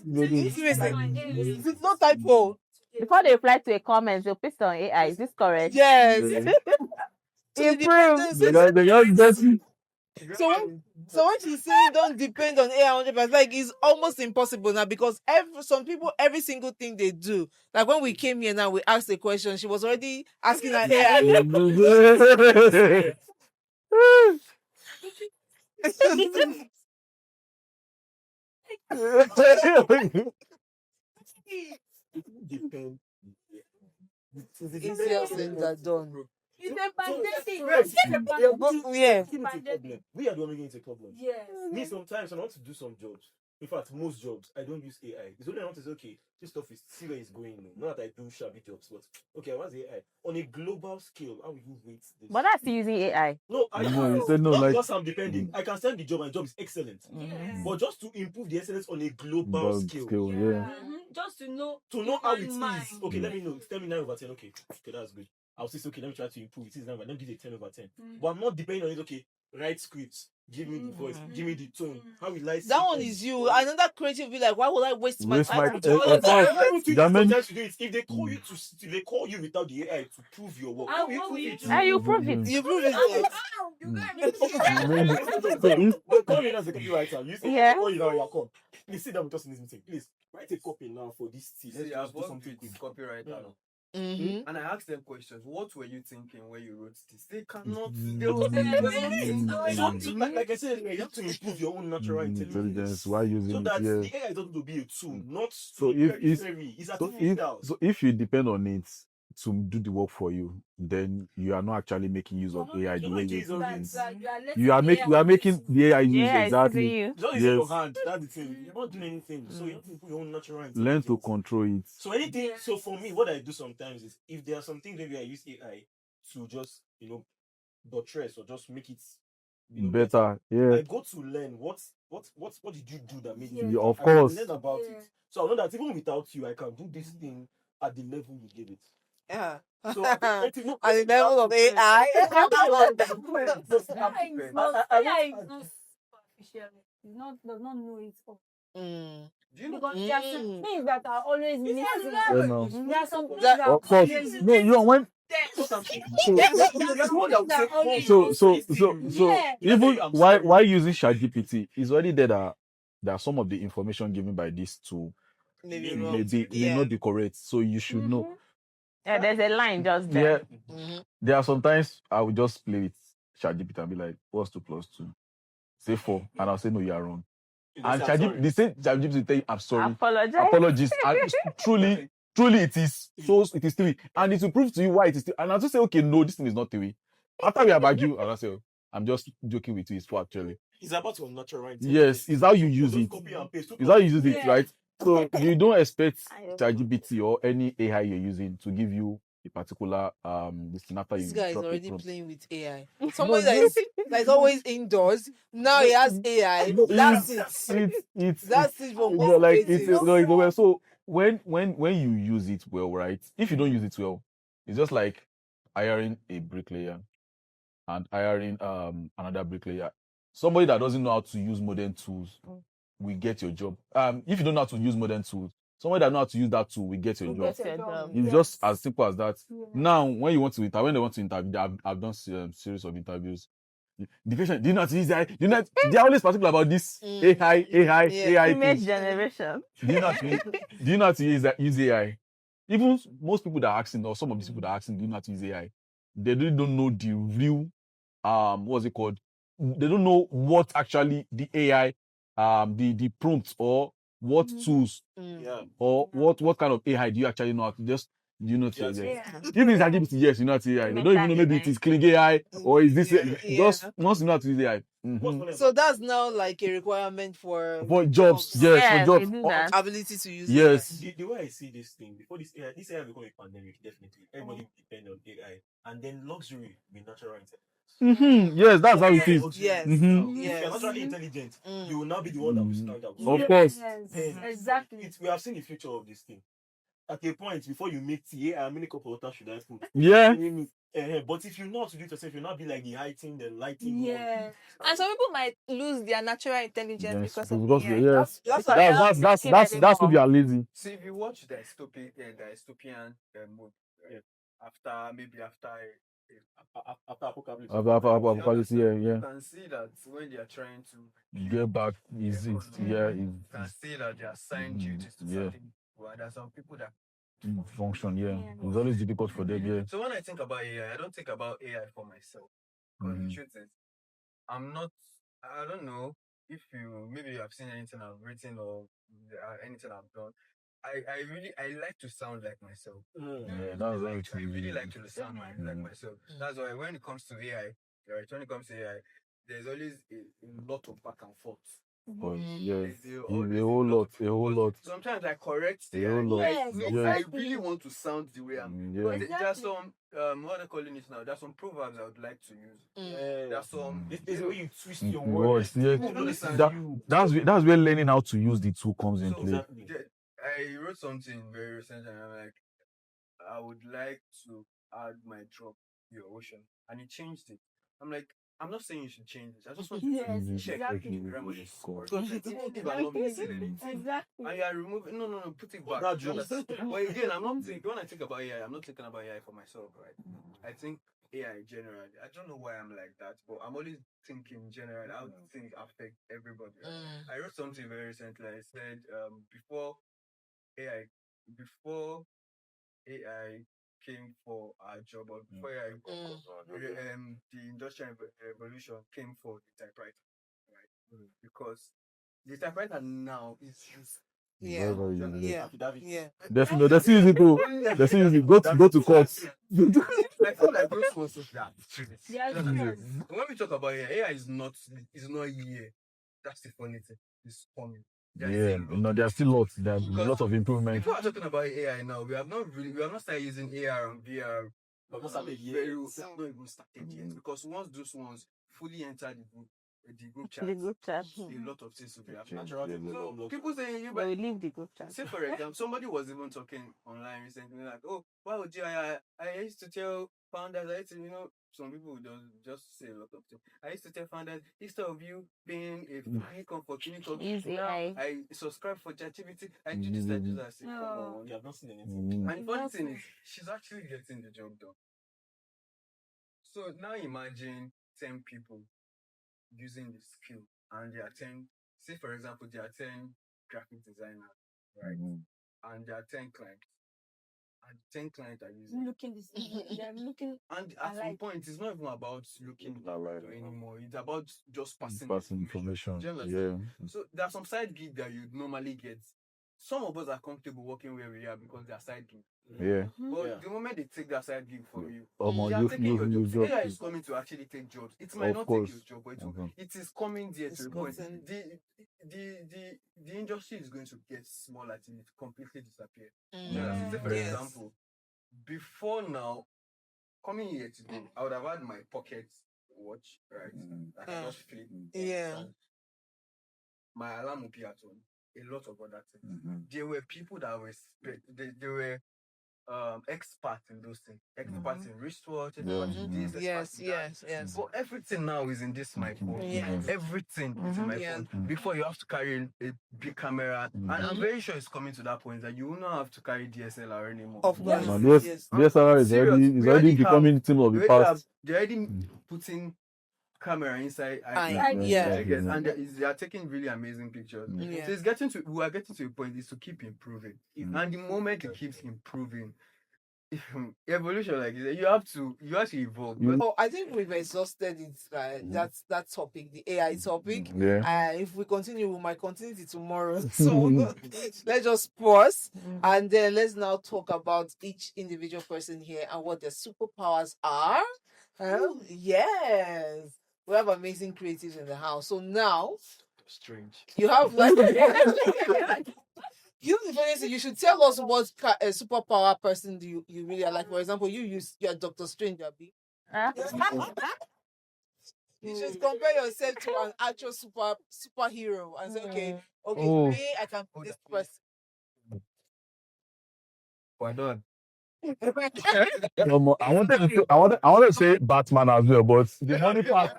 typo. Before they reply to a comment, they'll paste on AI. Is this correct? Yes. Improve. So when she's saying don't depend on AI 100%, like, it's almost impossible now, because some people, every single thing they do, like when we came here now, we asked a question, she was already asking her AI. Depend. Easier said than done. It's a pandemic. Yeah. We are the one getting into problems. Yes. Me sometimes when I want to do some jobs. In fact, most jobs I don't use AI. It's only I want to say, okay, this stuff is see where it's going. Not that I do shabby jobs, but okay, I want AI on a global scale. How will you rate this? But that's using AI. No, you said no, not like because I'm depending. I can send the job and the job is excellent. But just to improve the excellence on a global scale. yeah. Just to know How it mind. is. Okay, let me know. Tell me 9/10. Okay, that's good. I'll say okay, let me try to improve. It is 9, but let me give it 10/10. But I'm not depending on it. Okay, write scripts. Give me the voice. Give me the tone. How will I see That one is you. Another creative be like, why would I waste my time? Sometimes you do it. If they call you they call you without the AI to prove your work. How will you prove it? You prove it. You prove it. They call me as a copywriter. You say, Yeah. oh, you know, you come. Please sit down with us in this meeting. Please write a copy now for this tea. See, I've worked something with quick. copywriter now. Mm-hmm. And I asked them questions. What were you thinking when you wrote this? They cannot. Like I said, you have to improve your own natural intelligence. Why using So it? that Yeah. the AI doesn't to be a tool, not So it's artificial. if you depend on it to do the work for you, then you are not actually making use of AI the way you are making the AI use exactly. Just using your hand, that's the thing. You're not doing anything. So you have to put your own natural intelligence. Learn to control it. So anything. So for me, what I do sometimes is if there are some things maybe I use AI to just buttress or just make it better. Yeah. I go to learn what did you do that made it. Yeah, of I course. learn about it. So I know that even without you, I can do this thing at the level you give it. Yeah. So at the level of AI. It's does not know it all. Because there are some things that are always missing. There are some things that Of course. No, you know when. So even why using ChatGPT is already there that some of the information given by this tool may not be correct. So you should know. Yeah, there's a line just there. Yeah. There are sometimes I will just play with ChatGPT and be like, what's 2 + 2? Say 4, and I'll say no, you are wrong. And ChatGPT will tell you, I'm sorry. Apologies. And truly it is. So it is 3. And it will prove to you why it is 3. And I'll just say, okay, no, this thing is not 3. After we have argued, I'll say, I'm just joking with you, it's 4 actually. It's about your natural intelligence. Yes, it's how you use it. It's how you use it, right? So you don't expect ChatGPT or any AI you're using to give you a particular this guy is already playing with AI. Somebody that is always indoors. Now he has AI. That's it. That's it from like it's so when you use it well, right? If you don't use it well, it's just like hiring a bricklayer and hiring another bricklayer. Somebody that doesn't know how to use modern tools will get your job. If you don't know how to use modern tools, somebody that knows how to use that tool will get your job. It's just as simple as that. Now, when they want to interview, I've done series of interviews. The patient, do you know how to use AI? They're always particular about this AI image thing. generation. Do you know how to use AI? Even most people that are asking, or some of these people that are asking, do you know how to use AI? They really don't know the real what's it called? They don't know what actually the AI the prompts or what tools or what kind of AI do you actually know how to just do you know to AI? If it's ChatGPT, yes, you know how to AI. They don't even know maybe it is Click AI or is this just once you know how to use AI. So that's now like a requirement for jobs. Yes, for jobs. Or ability to use yes. The way I see this thing, before this AI become a pandemic, definitely everybody depend on AI, and then luxury with natural intelligence. Yes, that's how it is. Yes. If you're naturally intelligent, you will now be the one that will stand out. Of course. Exactly. We have seen the future of this thing. At a point, before you make tea, how many cup of water should I put? Yeah. But if you know how to do it yourself, you'll not be like the heighting, the lighting. Yeah. And some people might lose their natural intelligence because of that's if you are lazy. See, if you watch the dystopian mode, after apocalypse. Apocalypse, yeah. You can see that when they are trying to get back, you can see that they are assigned duties to certain people, and there are some people that function. It's always difficult for them. Yeah. So when I think about AI, I don't think about AI for myself. Because the truth is, I don't know. if you maybe you have seen anything I've written or anything I've done, I like to sound like myself. Yeah, that's right. I really like to sound like myself. That's why when it comes to AI, right? When it comes to AI, there's always a lot of back and forth. Oh, yes. There's A always whole lot. A whole lot. Sometimes I correct A the whole lot. I, Yes, no, I exactly. really want to sound the way I'm. Yeah. But there are some what are they calling it now? There are some proverbs I would like to use. There are some. There's a way you twist your Words, words. yes. People understand That, you. that's where learning how to use the tool comes in play. I wrote something very recent and I'm like, I would like to add my drop to your ocean. And he changed it. I'm like, I'm not saying you should change it. I just want to check exactly. grammar is correct. You are not missing anything. Exactly. And you are removing, no, put it back. That just- But again, I'm not thinking, when I think about AI, I'm not thinking about AI for myself, right? I think AI generally. I don't know why I'm like that, but I'm always thinking generally how things affect everybody. Right? I wrote something very recently. I said, AI, before AI came for our job, or before AI, the industrial revolution came for the typewriter, right? Because the typewriter now is used. Very, very easy. Yeah. Definitely, that's easy to. That's easy. Go to court. I feel like those ones are that. Yeah, When we talk about AI is not here. That's the funny thing. It's coming. Yeah, no, there's still lots. There's a lot of improvement. If we are talking about AI now, we have not started using AR and VR. We have not even started yet. Because once those ones fully enter the group chat, a lot of things will be happening. So people saying you will leave the group chat. Say for example, somebody was even talking online recently, like, oh, why would you I used to tell founders, I used to, some people would just say a lot of things. I used to tell founders, instead of you being a unicorn for unicorn, Use now AI. I subscribe for CreativiTEA, I do this, I do that. I say, come on, you have not seen anything. And the funny thing is, she's actually getting the job done. So now imagine 10 people using the skill, and there are 10, say for example, there are 10 graphic designers, right? And there are 10 clients. And 10 clients are using looking the same. They're looking. And at some point, it's not even about looking anymore. It's about just passing information. Do you understand? So there are some side gigs that you'd normally get. Some of us are comfortable working where we are because they are side gigs. Yeah. But the moment they take that side gig for you, Almost they are taking your you job. AI is coming to actually take jobs. It might not take your job, but it is coming there to the point. The industry is going to get smaller till it completely disappear. Say for example, before now, coming here today, I would have had my pocket watch, right? That I just flip. My alarm would be at home. A lot of other things. There were people that were they were experts in those things, experts in wristwatch, experts in this, experts in that. Yes. But everything now is in this my phone. Everything is in my phone. Before you have to carry a big camera, and I'm very sure it's coming to that point that you will not have to carry DSLR anymore. Of course, DSLR is already becoming the thing of the past. They're already putting camera inside, and they are taking really amazing pictures. So it's we are getting to a point is to keep improving, and the moment it keeps improving, evolution, like you have to evolve. Oh, I think we've exhausted it. That topic, the AI topic. If we continue, we might continue it tomorrow. So let's just pause and then let's now talk about each individual person here and what their superpowers are. Yes, we have amazing creatives in the house. So now, strange. You have like. You know the funny thing, you should tell us what superpower person do you really are. Like, for example, you're Dr. Strange, Abi. You should compare yourself to an actual superhero and say, okay, me, I can be this person. We're done. I wanted to say Batman as well, but the money part,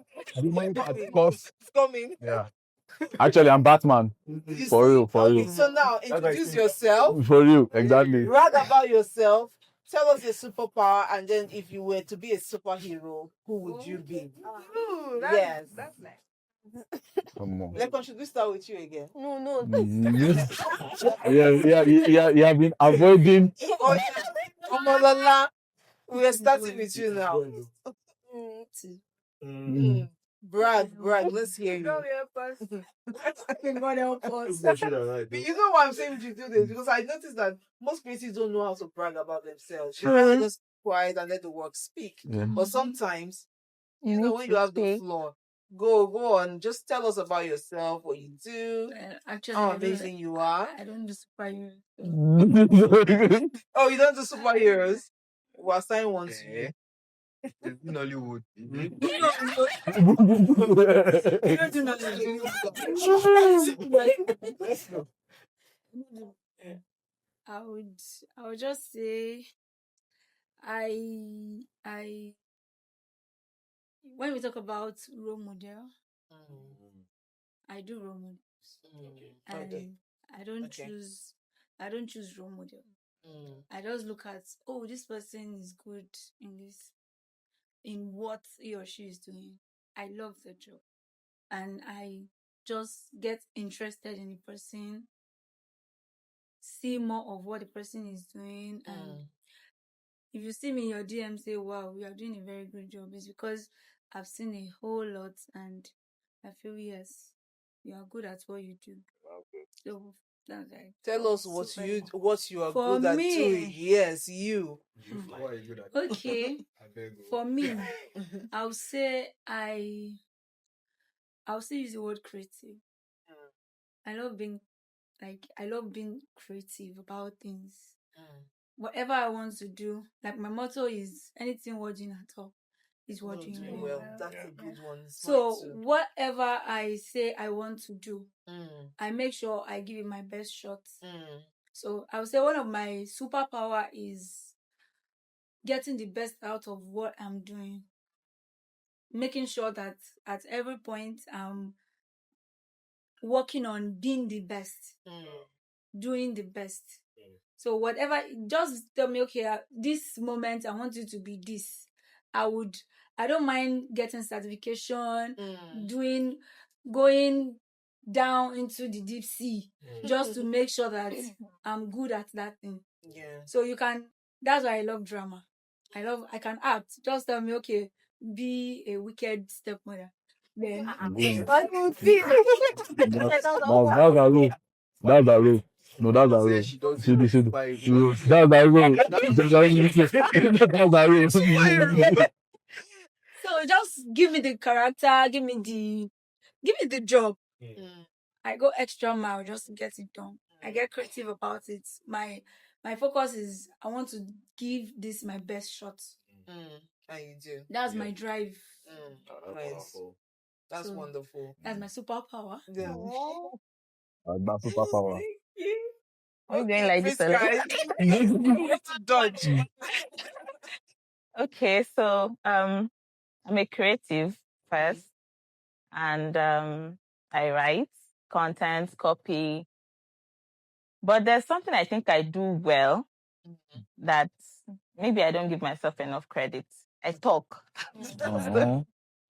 because it's coming. Yeah. Actually, I'm Batman. For real. So now introduce yourself. For you, exactly. Brag about yourself. Tell us your superpower, and then if you were to be a superhero, who would you be? Yes, that's nice. Come on. Should we start with you again? No. You have been avoiding. Omolola, we are starting with you now. Brag. Let's hear you. God help us. God help us. But you know why I'm saying we should do this? Because I noticed that most creatives don't know how to brag about themselves. You rather just quiet and let the work speak. But sometimes, you know, when you have the floor, go on. Just tell us about yourself, what you do, Actually, how amazing you are. I don't do superheroes. Oh, you don't do superheroes? We'll assign one to you. It's in Hollywood. You don't do nothing. I would just say I when we talk about role model, I do role models. And I don't choose role model. I just look at, oh, this person is good in what he or she is doing. I love the job. And I just get interested in the person, see more of what the person is doing. And if you see me in your DM say, wow, you are doing a very good job, it's because I've seen a whole lot and I feel, yes, you are good at what you do. So that's like, tell us what you are good at doing. Yes, you. What are you good at? Okay. For me, I'll say I'll still use the word creative. I love being creative about things. Whatever I want to do, like my motto is anything working at all is working well. That's a good one. So whatever I say I want to do, I make sure I give it my best shot. So I would say one of my superpower is getting the best out of what I'm doing. Making sure that at every point I'm working on being the best, doing the best. So whatever, just tell me, okay, this moment I want you to be this. I don't mind getting certification, going down into the deep sea, just to make sure that I'm good at that thing. Yeah. So that's why I love drama. I can act. Just tell me, okay, be a wicked stepmother. Then That's a rule. That's a rule. No, that's a rule. That's a rule. That's a rule. So just give me the character, give me the job. I go extra mile just to get it done. I get creative about it. My focus is I want to give this my best shot. And you do. That's my drive. Nice. That's wonderful. That's my superpower. Yeah. That's my superpower. Are you going like this? To dodge. Okay, so I'm a creative first, and I write content, copy. But there's something I think I do well that maybe I don't give myself enough credit. I talk.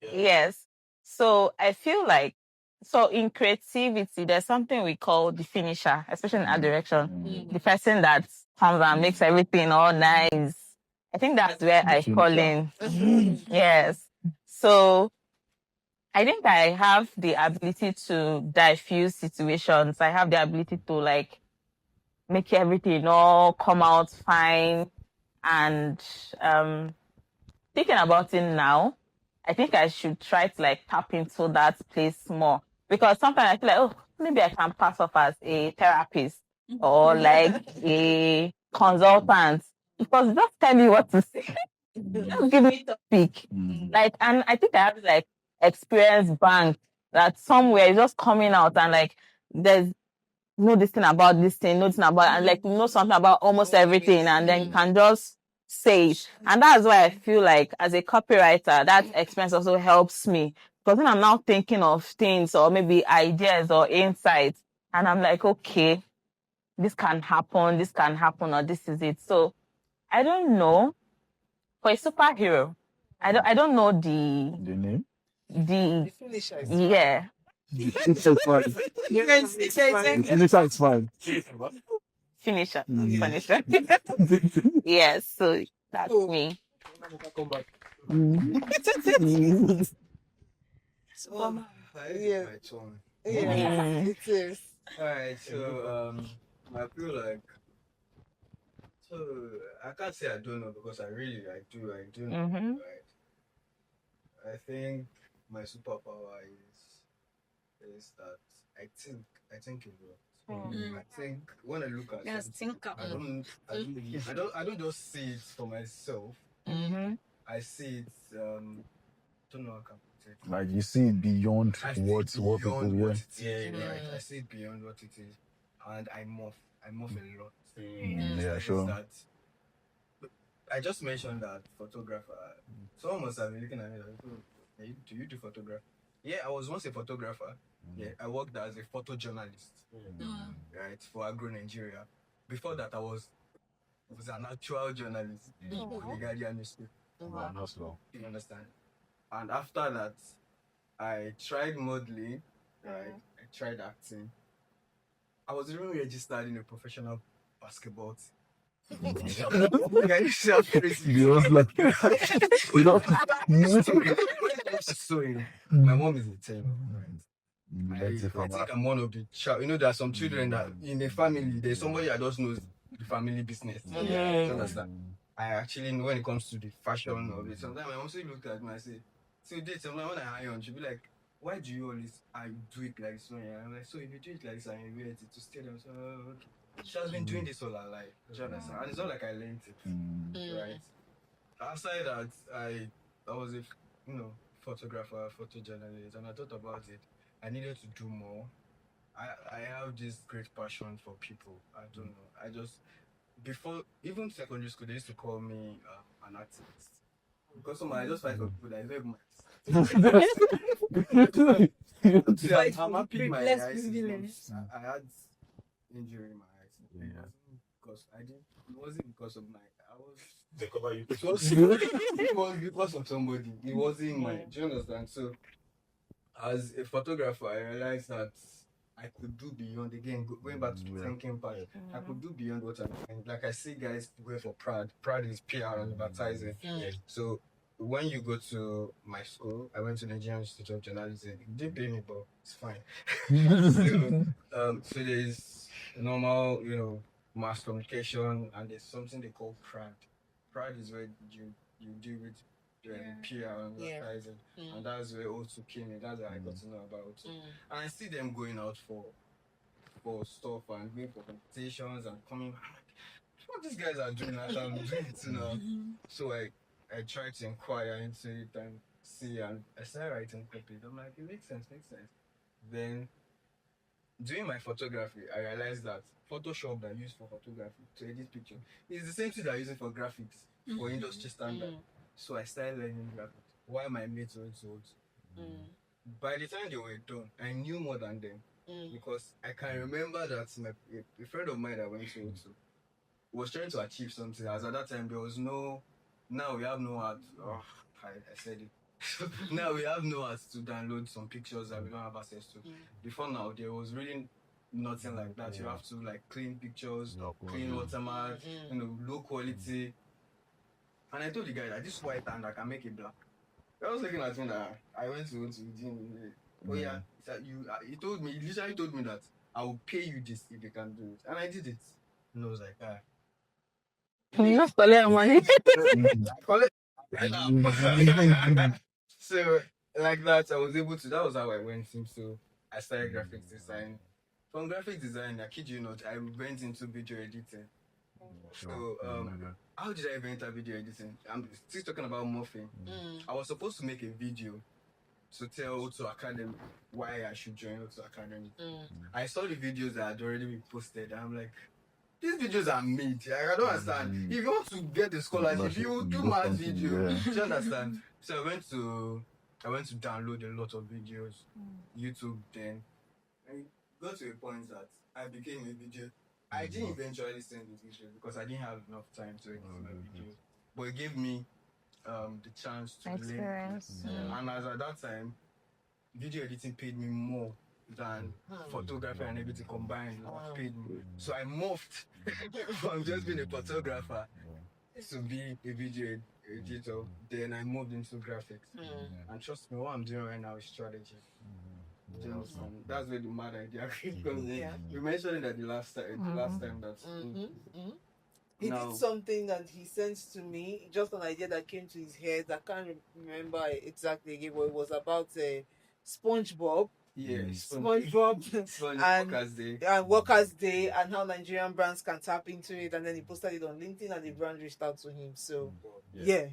Yes. So I feel like, in creativity, there's something we call the finisher, especially in art direction. The person that comes and makes everything all nice. I think that's where I fall in. Yes. So I think I have the ability to diffuse situations. I have the ability to make everything all come out fine. And thinking about it now, I think I should try to tap into that place more, because sometimes I feel like, oh, maybe I can pass off as a therapist or a consultant, because just tell me what to say. Just give me topic. And I think I have experience bank that somewhere is just coming out, and there's know this thing about this thing, know this thing about, and know something about almost everything, and then you can just say it. And that's why I feel like as a copywriter, that experience also helps me, because when I'm now thinking of things or maybe ideas or insights, and I'm like, okay, this can happen, or this is it. So I don't know. For a superhero, I don't know the name. The finisher is Yeah. It's fine. Finisher is fine. Finisher. Finisher. Yes, so that's me. Superman. I think it's my turn. Yes, it is. Alright, so I feel like I can't say I don't know because I do know. Mm-hmm. Right. I think my superpower is that I think a lot. I think when I look at Yes, something, thinker. I don't just see it for myself. Mm-hmm. I see it don't know how I can put it. Like you see it beyond I see what it beyond people what hear. it is, right? I see it beyond what it is, and I morph a lot. Yeah, sure. That I just mentioned that photographer. Someone must have been looking at me like, "Oh, do you do photography?" Yeah, I was once a photographer. Yeah, I worked as a photojournalist, right, for Agro Nigeria. Before that, I was an actual journalist for the Guardian newspaper. Wow, not slow. You understand? And after that, I tried modeling, right? I tried acting. I was even registered in a professional basketball team. I used to have crazy. You was like, you know, So my mom is a tailor, right? I that's a think I'm one of the child. You know, there are some children that in a family, there's somebody that just knows the family business. You understand? I actually know when it comes to the fashion of it. Sometimes my mom still look at me and say, so date sometimes when I iron, she'll be like, why do you always do it like this? I'm like, so if you do it like this and you wear it to stay there, so okay. She has been doing this all her life. Do you understand? And it's not like I learned it, right? Outside that, I was a photographer, photojournalist, and I thought about it. I needed to do more. I have this great passion for people. I don't know. I just before even secondary school, they used to call me an activist because I just fight for people that is very I'm happy my eyes. I had injury in my eyes. Because I didn't. It wasn't because of my. They cover you. It was because of somebody. It wasn't mine. Do you understand? So, as a photographer, I realized that I could do beyond. Again, going back to the thinking part, I could do beyond what I'm doing. Like I see guys go for Prad. Prad is PR and advertising. So when you go to my school, I went to the Nigerian Institute of Journalism. It didn't pay me, but it's fine. So there's normal, mass communication, and there's something they call Prad. Prad is where you deal with PR and advertising, and that's where also came in. That's where I got to know about it. And I see them going out for stuff and going for competitions and coming. I'm like, what these guys are doing that I'm doing it now. So I tried to inquire into it and see, and I started writing copies. I'm like, it makes sense. Then doing my photography, I realized that Photoshop that I use for photography to edit picture is the same thing that I use for graphics for industry standard. So I started learning graphics while my mates were so old. By the time they were done, I knew more than them because I can remember that a friend of mine that went to O2 was trying to achieve something. As at that time, there was no. Now we have no art. Oh, I said it. Now we have no art to download some pictures that we don't have access to. Before now, there was really nothing like that. You have to like clean pictures, clean watermark, low quality. And I told the guy that this white and I can make it black. I was looking at me that I went to gym. Oh yeah, he told me, he literally told me that I will pay you this if you can do it, and I did it. And I was like, You not collect money. So like that, I was able to. That was how I went into. I started graphics design. From graphic design, I kid you not, I went into video editing. So how did I even enter video editing? I'm still talking about morphing. I was supposed to make a video to tell Auto Academy why I should join Auto Academy. I saw the videos that had already been posted, and I'm like, these videos are made. I don't understand. If you want to get a scholarship, you do math video. Do you understand? So I went to download a lot of videos, YouTube. Then I got to a point that I became a video. I didn't eventually send the video because I didn't have enough time to edit my videos. But it gave me the chance to Experience. learn. And as at that time, video editing paid me more than photography and everything combined. Paid me. So I morphed from just being a photographer to be a video digital. Then I moved into graphics. And trust me, what I'm doing right now is strategy. Do you understand? That's where the mad idea comes in. We mentioned it at the last time that he did something that he sent to me, just an idea that came to his head. I can't remember exactly again, but it was about SpongeBob. Yeah, SpongeBob and Workers' Day, and how Nigerian brands can tap into it. And then he posted it on LinkedIn, and the brand reached out to him. So, yeah.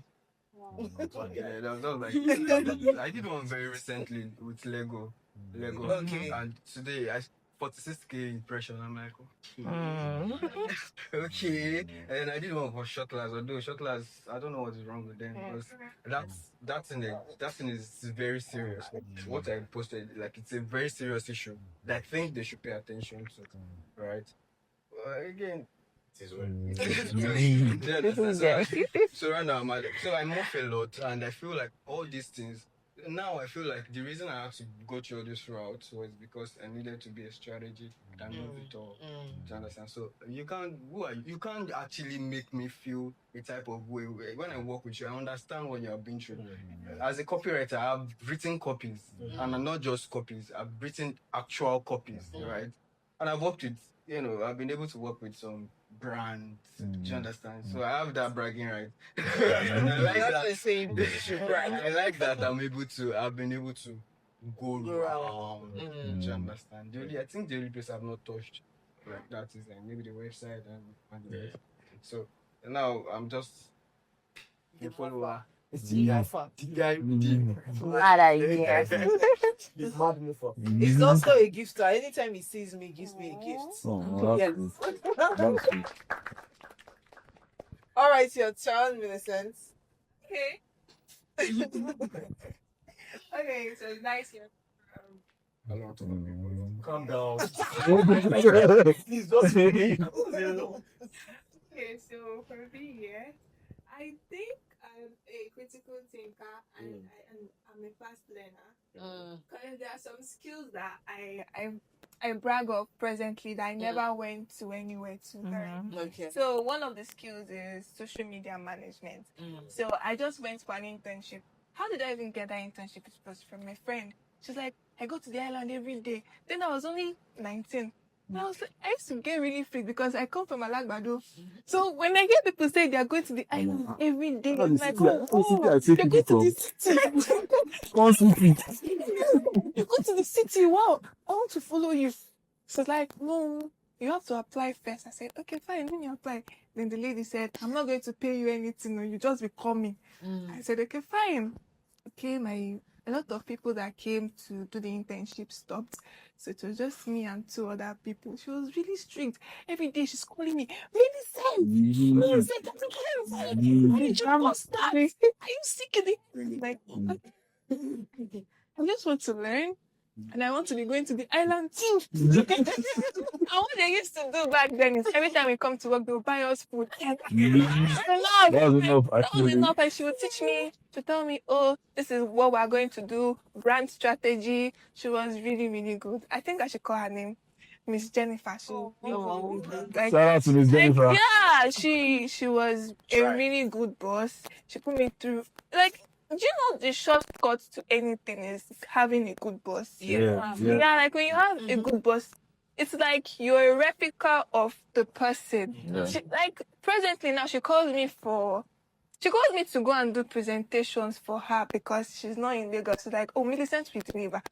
Yeah, that was like I did one very recently with Lego. Okay. And today I 46K impression. I'm like, okay. And I did one for Shotlers. Although Shotlers, I don't know what is wrong with them because that thing is very serious. What I posted, like, it's a very serious issue that I think they should pay attention to, right? Again, so right now I move a lot, and I feel like all these things. Now I feel like the reason I had to go through this route was because I needed to be a strategy and move it all. Do you understand? So you can't actually make me feel a type of way. When I work with you, I understand what you have been through. As a copywriter, I've written copies, and not just copies. I've written actual copies, right? And I've worked with, I've been able to work with some brands. Do you understand? So I have that bragging right. And I like that. I like that I've been able to go around. Do you understand? I think the only place I've not touched like that is maybe the website and the rest. So now I'm just a follower. The guy. Mad idea. He's also a gifter. Anytime he sees me, he gives me a gift. Yes. All right, your turn, Millicent. Okay. Okay, so it's nice here. Calm down. Please just okay, so for me, I think I'm a critical thinker and I'm a fast learner. Because there are some skills that I brag of presently that I never went to anywhere to learn. Okay. So one of the skills is social media management. So I just went for an internship. How did I even get that internship? It was from my friend. She's like, I go to the island every day. Then I was only 19. And I used to get really freaked because I come from Alagbado. So when I get people say they are going to the island every day, I'm like, they're going to the city. You go to the city, wow, I want to follow you. So it's like, no, you have to apply first. I said, okay, fine, let me apply. Then the lady said, I'm not going to pay you anything, no, you just be coming. I said, okay, fine. Okay, a lot of people that came to do the internship stopped. So it was just me and two other people. She was really strict. Every day she's calling me, Millicent, how did you start? Are you sick again? Like, I just want to learn. And I want to be going to the island too. And what they used to do back then is every time we come to work, they'll buy us food. That was enough. And she would teach me, to tell me, oh, this is what we're going to do, brand strategy. She was really, really good. I think I should call her name Miss Jennifer. Shout out to Miss Jennifer. Yeah, she was a really good boss. She put me through, do you know the shortcut to anything is having a good boss? Yeah, like when you have a good boss, it's like you're a replica of the person. She, presently now, she calls me to go and do presentations for her because she's not in Lagos. She's like, oh, Millicent will deliver.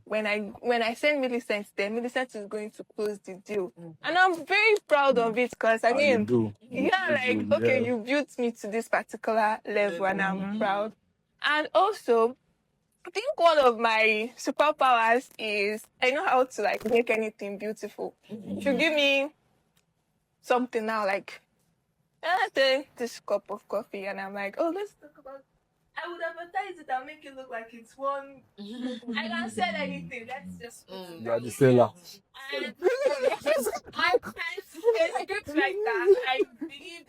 When I send Millicent there, Millicent is going to close the deal. And I'm very proud of it because, I mean, you built me to this particular level and I'm proud. And also, I think one of my superpowers is I know how to make anything beautiful. If you give me something now, I take this cup of coffee and I'm like, oh, let's talk about. I would advertise it and make it look like it's one. I can sell anything. Let's just. You are the seller. And there's groups like that. I believe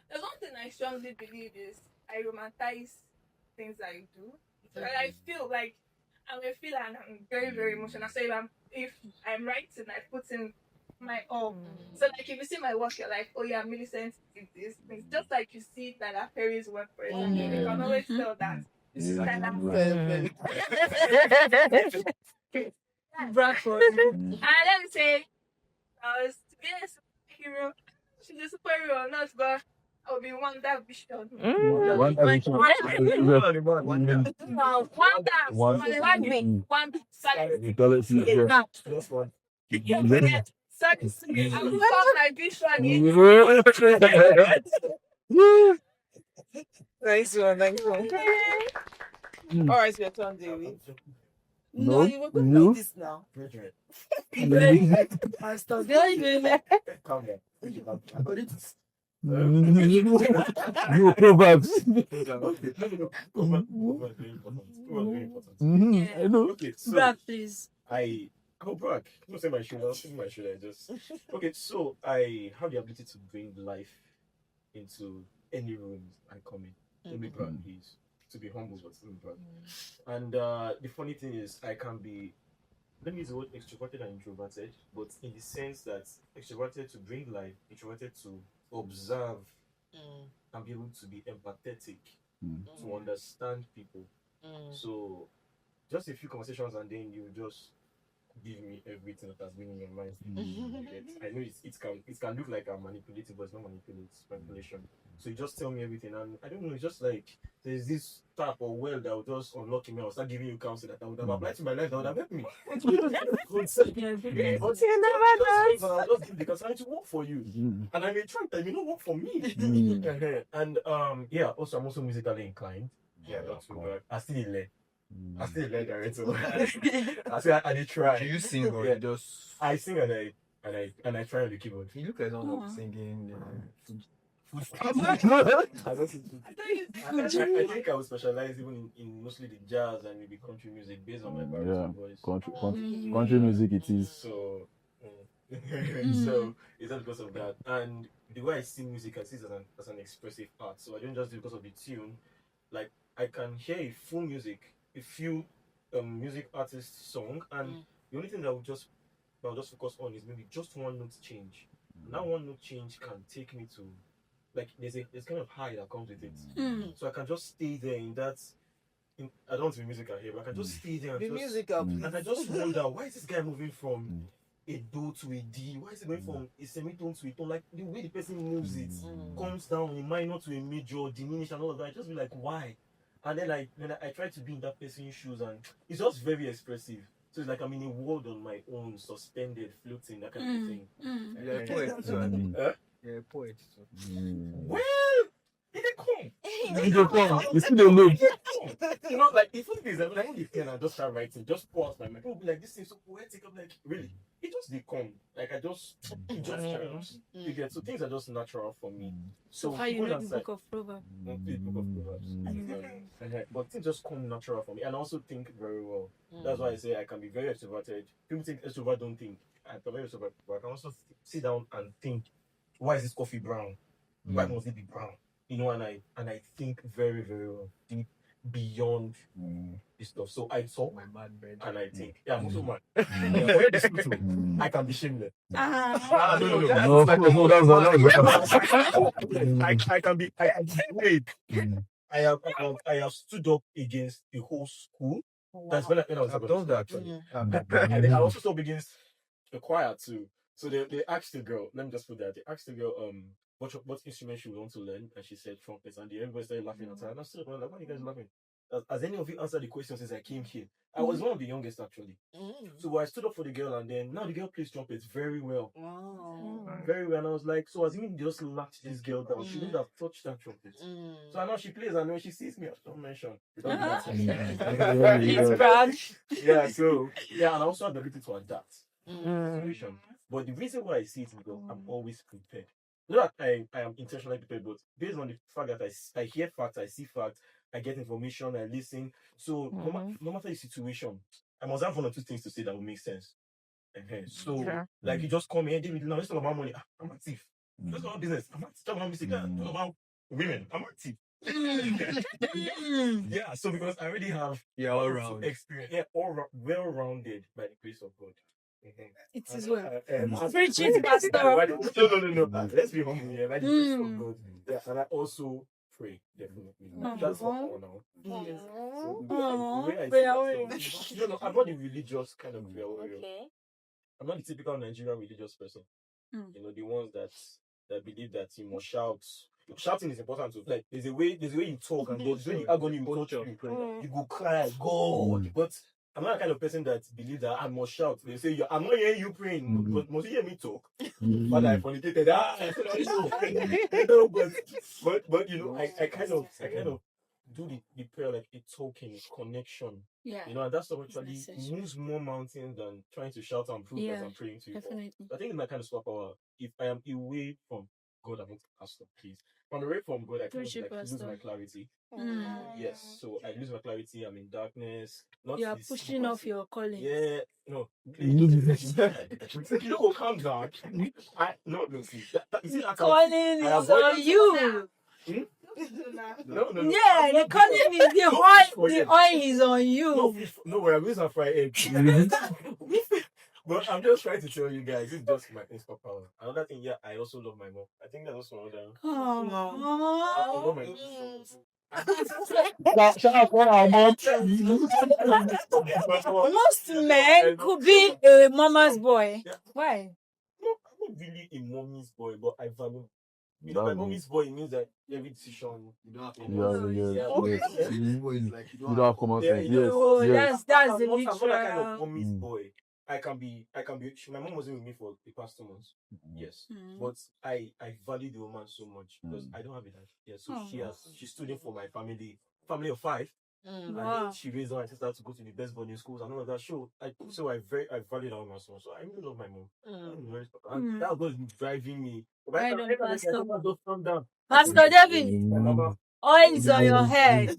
there's one thing I strongly believe is I romanticize things I do. And I feel like I'm a feeler and I'm very, very emotional. So if I'm writing, I put in my all. So like if you see my work, you're like, oh yeah, Millicent did this. It's just like you see that Perry's work, for example. You can always tell that this is kind of Bradford. And let me say, I was to be a superhero. She's a superhero or not, but I'll be Wonder Vision. Wonder Vision. Wonder. You call it yeah. Sorry, I will stop my vision. Nice one, nice one. All right, your turn, David. No, you were going like this now. Pastor, Calm down. No proverbs. Okay, Proverbs very important. Proverbs very important. I know. Okay, so Brag, please. I go back. Don't say my shoulder. Say my shoulder. Just okay. So I have the ability to bring life into any rooms I come in. Don't be proud, please. To be humble, but don't be proud. And the funny thing is, I can be. Let me use the word extroverted and introverted, but in the sense that extroverted to bring life, introverted to observe and be able to be empathetic, to understand people. So just a few conversations and then you just give me everything that has been in your mind. I know it can look like I'm manipulating, but it's not manipulation. So you just tell me everything, and I don't know. It's just like there's this tap or well that will just unlock me. I'll start giving you counsel that I would have applied to my life. That would have helped me. I'll just give because I need to work for you, and I may try that may not work for me. And yeah. Also, I'm also musically inclined. Yeah, not too bad. I still learn. I still learn director. I did try. Do you sing or you just? I sing and I try on the keyboard. You look like someone singing. I think I would specialize even in mostly the jazz and maybe country music based on my baritone voice. Country music it is. So, so it's not because of that. And the way I sing music, I see it as an expressive art. So I don't just do it because of the tune. Like I can hear a full music, a few music artist song, and the only thing that I'll just focus on is maybe just one note change. And that one note change can take me to like there's kind of high that comes with it. So I can just stay there in that. I don't want to be musical here, but I can just stay there and and I just wonder why is this guy moving from a do to a D? Why is it going from a semitone to a tone? Like the way the person moves it comes down a minor to a major, diminish and all of that. I just be like, why? And then I try to be in that person's shoes, and it's just very expressive. So it's like I'm in a world on my own, suspended, floating, that kind of thing. You're a poet, too. You're a poet, too. Well, it come. You still don't know. You know, like if it is like when you can, I just start writing, just pour out my mind. People will be like, this thing's so poetic. I'm like, really? It just they come. Like it just you get so things are just natural for me. So how you know the book of Proverbs? Not the book of Proverbs. But things just come natural for me, and I also think very well. That's why I say I can be very extroverted. People think extrovert don't think. I'm very extrovert, but I can also sit down and think, why is this coffee brown? Why must it be brown? You know, and I think very, very well, deep beyond this stuff. So I talk and I think, yeah, I'm also mad. I can be shameless. I can be. I have stood up against the whole school. That's when I was. I've done that actually. I also stood up against the choir too. So they asked the girl. Let me just put that. They asked the girl what instrument she would want to learn, and she said trumpets. And everybody started laughing at her. And I stood up and I'm like, why are you guys laughing? Has any of you answered the question since I came here? I was one of the youngest actually. So I stood up for the girl, and then now the girl plays trumpets very well. Very well. And I was like, so assuming they just laughed this girl down, she would have touched that trumpet. So now she plays, and when she sees me, I don't mention. It's bad. Yeah, so yeah, and I also have the ability to adapt situation. But the reason why I see it is because I'm always prepared. Not that I am intentionally prepared, but based on the fact that I hear facts, I see facts, I get information, I listen. So no matter the situation, I must have one or two things to say that will make sense. So like you just come here, David, now let's talk about money. I'm a thief. Let's talk about business. I'm a thief. Talk about music. Talk about women. I'm a thief. Yeah, so because I already have all round experience, well rounded by the grace of God. It is well. Preaching, pastor. No. Let's be humble here. Like the grace of God. Yeah, and I also pray definitely. That's all now. Yes. So the way I see myself, no, I'm not a religious kind of prayer warrior. Okay. I'm not the typical Nigerian religious person. You know, the ones that believe that you must shout. Shouting is important too. Like there's a way you talk and there's a way the agony will touch you. You go cry, God. But I'm not the kind of person that believes that I must shout. They say I'm not hearing you praying, but must you hear me talk? But I fornicated. But you know, I kind of do the prayer like a token, a connection. Yeah. You know, and that stuff actually moves more mountains than trying to shout and prove that I'm praying to you. Definitely. I think it's my kind of superpower. If I am away from God, I'm not pastor, please. If I'm away from God, I kind of like lose my clarity. Yes, so I lose my clarity. I'm in darkness. Not You are pushing off your calling. Yeah, no. You know, calm down. Calling is on you. No. Yeah, the calling is the oil. The oil is on you. No, we're losing fry egg. But I'm just trying to tell you guys, it's just my superpower. Another thing, yeah, I also love my mom. I think that's also another. I love my Most men could be a mama's boy. Why? I'm not really a mommy's boy, but I value. You know, my mommy's boy means that every decision you don't have to. You don't have common sense. Yes, that's the I'm not that kind of literal. mommy's boy. I can be. My mom wasn't with me for the past 2 months. Yes, but I value the woman so much because I don't have a dad. Yeah, so she stood in for my family of 5. And then she raised her sister to go to the best boarding schools and all of that. I value that woman so much. So I really love my mom. And that was driving me. I don't, Pastor. Just calm down. Pastor David, oil is on your head.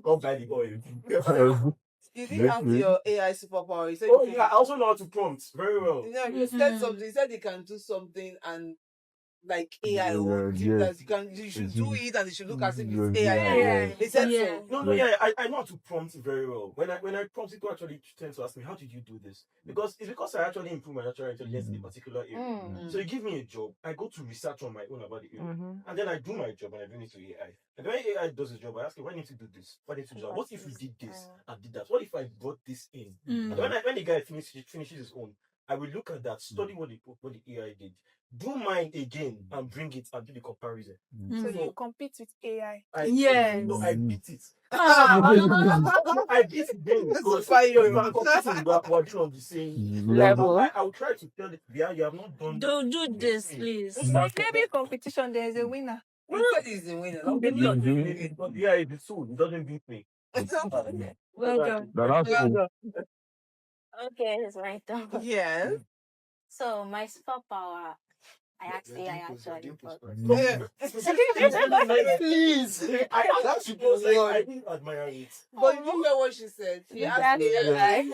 Come buy the oil. You didn't answer your AI superpower. You said I also know how to prompt very well. You know, you said something. You said you can do something and like AI will think that you should do it and it should look as if it's AI. They said so. No, I know how to prompt very well. When I prompt, people actually tend to ask me, how did you do this? Because I actually improve my natural intelligence in a particular area. So you give me a job, I go to research on my own about the area. And then I do my job and I bring it to AI. And when AI does its job, I ask it, why did you do this? Why did you do that? What if you did this and did that? What if I brought this in? And when the guy finishes his own, I will look at that, study what the AI did, do mine again, and bring it and do the comparison. So you compete with AI. No, I beat it. I beat it then because we're competing, we're on the same level. I will try to tell it, you have not done. Don't do this, please. Like maybe competition, there is a winner. Nobody is the winner. But yeah, it's so it doesn't beat me. Well done. Okay, it's my turn. Yes. So my superpower, I asked AI actually. Please. That's supposed I didn't admire it. But you hear what she said. She asked AI.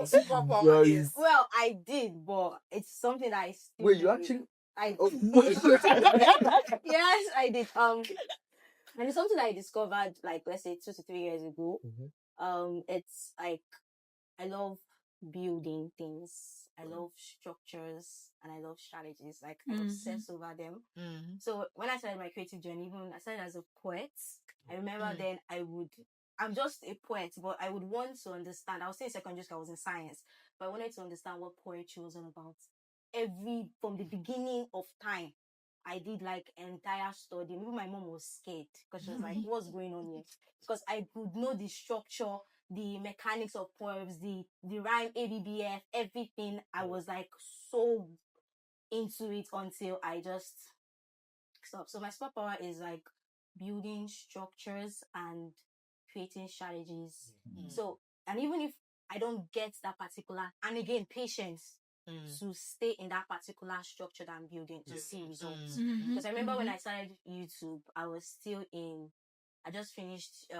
Superpower is. Well, I did, but it's something that I still. Wait, you actually? Yes, I did. And it's something that I discovered like let's say 2 to 3 years ago. It's like I love building things. I love structures and I love strategies. Like I obsess over them. So when I started my creative journey, even I started as a poet. I remember then I'm just a poet, but I would want to understand. I was in secondary school, I was in science, but I wanted to understand what poetry was all about. From the beginning of time, I did like an entire study. Maybe my mom was scared because she was like, what's going on here? Because I could know the structure, the mechanics of poems, the rhyme, ABBF, everything. I was like so into it until I just stopped. So my superpower is like building structures and creating strategies. So, and even if I don't get that particular, and again, patience to stay in that particular structure that I'm building to see results. Because I remember when I started YouTube, I just finished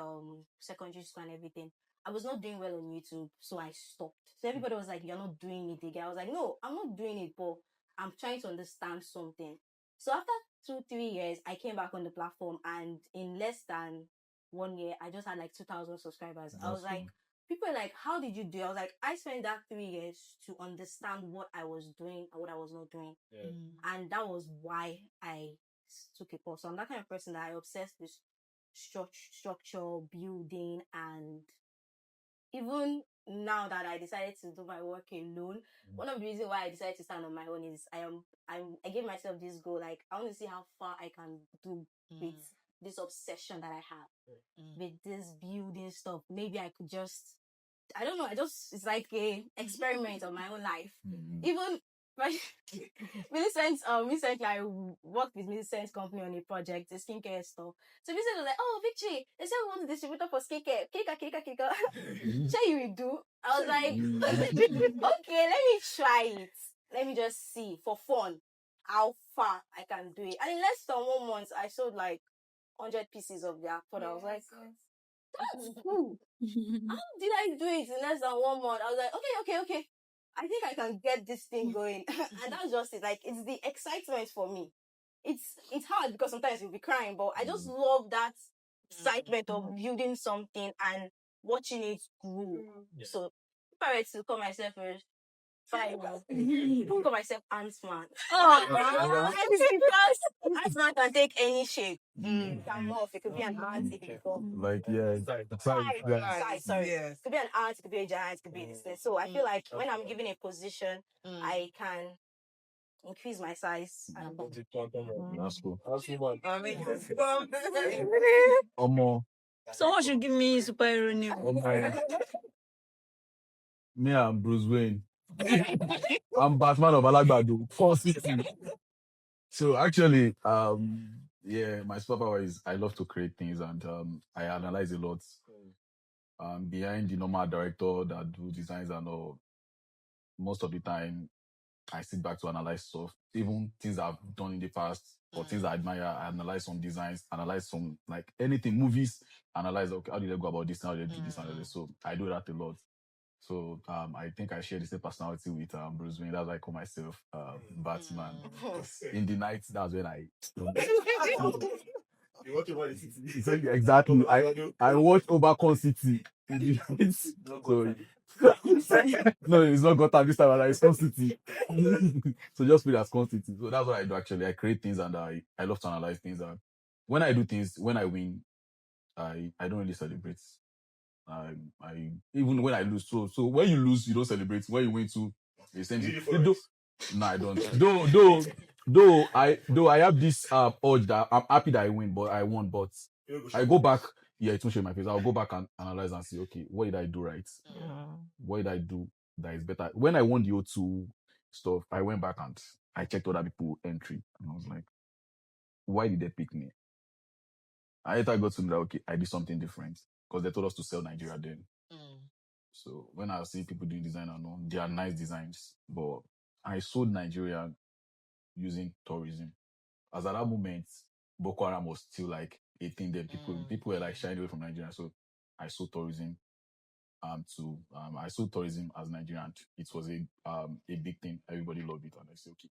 secondary school and everything. I was not doing well on YouTube, so I stopped. So everybody was like, you're not doing it again. I was like, no, I'm not doing it, but I'm trying to understand something. So after 2-3 years, I came back on the platform, and in less than 1 year, I just had like 2,000 subscribers. I was like, people are like, how did you do it? I was like, I spent that 3 years to understand what I was doing and what I was not doing. And that was why I took a course. So I'm that kind of person that I obsessed with structure, building, and even now that I decided to do my work alone, one of the reasons why I decided to stand on my own is I gave myself this goal, like I want to see how far I can do with this obsession that I have with this building stuff. Maybe I could just, I don't know, it's like a experiment of my own life. Even Millicent, recently I worked with Millicent's company on a project, a skincare stuff. So Millicent was like, oh, Victory, they said we want a distributor for skincare. Kika. Sure you will do. I was like, okay, let me try it. Let me just see for fun how far I can do it. And in less than 1 month, I sold like 100 pieces of their product. I was like, that's cool. How did I do it in less than 1 month? I was like, okay. I think I can get this thing going. And that's just it. Like, it's the excitement for me. It's hard because sometimes you'll be crying, but I just love that excitement of building something and watching it grow. So if I were to call myself I don't call myself Ant-Man. It's because Ant-Man can take any shape. It can morph. It could be an ant. It could become Like, yeah, sorry. It could be an ant. It could be a giant. It could be this thing. So I feel like when I'm given a position, I can increase my size. And That's cool. Someone should give me superhero name. Me, I'm Bruce Wayne. I'm Batman of Alagbado. 460. So actually, yeah, my superpower is I love to create things and I analyze a lot. Behind the normal director that do designs and all, most of the time I sit back to analyze stuff, even things I've done in the past or things I admire. I analyze some designs, analyze some like anything, movies, analyze, okay, how did they go about this? How did they do this? And this? So I do that a lot. So I think I share the same personality with Bruce Wayne. That's why I call myself Batman. In the night, that's when I You watch over the city. exactly. I watch over Con City. So no, it's not Gotham this time. It's Con City. So just put it as Con City. So that's what I do actually. I create things and I love to analyze things. And when I do things, when I win, I don't really celebrate. I even when I lose. So when you lose, you don't celebrate. When you win too, you send it. No, I don't. Though I have this urge that I'm happy that I win, but I won. But I go back. Yeah, it won't show my face. I'll go back and analyze and see, okay, what did I do right? What did I do that is better? When I won the O2 stuff, I went back and I checked other people entry. And I was like, why did they pick me? I later got to know that, okay, I did something different. Because they told us to sell Nigeria then. So when I see people doing design and all, they are nice designs. But I sold Nigeria using tourism. As at that moment, Boko Haram was still like a thing that people were like shying away from Nigeria. So I sold tourism I sold tourism as Nigerian. It was a big thing. Everybody loved it. And I said, okay,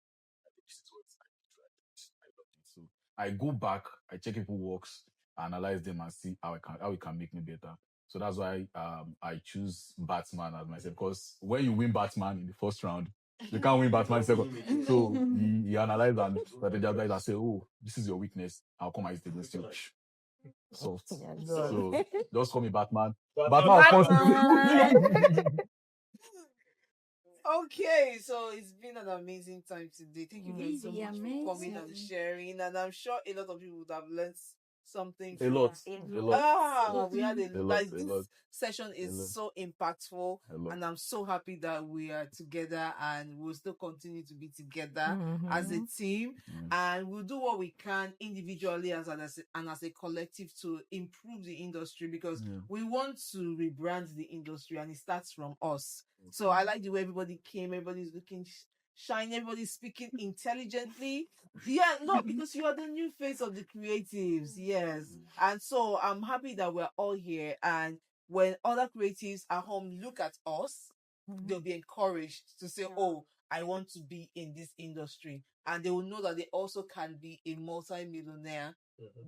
this is what I loved it. So I go back, I check people works, analyze them and see how it can make me better. So that's why I choose Batman as myself. Because when you win Batman in the first round, you can't win Batman second. So you analyze and strategize and say, oh, this is your weakness. I'll come against you. Soft. So just call me Batman. Batman. Okay, so it's been an amazing time today. Thank you guys so much for coming and sharing. And I'm sure a lot of you would have learned something. A lot. We had a lot. like this session is so impactful, and I'm so happy that we are together and we'll still continue to be together as a team, and we'll do what we can individually and as a collective to improve the industry, because we want to rebrand the industry and it starts from us. So I like the way everybody came, everybody's looking shiny, everybody's speaking intelligently. Yeah, no, because you are the new face of the creatives. Yes. And so I'm happy that we're all here. And when other creatives at home look at us, they'll be encouraged to say, oh, I want to be in this industry. And they will know that they also can be a multi-millionaire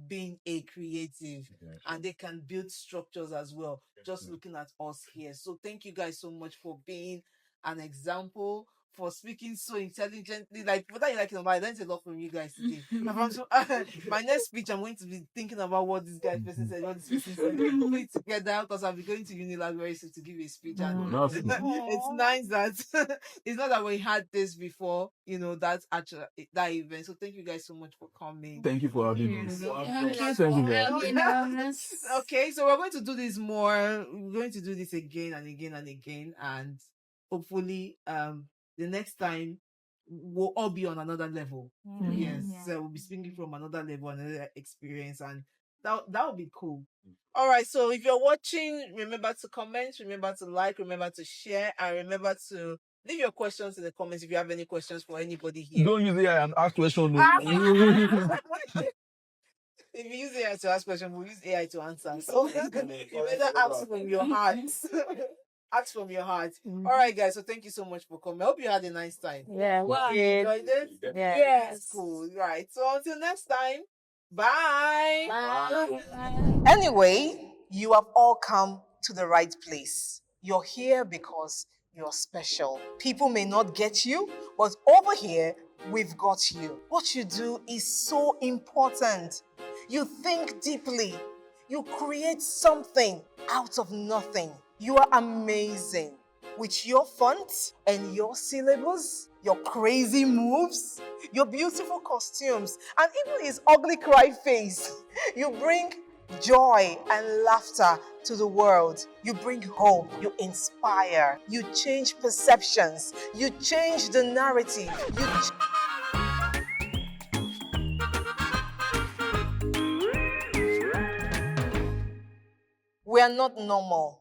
being a creative, and they can build structures as well, just looking at us here. So thank you guys so much for being an example, for speaking so intelligently. Like, whether you like it or not, I learned a lot from you guys today. My next speech, I'm going to be thinking about what this guy person said, what this person said, put it together, because I'll be going to Unilag very soon to give a speech. And it's nice that it's not that we had this before, you know, that's actually that event. So thank you guys so much for coming. Thank you for having us. Okay, so we're going to do this more. We're going to do this again and again and again, and hopefully, the next time we'll all be on another level. Yes, so we'll be speaking from another level, another experience, and that would be cool. All right, so if you're watching, remember to comment, remember to like, remember to share, and remember to leave your questions in the comments if you have any questions for anybody here. Don't use AI and ask questions. If you use AI to ask questions, we'll use AI to answer. So you better ask from your heart. Ask from your heart. All right, guys. So thank you so much for coming. I hope you had a nice time. Yeah, wow. You enjoyed it? Yeah. Yes. Cool. Right. So until next time, bye. Bye. Anyway, you have all come to the right place. You're here because you're special. People may not get you, but over here, we've got you. What you do is so important. You think deeply. You create something out of nothing. You are amazing. With your fonts and your syllables, your crazy moves, your beautiful costumes, and even his ugly cry face, you bring joy and laughter to the world. You bring hope, you inspire, you change perceptions, you change the narrative. We are not normal.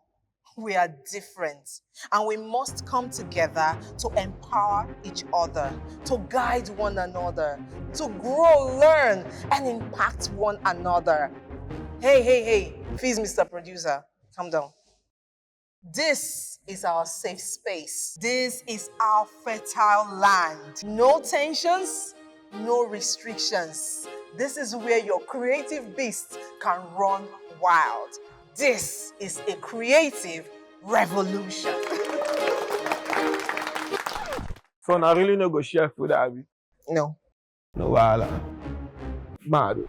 We are different. And we must come together to empower each other, to guide one another, to grow, learn, and impact one another. Hey, please, Mr. Producer, calm down. This is our safe space. This is our fertile land. No tensions, no restrictions. This is where your creative beast can run wild. This is a creative revolution. So now really no go share food, Abby? No. No, wahala. Mad.